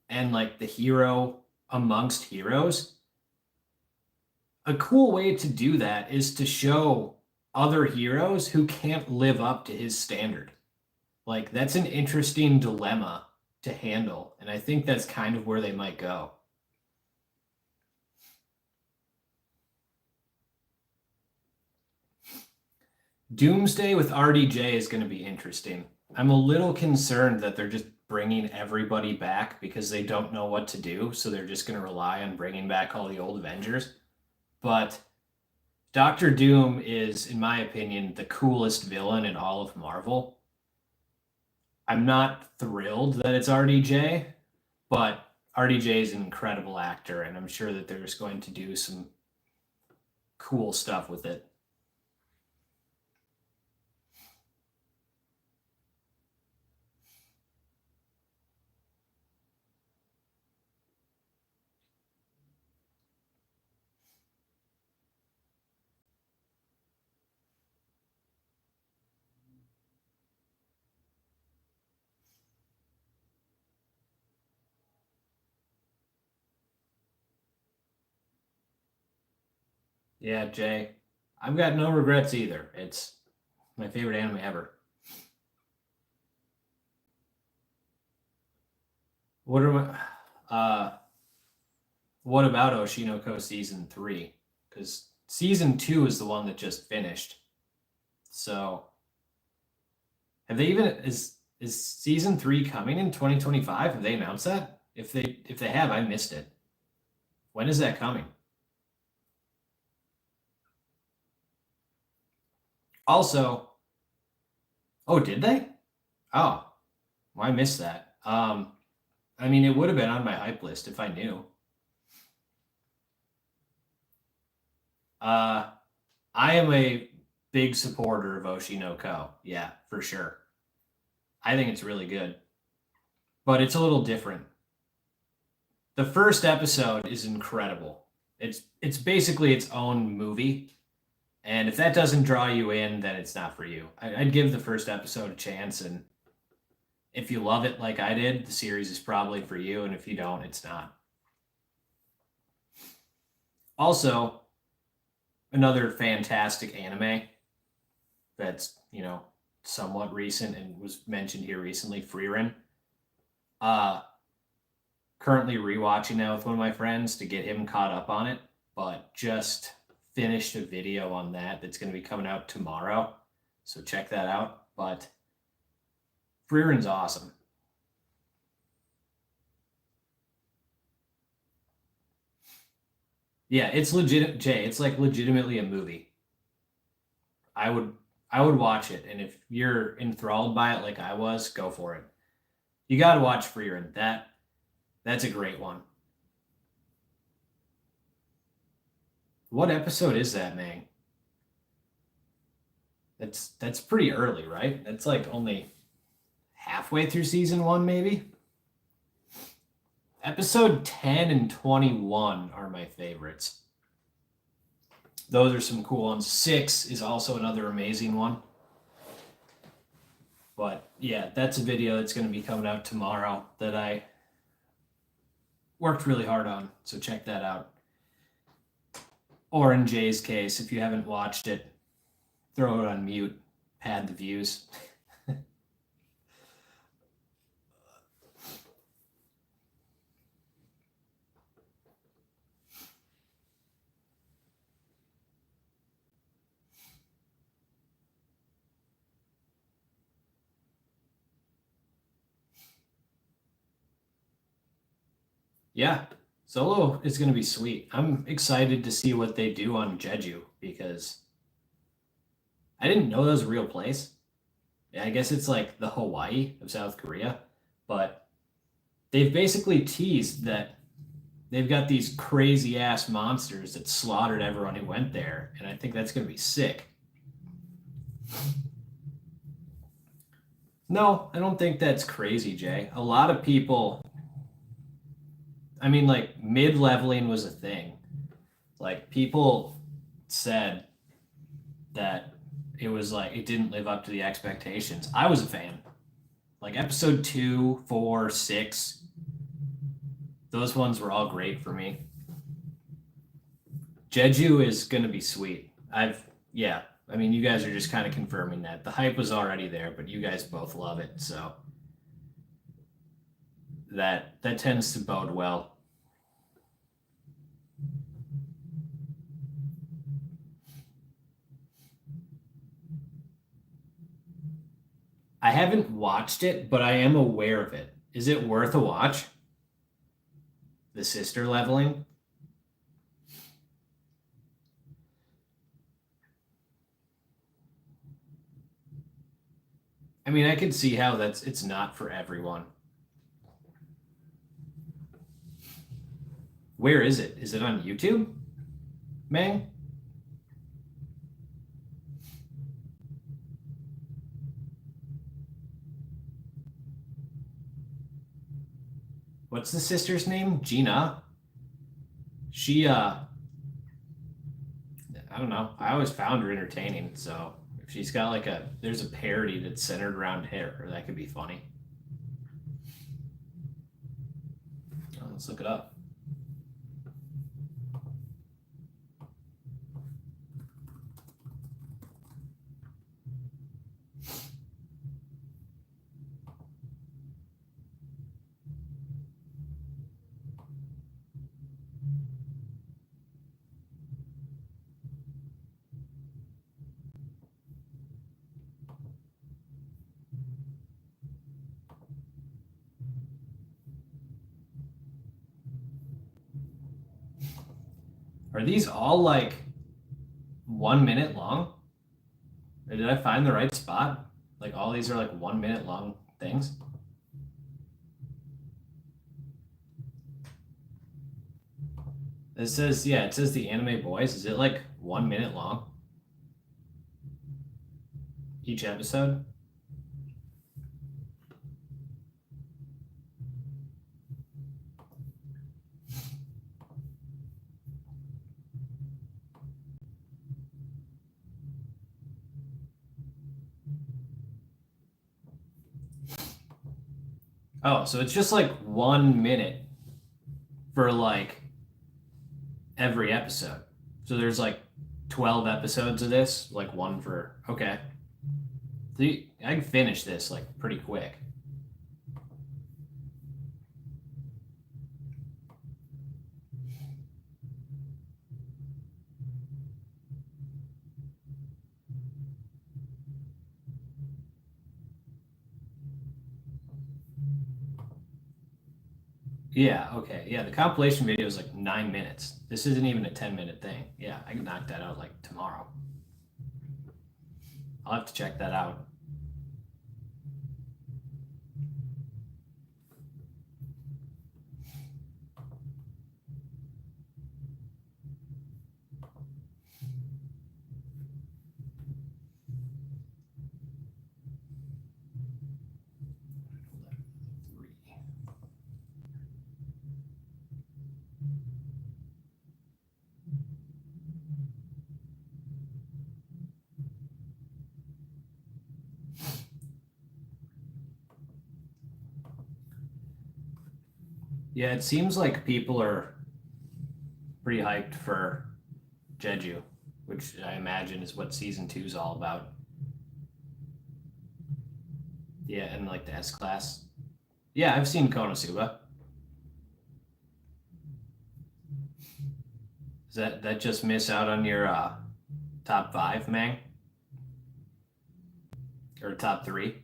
and like the hero amongst heroes, a cool way to do that is to show other heroes who can't live up to his standard. Like, that's an interesting dilemma to handle, and I think that's kind of where they might go. Doomsday with RDJ is going to be interesting. I'm a little concerned that they're just bringing everybody back because they don't know what to do, so they're just going to rely on bringing back all the old Avengers. But Doctor Doom is, in my opinion, the coolest villain in all of Marvel. I'm not thrilled that it's RDJ, but RDJ is an incredible actor, and I'm sure that they're just going to do some cool stuff with it. Yeah, Jay, I've got no regrets either. It's my favorite anime ever. What are what about Oshinoko season 3? Because season 2 is the one that just finished. So have they even is season 3 coming in 2025? Have they announced that? If they have, I missed it. When is that coming? Also, oh, did they? Oh, well, I missed that. I mean, it would have been on my hype list if I knew. I am a big supporter of Oshinoko. Yeah, for sure. I think it's really good, but it's a little different. The first episode is incredible. It's basically its own movie. And if that doesn't draw you in, then it's not for you. I'd give the first episode a chance, and if you love it like I did, the series is probably for you, and if you don't, it's not. Also, another fantastic anime that's, somewhat recent and was mentioned here recently, Freerin. Uh Currently rewatching now with one of my friends to get him caught up on it, but just finished a video on that's going to be coming out tomorrow. So check that out. But Freerin's awesome. Yeah, it's legit, Jay. It's like legitimately a movie. I would I would watch it, and if you're enthralled by it like I was, go for it. You got to watch Freerin. That's a great one. What episode is that, man? That's pretty early, right? That's like only halfway through season 1, maybe. Episode 10 and 21 are my favorites. Those are some cool ones. 6 is also another amazing one. But yeah, that's a video that's going to be coming out tomorrow that I worked really hard on. So check that out. Or in Jay's case, if you haven't watched it, throw it on mute, pad the views. Yeah, Solo is going to be sweet. I'm excited to see what they do on Jeju because I didn't know that was a real place. Yeah, I guess it's like the Hawaii of South Korea, but they've basically teased that they've got these crazy ass monsters that slaughtered everyone who went there, and I think that's going to be sick. No, I don't think that's crazy, Jay. A lot of people, I mean, like mid leveling was a thing. Like people said that it was like it didn't live up to the expectations. I was a fan. Like episode 2, 4, 6, those ones were all great for me. Jeju is gonna be sweet. Yeah. I mean, you guys are just kind of confirming that. The hype was already there, but you guys both love it, so that tends to bode well. I haven't watched it, but I am aware of it. Is it worth a watch? The sister leveling? I mean, I could see how it's not for everyone. Where is it? Is it on YouTube? Mang? What's the sister's name? Gina? She I don't know. I always found her entertaining, so if she's got like there's a parody that's centered around her, that could be funny. Oh, let's look it up. Are these all like 1 minute long? Or did I find the right spot? Like all these are like 1 minute long things? It says, yeah, it says the anime boys. Is it like 1 minute long? Each episode? Oh, so it's just like 1 minute for like every episode. So there's like 12 episodes of this, like one for okay. See, I can finish this like pretty quick. Yeah, okay. Yeah, the compilation video is like 9 minutes. This isn't even a 10-minute thing. Yeah, I can knock that out like tomorrow. I'll have to check that out. Yeah, it seems like people are pretty hyped for Jeju, which I imagine is what season 2 is all about. Yeah, and like the S class. Yeah, I've seen Konosuba. Does that just miss out on your top five, Mang? Or top three?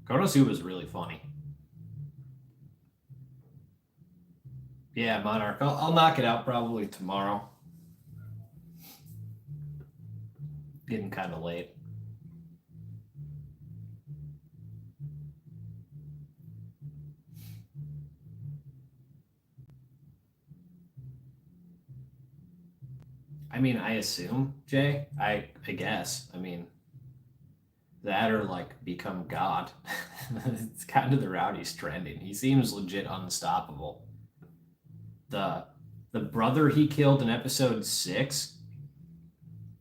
Konosuba is really funny. Yeah, Monarch. I'll knock it out probably tomorrow. Getting kind of late. I mean, I assume, Jay. I guess. I mean, that or like become God. It's kind of the route he's trending. He seems legit unstoppable. The the brother he killed in episode 6,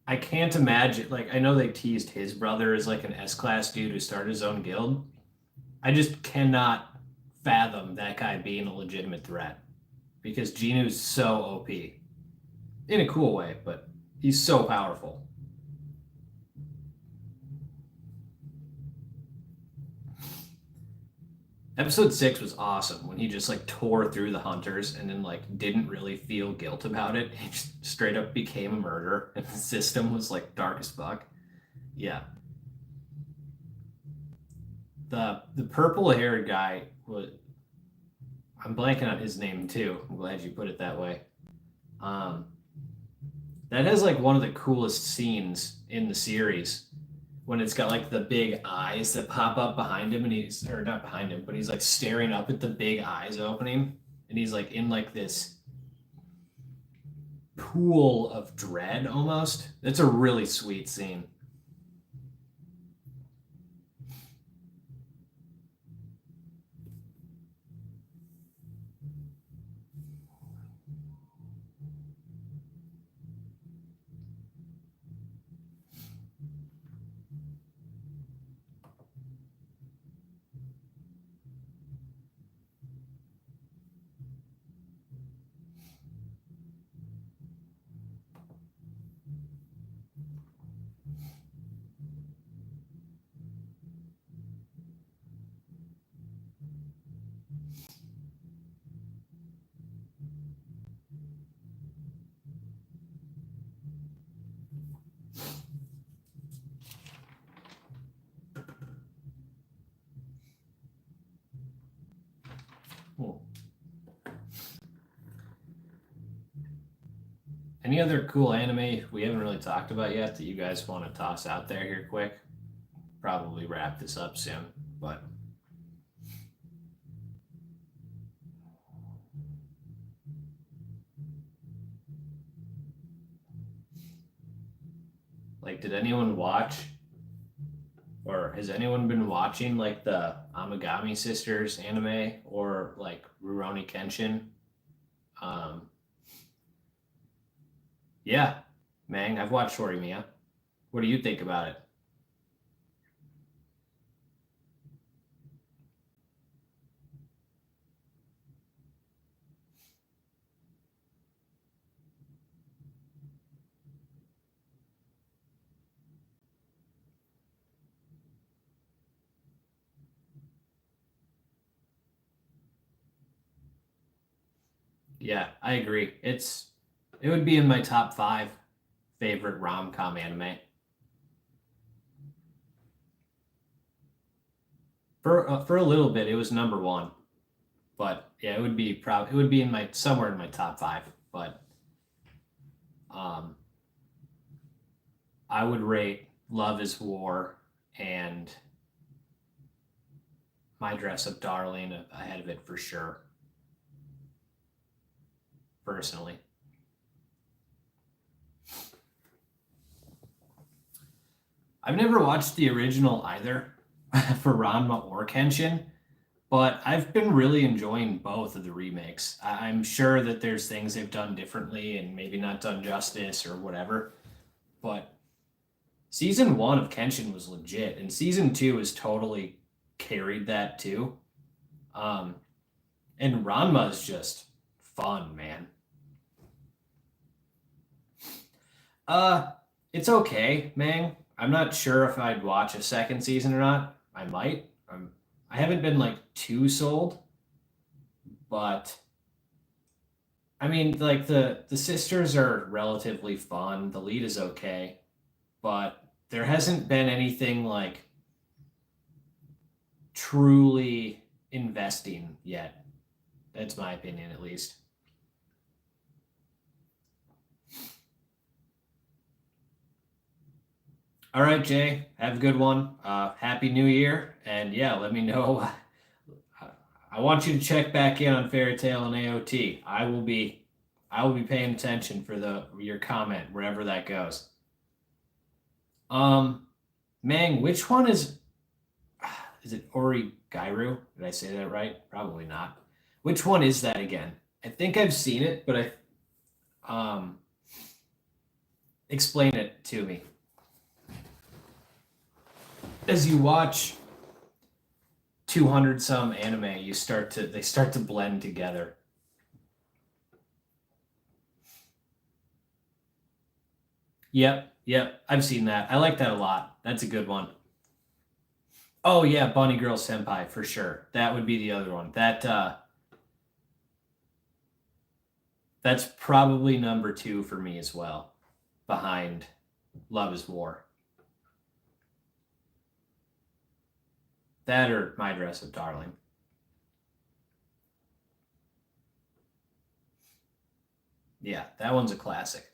I can't imagine. Like, I know they teased his brother as like an S class dude who started his own guild. I just cannot fathom that guy being a legitimate threat because Genu's so OP in a cool way, but he's so powerful. Episode 6 was awesome when he just like tore through the hunters and then like didn't really feel guilt about it. He just straight up became a murderer and the system was like dark as fuck. Yeah. The purple haired guy was, I'm blanking on his name too. I'm glad you put it that way. Um that has like one of the coolest scenes in the series when it's got like the big eyes that pop up behind him and he's or not behind him, but he's like staring up at the big eyes opening and he's like in like this pool of dread almost. It's a really sweet scene. Cool. Any other cool anime we haven't really talked about yet that you guys want to toss out there here quick? Probably wrap this up soon, but like, did anyone watch or has anyone been watching like the Amagami Sisters anime or like Rurouni Kenshin? Um, yeah, Mang, I've watched Horimiya. What do you think about it? Yeah, I agree. It would be in my top 5 favorite rom-com anime. For a little bit, it was number 1, but yeah, it would be in my somewhere in my top 5. But um, I would rate Love Is War and My Dress Up Darling ahead of it for sure. Personally, I've never watched the original either for Ranma or Kenshin, but I've been really enjoying both of the remakes. I'm sure that there's things they've done differently and maybe not done justice or whatever, but season 1 of Kenshin was legit, and season 2 has totally carried that too. Um, and Ranma is just fun, man. Uh, it's okay, Mang. I'm not sure if I'd watch a second season or not. I might. I haven't been like too sold, but I mean, like the sisters are relatively fun. The lead is okay, but there hasn't been anything like truly investing yet. That's my opinion, at least. All right, Jay, have a good one. Happy New Year, and yeah, let me know. I want you to check back in on Fairy Tail and AOT. I will be paying attention for the your comment wherever that goes. Um, Mang, which one is it Origairu? Did I say that right? Probably not. Which one is that again? I think I've seen it, but explain it to me. As you watch 200 some anime, they start to blend together. Yep, yep, I've seen that. I like that a lot. That's a good one. Oh yeah, Bunny Girl Senpai for sure. That would be the other one. That's probably number 2 for me as well, behind Love Is War. That or My Dress Up Darling. Yeah, that one's a classic.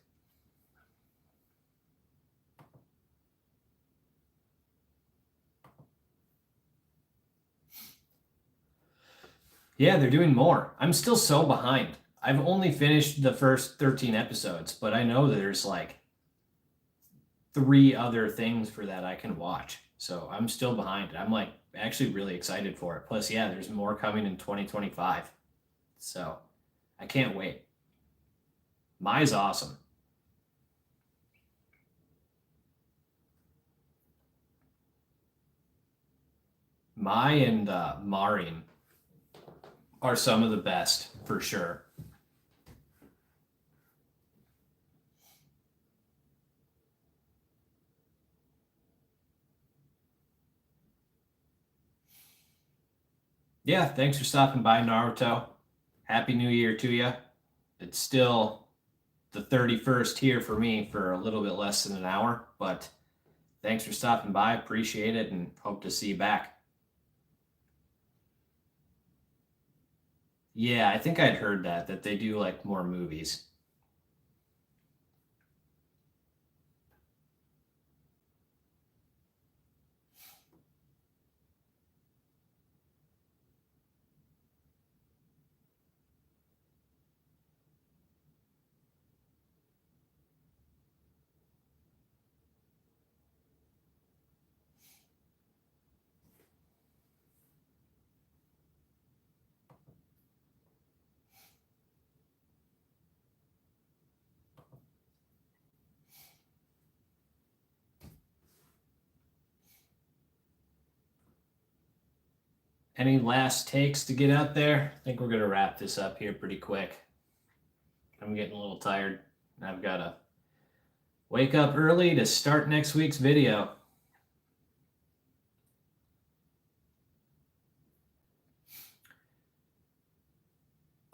Yeah, they're doing more. I'm still so behind. I've only finished the first 13 episodes, but I know that there's like 3 other things for that I can watch. So I'm still behind. I'm like actually really excited for it. Plus, yeah, there's more coming in 2025. So I can't wait. Mai's awesome. Mai and Marin are some of the best for sure. Yeah, thanks for stopping by, Naruto. Happy New Year to you. It's still the 31st here for me for a little bit less than an hour, but thanks for stopping by. Appreciate it and hope to see you back. Yeah, I think I'd heard that they do like more movies. Any last takes to get out there? I think we're going to wrap this up here pretty quick. I'm getting a little tired. I've got to wake up early to start next week's video.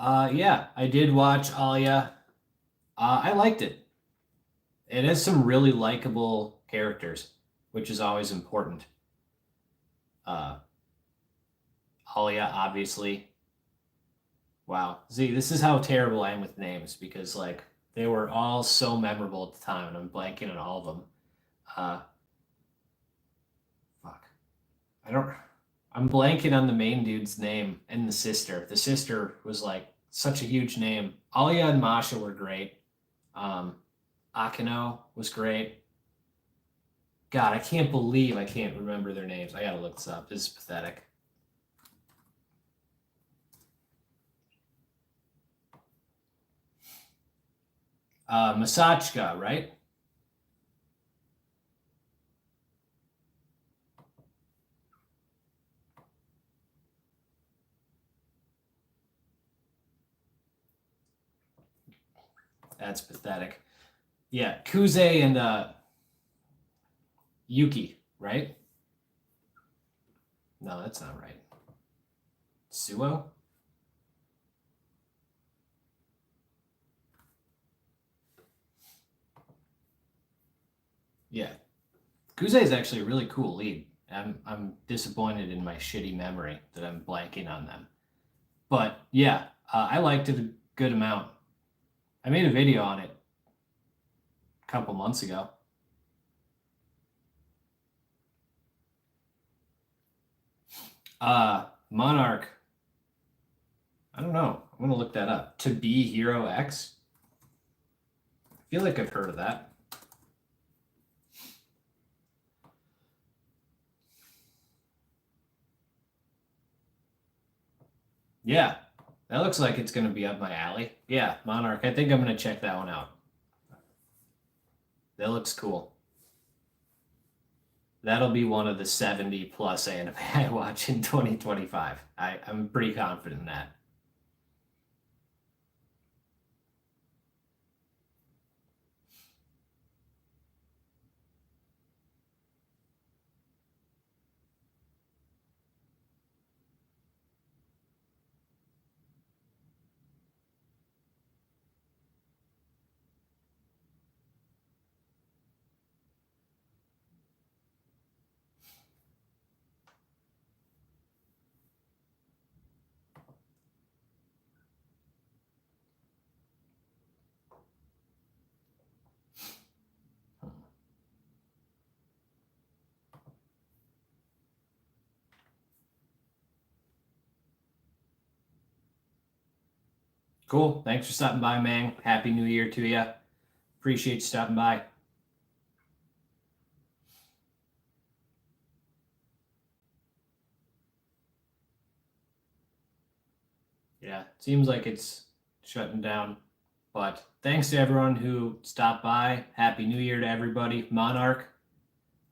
Yeah, I did watch Alia. I liked it. It has some really likable characters, which is always important. Uh, Alia, obviously. Wow. See, this is how terrible I am with names because, like, they were all so memorable at the time, and I'm blanking on all of them. Uh, fuck. I don't. I'm blanking on the main dude's name and the sister. The sister was like such a huge name. Alia and Masha were great. Um, Akino was great. God, I can't believe I can't remember their names. I gotta look this up. This is pathetic. Masachka, right? That's pathetic. Yeah, Kuze and Yuki, right? No, that's not right. Suo? Yeah. Kuze is actually a really cool lead. I'm disappointed in my shitty memory that I'm blanking on them. But yeah, I liked it a good amount. I made a video on it a couple months ago. Monarch. I don't know. I'm gonna look that up. To be Hero X. I feel like I've heard of that. Yeah, that looks like it's gonna be up my alley. Yeah, Monarch. I think I'm gonna check that one out. That looks cool. That'll be one of the 70 plus anime I watch in 2025. I'm pretty confident in that. Cool. Thanks for stopping by, man. Happy New Year to you. Appreciate you stopping by. Yeah, seems like it's shutting down. But thanks to everyone who stopped by. Happy New Year to everybody. Monarch,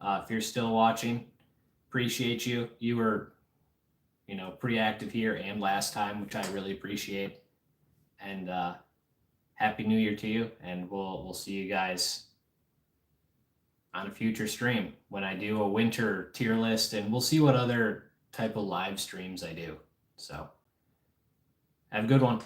if you're still watching, appreciate you. You were, pretty active here and last time, which I really appreciate. And Happy New Year to you. And we'll see you guys on a future stream when I do a winter tier list, and we'll see what other type of live streams I do. So have a good one.